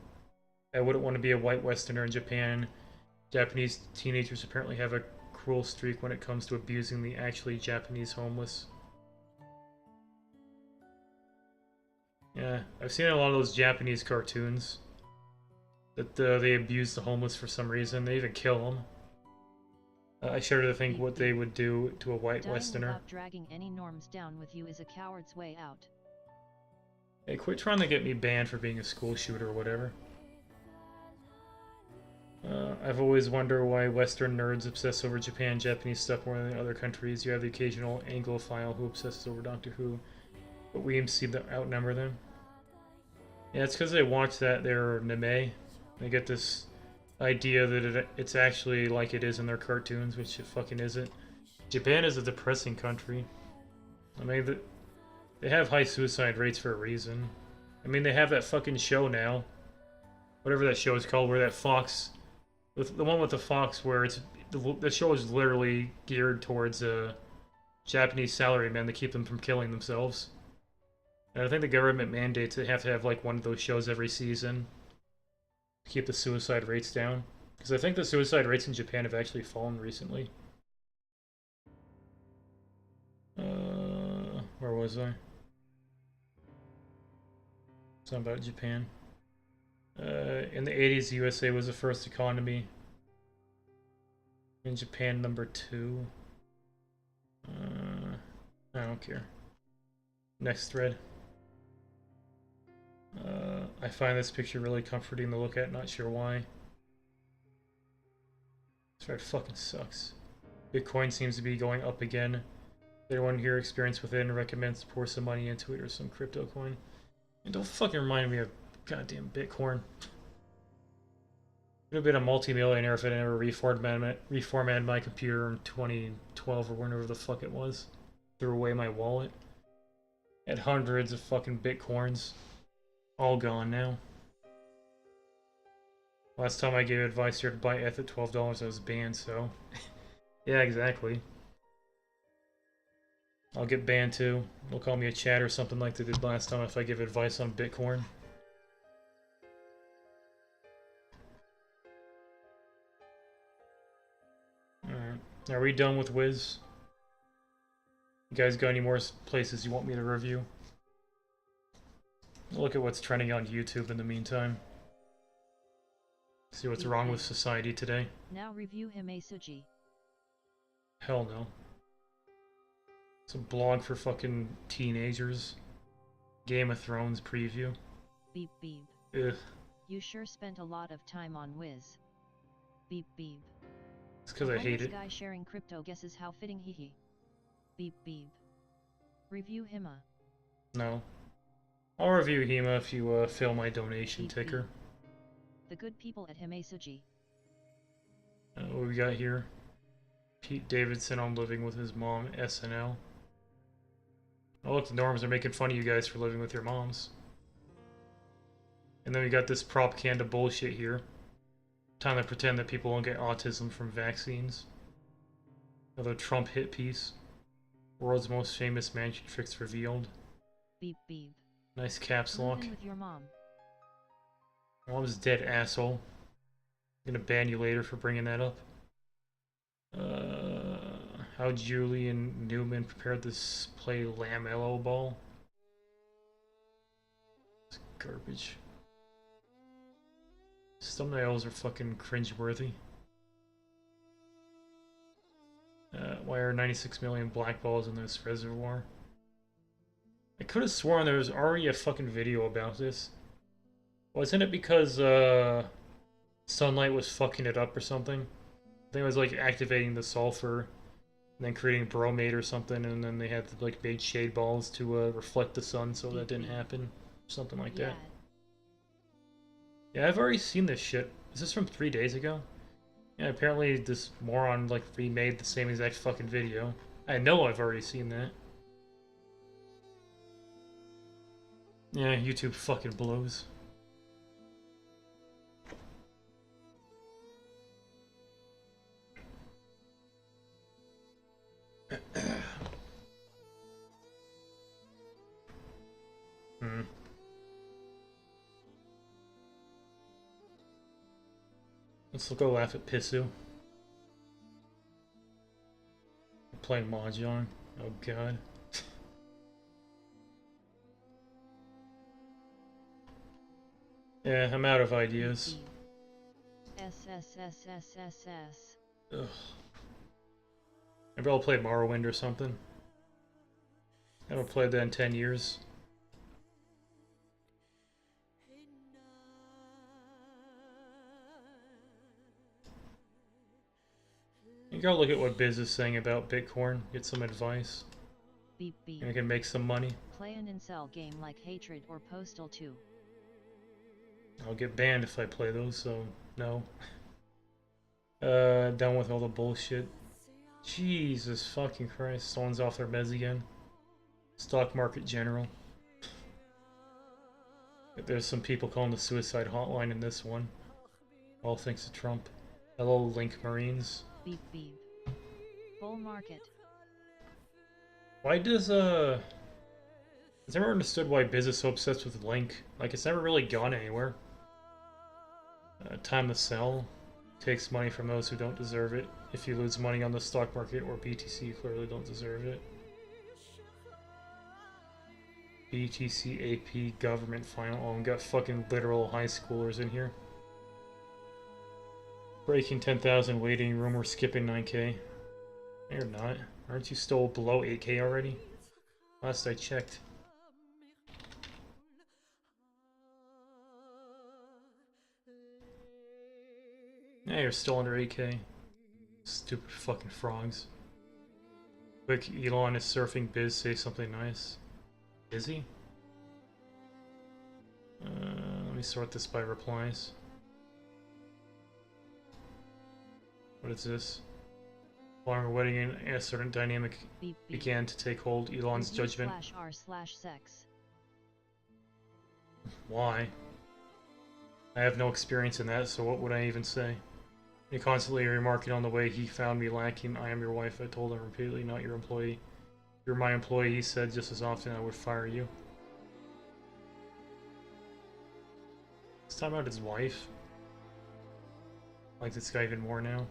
I wouldn't want to be a white Westerner in Japan. Japanese teenagers apparently have a cruel streak when it comes to abusing the actually Japanese homeless. Yeah, I've seen a lot of those Japanese cartoons that they abuse the homeless for some reason. They even kill them. I shudder to think what they would do to a white Dying Westerner. without dragging any norms down with you is a coward's way out. Hey, quit trying to get me banned for being a school shooter or whatever. I've always wondered why Western nerds obsess over Japan, Japanese stuff more than other countries. You have the occasional Anglophile who obsesses over Doctor Who, but we seem to outnumber them. Yeah, it's because they watch their anime. They get this idea that it's actually like it is in their cartoons, which it fucking isn't. Japan is a depressing country. I mean, they have high suicide rates for a reason. I mean, they have that fucking show now. Whatever that show is called, where that fox... The one with the fox where it's... The show is literally geared towards Japanese salarymen to keep them from killing themselves. And I think the government mandates they have to have like one of those shows every season to keep the suicide rates down. Because I think the suicide rates in Japan have actually fallen recently. Where was I? Something about Japan. In the 80s, the USA was the first economy. In Japan, number 2. I don't care. Next thread. I find this picture really comforting to look at, not sure why. This thread fucking sucks. Bitcoin seems to be going up again. Anyone here experienced within recommends to pour some money into it or some crypto coin. And don't fucking remind me of goddamn Bitcoin. I'd have been a multi-millionaire if I never reformatted my computer in 2012 or whenever the fuck it was. Threw away my wallet. Had hundreds of fucking Bitcoins. All gone now. Last time I gave advice here to buy ETH at $12, I was banned, so... yeah, exactly. I'll get banned too. They'll call me a chat or something like they did last time if I give advice on Bitcoin. Alright. Are we done with Wiz? You guys got any more places you want me to review? Look at what's trending on YouTube in the meantime. See what's wrong with society today. Now review Hime Suji. Hell no. It's a blog for fucking teenagers. Game of Thrones preview. Beep beep. Ugh. You sure spent a lot of time on Wiz. Beep beep. It's because I hate it. Guy sharing crypto guesses how fitting he. Beep beep. Review Hima. No. I'll review Hema if you fill my donation Beep, ticker. beep. The good people at Hime Suji. What we got here? Pete Davidson on living with his mom, SNL. Oh look, the norms are making fun of you guys for living with your moms. And then we got this propaganda bullshit here. Time to pretend that people don't get autism from vaccines. Another Trump hit piece. World's most famous magic tricks revealed. Beep beep. Nice caps lock. With your mom. Mom's dead, asshole. I'm gonna ban you later for bringing that up. How Julian Newman prepared this play Lamello ball. It's garbage. Thumbnails are fucking cringeworthy. Why are 96 million black balls in this reservoir? I could have sworn there was already a fucking video about this. Wasn't it because sunlight was fucking it up or something? I think it was like activating the sulfur and then creating bromate or something, and then they had to like make shade balls to reflect the sun, so that didn't happen. Something like that. Yeah, I've already seen this shit. Is this from 3 days ago? Yeah, apparently this moron like remade the same exact fucking video. I know I've already seen that. Yeah, YouTube fucking blows. Let's go laugh at Pissu. Playing Mahjong. Oh god. Yeah, I'm out of ideas. SSSSSS. Ugh. Maybe I'll play Morrowind or something. I haven't played that in 10 years. You gotta look at what Biz is saying about Bitcoin, get some advice. Beep beep. And I can make some money. Play an incel game like Hatred or Postal 2. I'll get banned if I play those, so no. Done with all the bullshit. Jesus fucking Christ, someone's off their meds again. Stock market general. There's some people calling the suicide hotline in this one. All thanks to Trump. Hello, Link Marines. Beep beep. Bull market. Why does, I've never understood why Biz is so obsessed with Link. Like, it's never really gone anywhere. Time to sell. Takes money from those who don't deserve it. If you lose money on the stock market or BTC, you clearly don't deserve it. BTC AP government final. Oh, we got fucking literal high schoolers in here. Breaking 10,000 waiting room. We're skipping 9k. No, you're not. Aren't you still below 8k already? Last I checked. Yeah, you're still under 8k. Stupid fucking frogs. Quick, Elon is surfing Biz, say something nice. Is he? Let me sort this by replies. What is this? Following a wedding and a certain dynamic Beep, beep. began to take hold. Elon's Review judgment. /r/sex. Why? I have no experience in that, so what would I even say? He constantly remarking on the way he found me lacking. I am your wife, I told him repeatedly, not your employee. You're my employee, he said just as often I would fire you. He's talking about his wife. I like this guy even more now.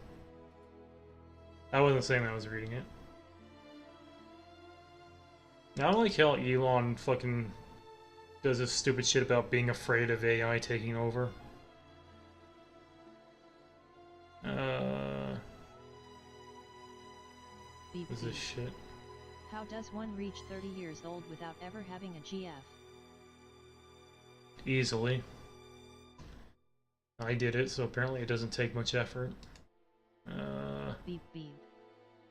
I wasn't saying that, I was reading it. I don't like how Elon fucking does this stupid shit about being afraid of AI taking over. Beep, What is this beep. shit? How does one reach 30 years old without ever having a GF? Easily. I did it, so apparently it doesn't take much effort. Beep beep.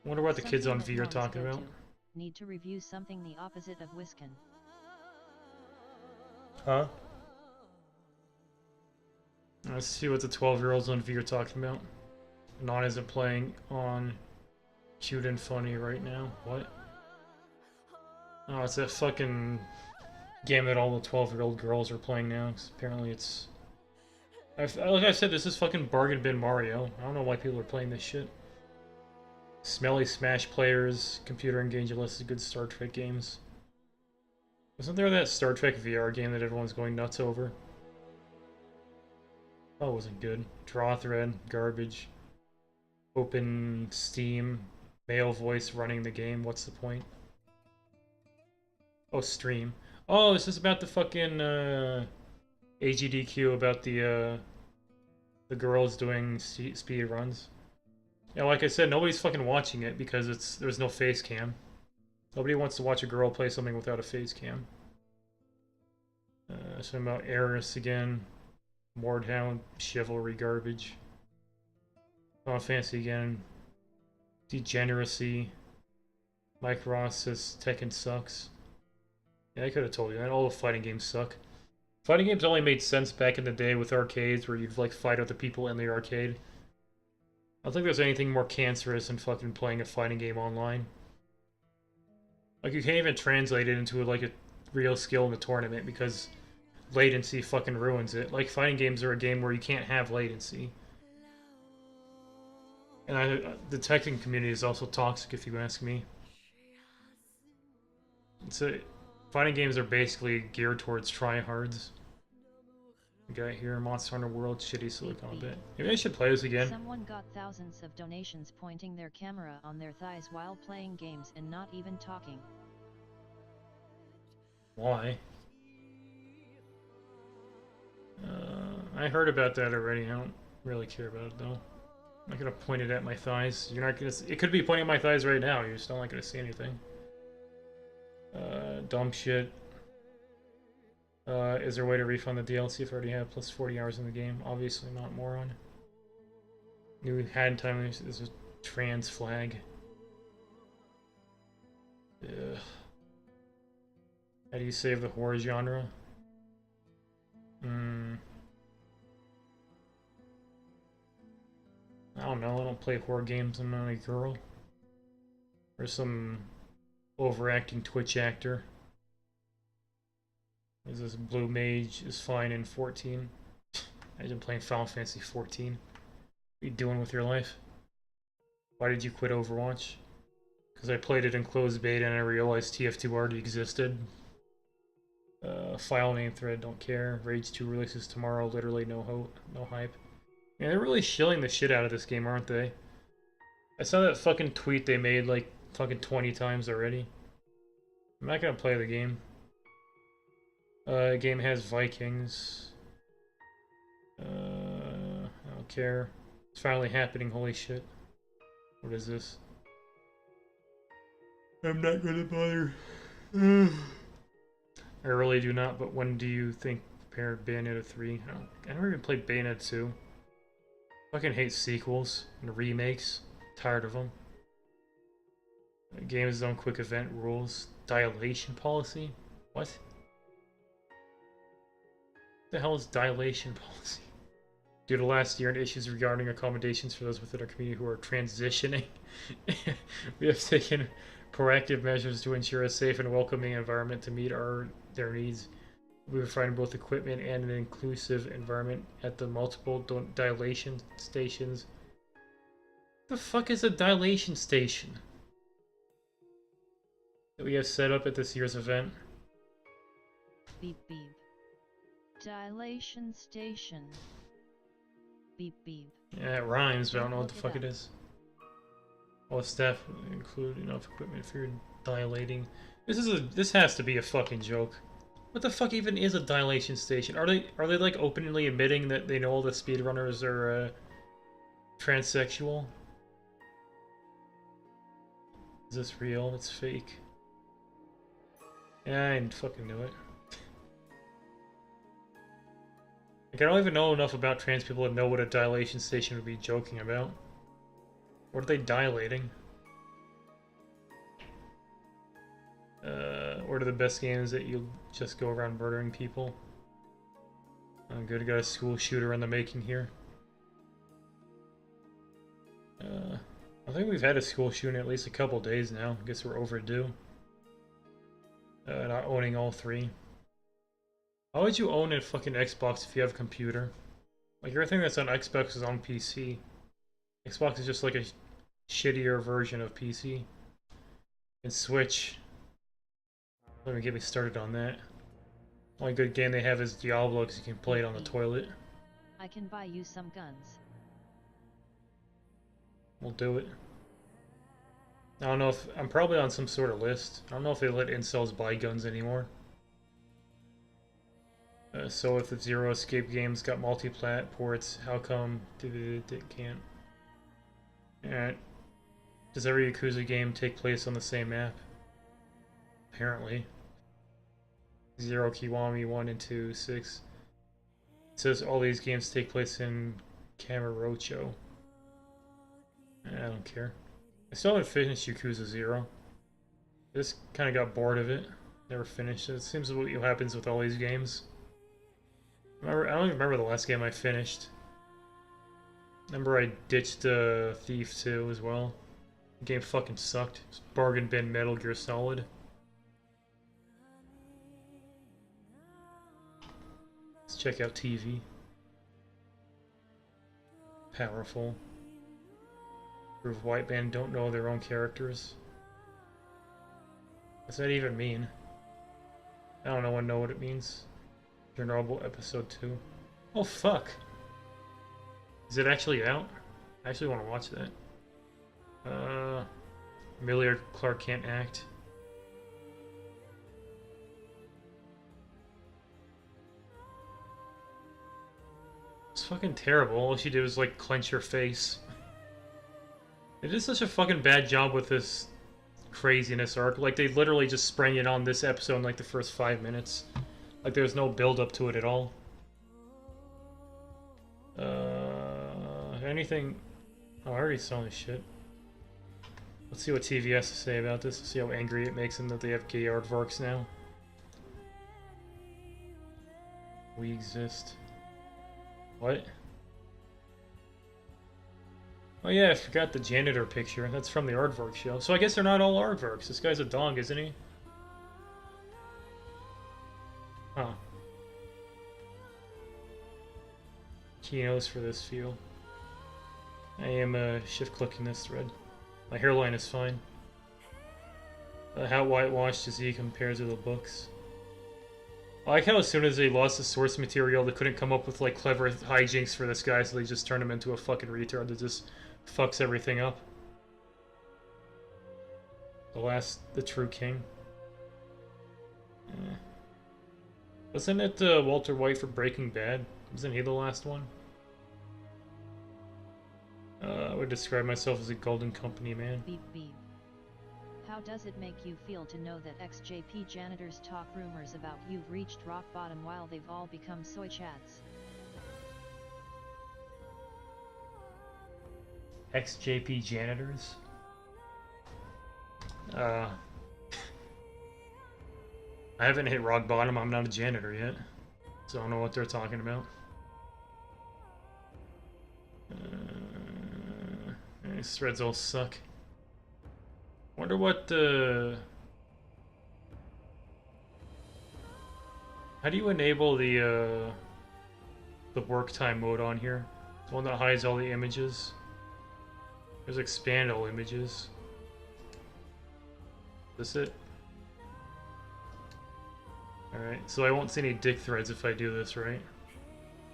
Wonder what the kids on Something V are that talking norms about. go to. Need to review something the opposite of Wisconsin. Huh? Let's see what the 12-year-olds on V are talking about. Non isn't playing on Cute and Funny right now. What? Oh, it's that fucking game that all the 12-year-old girls are playing now. 'Cause apparently it's... like I said, this is fucking bargain bin Mario. I don't know why people are playing this shit. Smelly Smash players, computer engaged list of good Star Trek games. Wasn't there that Star Trek VR game that everyone's going nuts over? Oh, it wasn't good. Draw thread, garbage. Open Steam, male voice running the game, what's the point? Oh, stream. Oh, this is about the fucking AGDQ about the girls doing speed runs. Yeah, like I said, nobody's fucking watching it because there's no face cam. Nobody wants to watch a girl play something without a face cam. Something about Eris again. Mordhound, chivalry garbage. Final Fantasy again. Degeneracy. Mike Ross says Tekken sucks. Yeah, I could have told you that. All the fighting games suck. Fighting games only made sense back in the day with arcades where you'd like fight other people in the arcade. I don't think there's anything more cancerous than fucking playing a fighting game online. Like, you can't even translate it into like a real skill in the tournament because latency fucking ruins it. Like, fighting games are a game where you can't have latency. And the Tekken community is also toxic, if you ask me. Fighting games are basically geared towards tryhards. We got here, Monster Hunter World, shitty silicon bit. Maybe I should play this again. Someone got thousands of donations pointing their camera on their thighs while playing games and not even talking. Why? I heard about that already. I don't really care about it though. I'm not gonna point it at my thighs. You're not gonna. It could be pointing at my thighs right now. You're still not gonna see anything. Dumb shit. Is there a way to refund the DLC if I already have plus 40 hours in the game? Obviously not, moron. New hand time is a trans flag. Ugh. How do you save the horror genre? I don't know, I don't play horror games, I'm not a girl. Or some overacting Twitch actor. Is this blue mage is fine in 14? Imagine playing Final Fantasy 14. What are you doing with your life? Why did you quit Overwatch? Because I played it in closed beta and I realized TF2 already existed. File name thread, don't care. Rage 2 releases tomorrow, literally no hope, no hype. Man, they're really shilling the shit out of this game, aren't they? I saw that fucking tweet they made like fucking 20 times already. I'm not gonna play the game. The game has Vikings. I don't care. It's finally happening, holy shit. What is this? I'm not gonna bother. I really do not, but when do you think prepare Bayonetta 3? I never even played Bayonetta 2. Fucking hate sequels and remakes. Tired of them. The game is on quick event rules. Dilation policy? What? What the hell is dilation policy? Due to last year and issues regarding accommodations for those within our community who are transitioning, we have taken proactive measures to ensure a safe and welcoming environment to meet their needs. We are providing both equipment and an inclusive environment at the multiple dilation stations. The fuck is a dilation station that we have set up at this year's event? Beep beep. Dilation station. Beep beep. Yeah, it rhymes, but I don't know what the fuck it is. All staff include enough equipment for your dilating. This has to be a fucking joke. What the fuck even is a dilation station? Are they like openly admitting that they know all the speedrunners are transsexual? Is this real? It's fake. Yeah, I fucking knew it. Like, I don't even know enough about trans people to know what a dilation station would be joking about. What are they dilating? What are the best games that you just go around murdering people? I'm good, got a school shooter in the making here. I think we've had a school shooting at least a couple days now. I guess we're overdue. Not owning all three. Why would you own a fucking Xbox if you have a computer? Like, everything that's on Xbox is on PC. Xbox is just like a shittier version of PC. And Switch. Let me get me started on that. Only good game they have is Diablo because you can play it on the toilet. I can buy you some guns. We'll do it. I don't know if... I'm probably on some sort of list. I don't know if they let incels buy guns anymore. So if the Zero Escape games got multi-plat ports, how come it can't? Alright. Does every Yakuza game take place on the same map? Apparently. Zero Kiwami 1 and 2, 6. It says all these games take place in Kamurocho. I don't care. I still haven't finished Yakuza 0. I just kind of got bored of it. Never finished it. It seems what happens with all these games. I don't even remember the last game I finished. Remember I ditched Thief 2 as well. The game fucking sucked. It's bargain bin Metal Gear Solid. Let's check out TV. Powerful. Prove white band don't know their own characters. What's that even mean? I don't know what it means. Chernobyl episode 2. Oh fuck! Is it actually out? I actually want to watch that. Amelia Clark can't act. It's fucking terrible. All she did was like clench her face. It is such a fucking bad job with this craziness arc. Like, they literally just sprang it on this episode in like the first 5 minutes. Like, there's no build up to it at all. Anything... Oh, I already saw this shit. Let's see what TV has to say about this. Let's see how angry it makes them that they have gay aardvarks now. We exist. What? Oh yeah, I forgot the janitor picture. That's from the aardvark show. So I guess they're not all aardvarks. This guy's a dog, isn't he? Huh. Keynotes for this feel. I am shift-clicking this thread. My hairline is fine. How whitewashed is he compared to the books? I like how as soon as they lost the source material, they couldn't come up with like clever hijinks for this guy, so they just turned him into a fucking retard that just fucks everything up. The true king. Wasn't it Walter White for Breaking Bad? Wasn't he the last one? I would describe myself as a Golden Company man. Beep beep. How does it make you feel to know that XJP janitors talk rumors about you've reached rock bottom while they've all become soy chats? XJP janitors? I haven't hit rock bottom, I'm not a janitor yet. So I don't know what they're talking about. These threads all suck. Wonder what how do you enable the work time mode on here? The one that hides all the images. There's expand all images. Is this it? Alright, so I won't see any dick threads if I do this, right?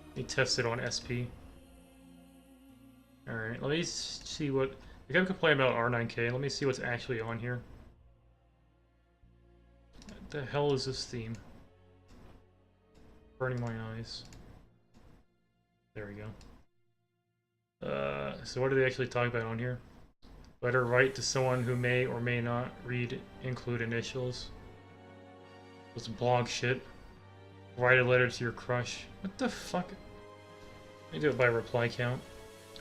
Let me test it on SP. Alright, let me see what... I kept complaining about R9K, let me see what's actually on here. What the hell is this theme? Burning my eyes. There we go. So what do they actually talk about on here? Letter write to someone who may or may not read include initials. It's blog shit. Write a letter to your crush. What the fuck? Let me do it by reply count.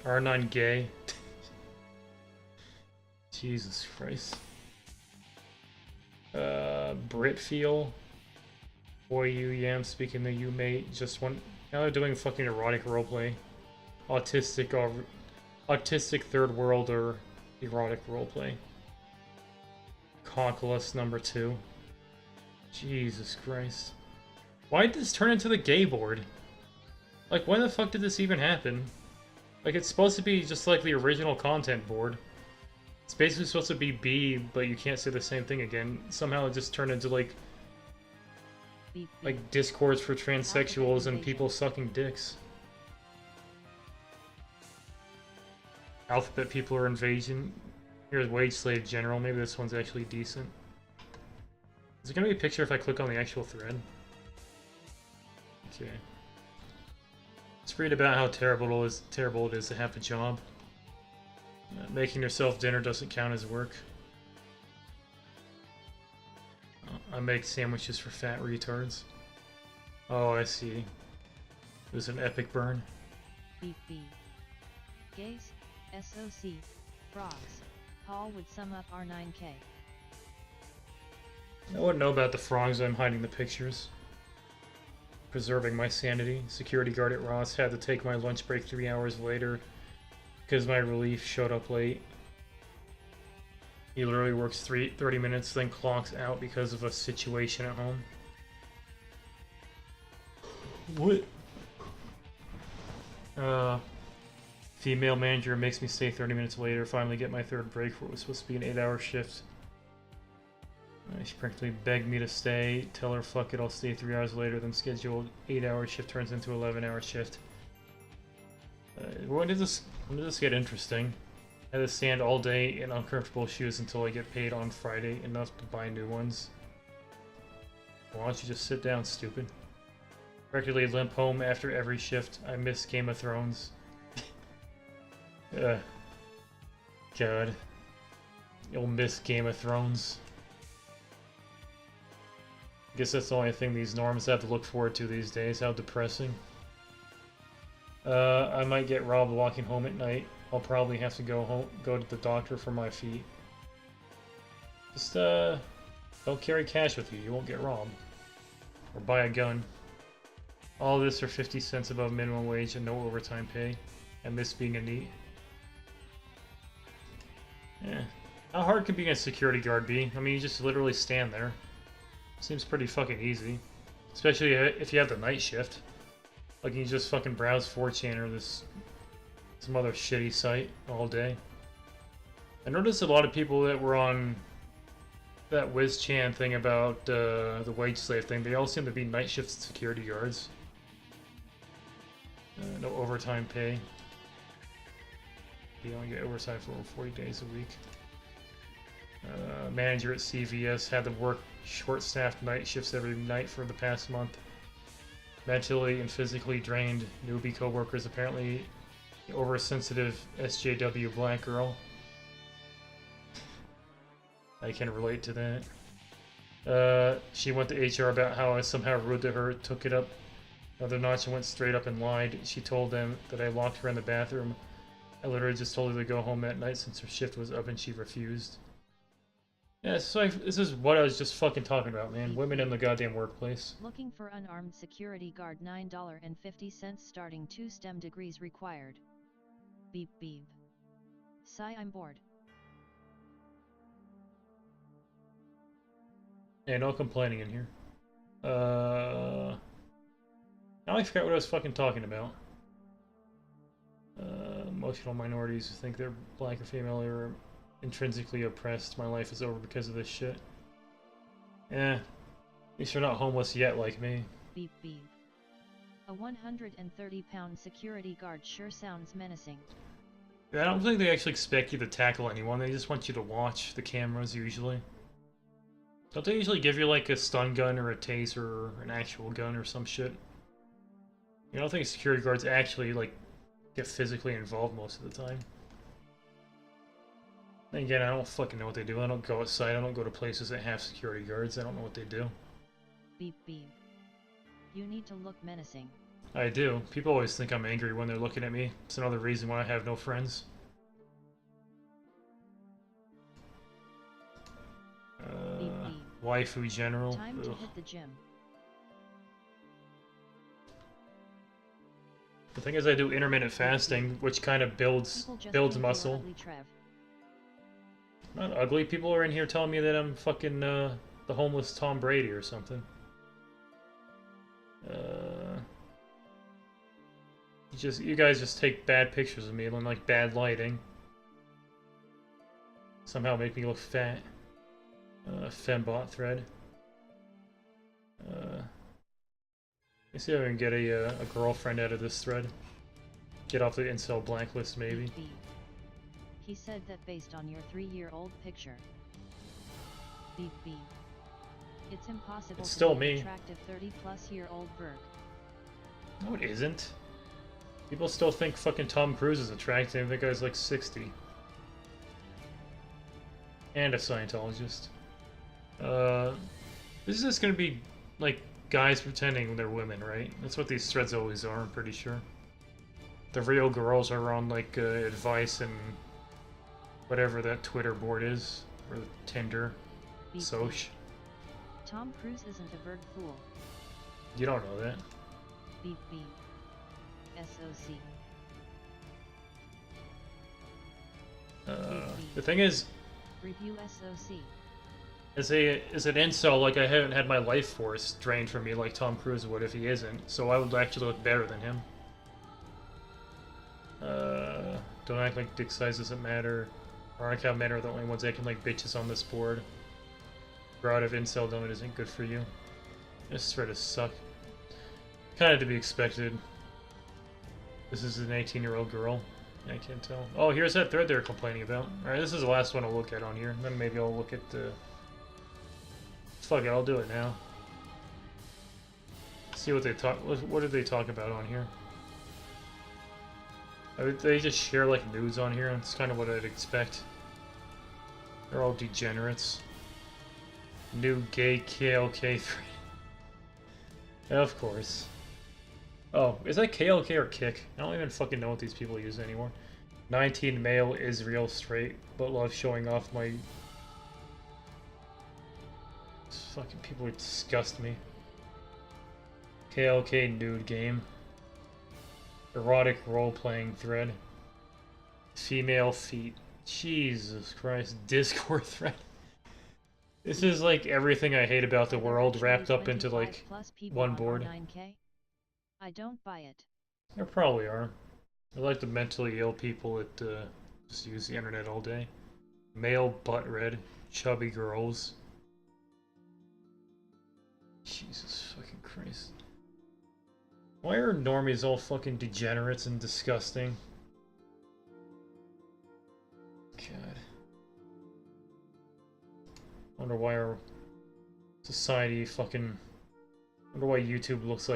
R9 gay. Jesus Christ. Brit feel. Boy you yam speaking to you mate. Just one. Now they're doing fucking erotic roleplay. Autistic third world or erotic roleplay. Conquest number 2. Jesus Christ. Why did this turn into the gay board? Like, when the fuck did this even happen? Like, it's supposed to be just like the original content board. It's basically supposed to be B, but you can't say the same thing again. Somehow it just turned into like discords for transsexuals and people sucking dicks. Alphabet people are invasion. Here's wage slave general. Maybe this one's actually decent. Is it gonna be a picture if I click on the actual thread? Okay. Let's read about how terrible it is to have a job. Making yourself dinner doesn't count as work. I make sandwiches for fat retards. Oh, I see. It was an epic burn. Beep beep. Gays, SOC, frogs. Paul would sum up R9K. I wouldn't know about the frogs, I'm hiding the pictures. Preserving my sanity. Security guard at Ross had to take my lunch break 3 hours later because my relief showed up late. He literally works 30 minutes, then clocks out because of a situation at home. What? Female manager makes me stay 30 minutes later, finally get my third break for what was supposed to be an 8-hour shift. She practically begged me to stay, tell her fuck it, I'll stay 3 hours later, then scheduled 8-hour shift turns into 11-hour shift. When did this get interesting? I had to stand all day in uncomfortable shoes until I get paid on Friday, enough to buy new ones. Why don't you just sit down, stupid? Practically limp home after every shift. I miss Game of Thrones. God. You'll miss Game of Thrones. Guess that's the only thing these norms have to look forward to these days. How depressing. I might get robbed walking home at night. I'll probably have to go to the doctor for my feet. Just, don't carry cash with you. You won't get robbed. Or buy a gun. All this for 50 cents above minimum wage and no overtime pay. And this being a NEET. Yeah. How hard can being a security guard be? I mean, you just literally stand there. Seems pretty fucking easy. Especially if you have the night shift. Like, you just fucking browse 4chan or some other shitty site all day. I noticed a lot of people that were on that WizChan thing about the wage slave thing, they all seem to be night shift security guards. No overtime pay. You only get overtime for over 40 days a week. Manager at CVS had to work short-staffed night shifts every night for the past month. Mentally and physically drained newbie co-workers, apparently oversensitive SJW black girl. I can relate to that. She went to HR about how I somehow rude to her, took it up another notch and went straight up and lied. She told them that I locked her in the bathroom. I literally just told her to go home that night since her shift was up and she refused. Yeah, so this is what I was just fucking talking about, man. Women in the goddamn workplace. Looking for unarmed security guard, $9.50 starting 2 STEM degrees required. Beep beep. Sigh, I'm bored. Yeah, no complaining in here. Now I forgot what I was fucking talking about. Emotional minorities who think they're black or female or intrinsically oppressed. My life is over because of this shit. Eh. At least you're not homeless yet like me. Beep beep. A 130-pound security guard sure sounds menacing. Yeah, I don't think they actually expect you to tackle anyone. They just want you to watch the cameras usually. Don't they usually give you like a stun gun or a taser or an actual gun or some shit? I don't think security guards actually like get physically involved most of the time. And again, I don't fucking know what they do. I don't go outside. I don't go to places that have security guards. I don't know what they do. Beep beep. You need to look menacing. I do. People always think I'm angry when they're looking at me. It's another reason why I have no friends. Beep beep. Waifu general. Time to hit the gym. The thing is, I do intermittent fasting, which kind of builds muscle. Ugly, Trev. Not ugly. People are in here telling me that I'm fucking the homeless Tom Brady or something. You guys just take bad pictures of me and like bad lighting. Somehow make me look fat. Fembot thread. Let's see if I can get a girlfriend out of this thread. Get off the incel blacklist, maybe. Beep, beep. He said that based on your 3-year-old picture. Beep beep. It's impossible It's to still be me. an attractive 30-plus-year-old Berg. No, it isn't. People still think fucking Tom Cruise is attractive. That guy's like 60. And a Scientologist. This is just gonna be like guys pretending they're women, right? That's what these threads always are, I'm pretty sure. The real girls are on like advice and whatever that Twitter board is, or Tinder, Beep, Soch. beep. Tom Cruise isn't a Berg fool. You don't know that. Beep beep. SOC. The thing is, Review SOC. as an incel, like I haven't had my life force drained from me like Tom Cruise would if he isn't, so I would actually look better than him. Don't act like dick size doesn't matter. Or like how men are the only ones acting like bitches on this board. Grow out of inceldom, it isn't good for you. This thread is suck. Kinda to be expected. This is an 18-year-old girl. I can't tell. Oh, here's that thread they're complaining about. Alright, this is the last one I'll look at on here. Then maybe I'll look at the... Fuck it, I'll do it now. See what they talk... What did they talk about on here? They just share like nudes on here, and it's kind of what I'd expect. They're all degenerates. New gay KLK3. Of course. Oh, is that KLK or Kick? I don't even fucking know what these people use anymore. 19 male Israel straight, but love showing off my... These fucking people disgust me. KLK nude game. Erotic role-playing thread. Female feet. Jesus Christ. Discord thread. This is like everything I hate about the world wrapped up into like one board. I don't buy it. There probably are. I like the mentally ill people that just use the internet all day. Male butt red. Chubby girls. Jesus fucking Christ. Why are normies all fucking degenerates and disgusting? God. Wonder why our society fucking... Wonder why YouTube looks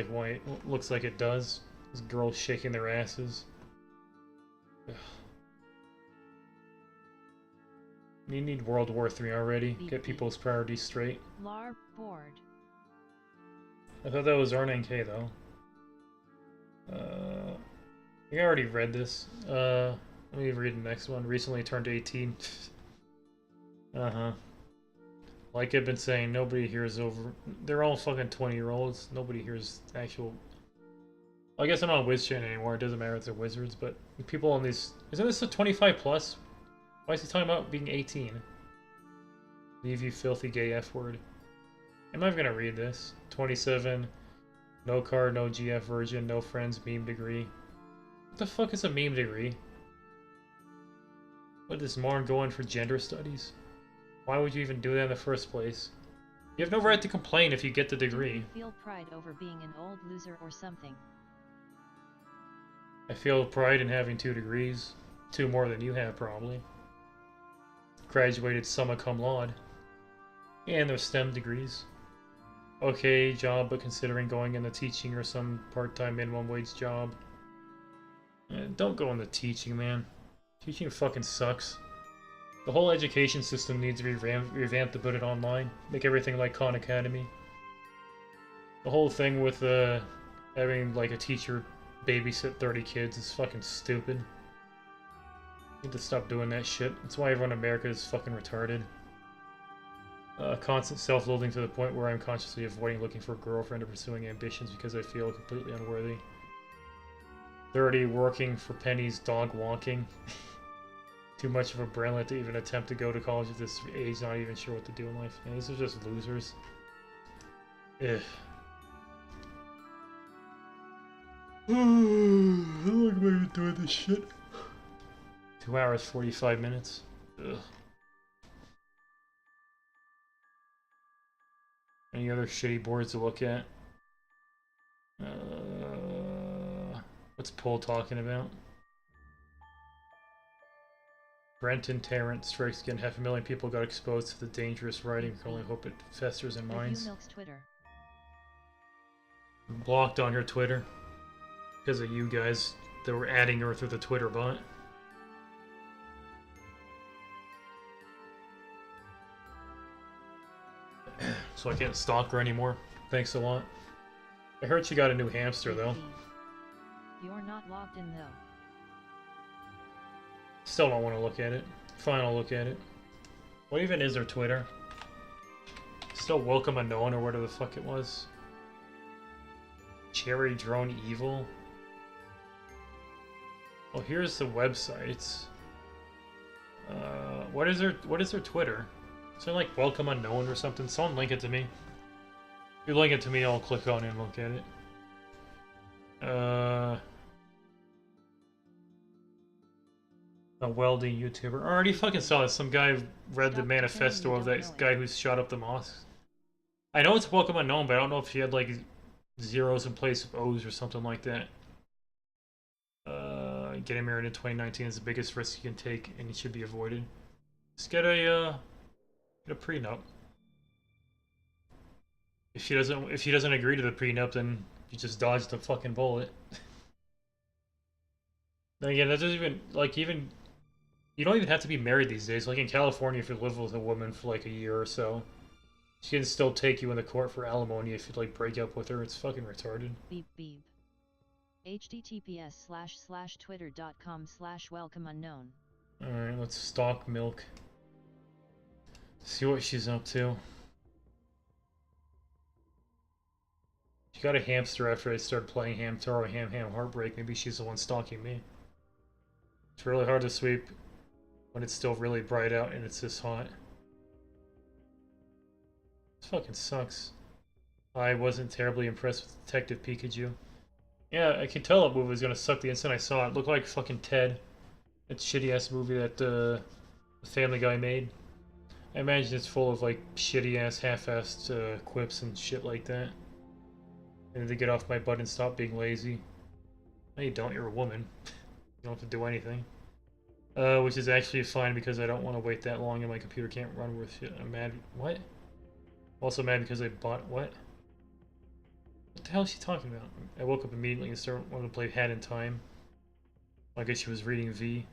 like it does. These girls shaking their asses. Ugh. You need World War III already. Get people's priorities straight. Lar board. I thought that was RNK though. I already read this. Let me read the next one. Recently turned 18. Uh-huh. Like I've been saying, nobody here is over... They're all fucking 20-year-olds. Nobody here is actual... I guess I'm not WizChan anymore. It doesn't matter if they're wizards, but people on these... Isn't this a 25 plus? Why is he talking about being 18? Leave you filthy gay F word. I'm not even gonna read this. 27. No car, no GF virgin, no friends, meme degree. What the fuck is a meme degree? What is Marn going for gender studies? Why would you even do that in the first place? You have no right to complain if you get the degree. Do you feel pride over being an old loser or something? I feel pride in having 2 degrees. 2 more than you have, probably. Graduated summa cum laude. And they're STEM degrees. Okay, job, but considering going into teaching or some part-time minimum wage job. Don't go into teaching, man. Teaching fucking sucks. The whole education system needs to be revamped to put it online. Make everything like Khan Academy. The whole thing with having like a teacher babysit 30 kids is fucking stupid. Need to stop doing that shit. That's why everyone in America is fucking retarded. Constant self-loathing to the point where I'm consciously avoiding looking for a girlfriend or pursuing ambitions because I feel completely unworthy. 30, working for pennies, dog walking. Too much of a brainlet to even attempt to go to college at this age, not even sure what to do in life. Man, these are just losers. Ugh. How long am I even doing this shit? 2 hours, 45 minutes. Ugh. Any other shitty boards to look at? What's Poll talking about? Brenton Tarrant strikes again. 500,000 people got exposed to the dangerous writing. We can only hope it festers in minds. Twitter. Blocked on your Twitter. Because of you guys that were adding her through the Twitter bot. So I can't stalk her anymore. Thanks a lot. I heard she got a new hamster though. You're not logged in though. Still don't want to look at it. Fine, I'll look at it. What even is her Twitter? Still welcome unknown or whatever the fuck it was. Cherry Drone Evil. Well, here's the websites. What is her Twitter? Is there like welcome unknown or something? Someone link it to me. If you link it to me, I'll click on it and look at it. A welding YouTuber. I already fucking saw this. Some guy read the manifesto of that guy who shot up the mosques. I know it's welcome unknown, but I don't know if he had like zeros in place of O's or something like that. Getting married in 2019 is the biggest risk you can take, and it should be avoided. Just get a prenup. If he doesn't agree to the prenup, then you just dodge the fucking bullet. Then again, that doesn't even You don't even have to be married these days. Like in California, if you live with a woman for like a year or so, she can still take you into court for alimony if you like break up with her. It's fucking retarded. Beep beep. https://twitter.com/welcome-unknown. Alright, let's stalk Milk. See what she's up to. She got a hamster after I started playing Ham Taro Ham Ham Heartbreak. Maybe she's the one stalking me. It's really hard to sweep when it's still really bright out and it's this hot. This fucking sucks. I wasn't terribly impressed with Detective Pikachu. Yeah, I could tell that movie was gonna suck the instant I saw it. It looked like fucking Ted. That shitty ass movie that the Family Guy made. I imagine it's full of like shitty ass half-assed quips and shit like that. And to get off my butt and stop being lazy. No, you don't. You're a woman. You don't have to do anything. Which is actually fine because I don't want to wait that long and my computer can't run with shit. I'm mad. What? I'm also mad because I bought what? What the hell is she talking about? I woke up immediately and started wanting to play Hat in Time. I guess she was reading V.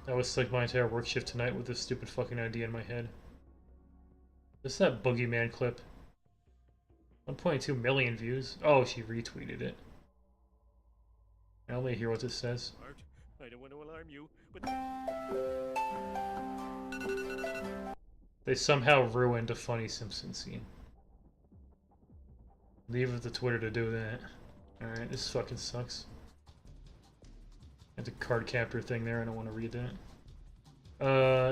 I was stuck my entire work shift tonight with this stupid fucking idea in my head. This is that Boogeyman clip. 1.2 million views. Oh, she retweeted it. Now let me hear what this says. I don't want to alarm you, but They somehow ruined a funny Simpsons scene. Leave it to Twitter to do that. Alright, this fucking sucks. Got the card captor thing there, I don't want to read that.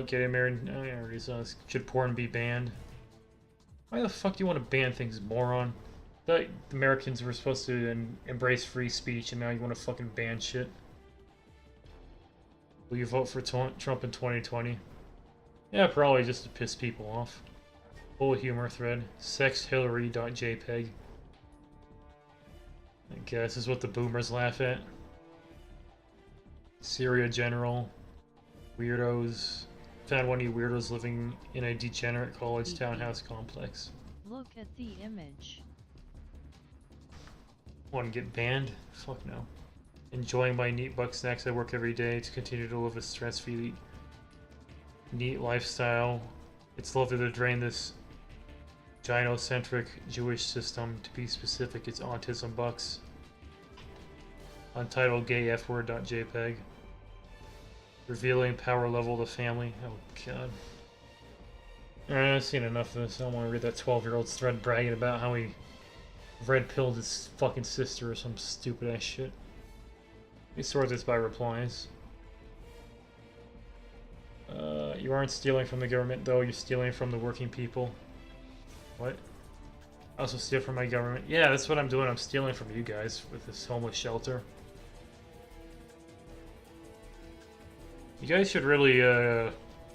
Getting married. Oh yeah, I already saw this. Should porn be banned? Why the fuck do you want to ban things, moron? The Americans were supposed to embrace free speech, and now you want to fucking ban shit. Will you vote for Trump in 2020? Yeah, probably just to piss people off. Full humor thread. Sexhillary.jpg. I guess is what the boomers laugh at. Syria General. Weirdos. Found one of you weirdos living in a degenerate college townhouse complex. Look at the image. Want to get banned? Fuck no. Enjoying my neat buck snacks I work every day to continue to live a stress-free, neat lifestyle. It's lovely to drain this gynocentric Jewish system. To be specific, it's autism bucks. Untitled gay fword.jpg. Revealing power level of the family. Oh god. Alright, I've seen enough of this. I don't want to read that 12-year-old's thread bragging about how he red-pilled his fucking sister or some stupid ass shit. Let me sort this by replies. You aren't stealing from the government though, you're stealing from the working people. What? I also steal from my government. Yeah, that's what I'm doing. I'm stealing from you guys with this homeless shelter. You guys should really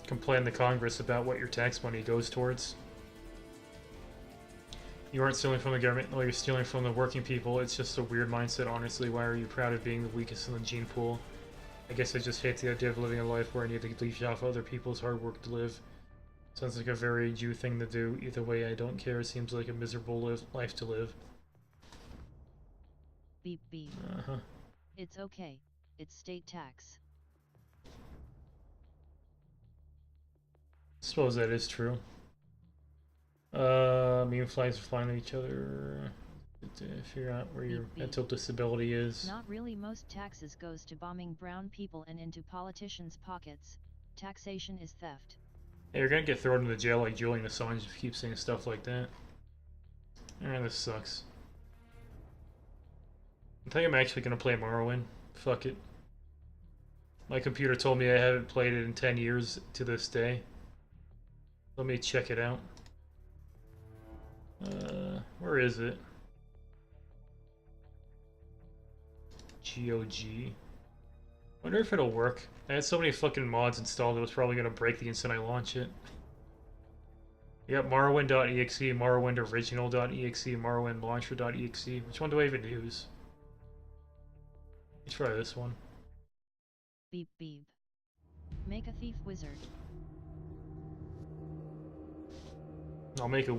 complain to Congress about what your tax money goes towards. You aren't stealing from the government, no, you're stealing from the working people. It's just a weird mindset, honestly. Why are you proud of being the weakest in the gene pool? I guess I just hate the idea of living a life where I need to leech off other people's hard work to live. Sounds like a very Jew thing to do. Either way, I don't care. It seems like a miserable life to live. Beep beep. Uh-huh. It's okay. It's state tax. Suppose that is true. Meme flags are flying at each other. To figure out where your mental disability is. Not really. Most taxes goes to bombing brown people and into politicians' pockets. Taxation is theft. Hey, you're gonna get thrown into jail like Julian Assange if you keep saying stuff like that. This sucks. I think I'm actually gonna play Morrowind. Fuck it. My computer told me I haven't played it in 10 years to this day. Let me check it out. Where is it? GOG. Wonder if it'll work. I had so many fucking mods installed, it was probably gonna break the instant I launch it. Yep, Morrowind.exe, Morrowind Original.exe, Morrowind Launcher.exe. Which one do I even use? Let's try this one. Beep beep. Make a thief wizard. I'll make a...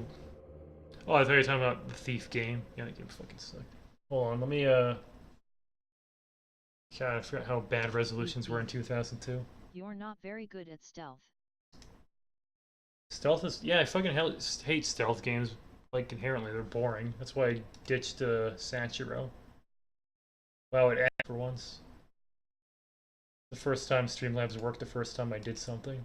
Oh, I thought you were talking about the Thief game. Yeah, that game fucking sucked. Hold on, let me God, I forgot how bad resolutions were in 2002. You're not very good at stealth. Stealth is... Yeah, I fucking hate stealth games. Like, inherently, they're boring. That's why I ditched Sanchiro. Wow, it for once. The first time Streamlabs worked the first time I did something.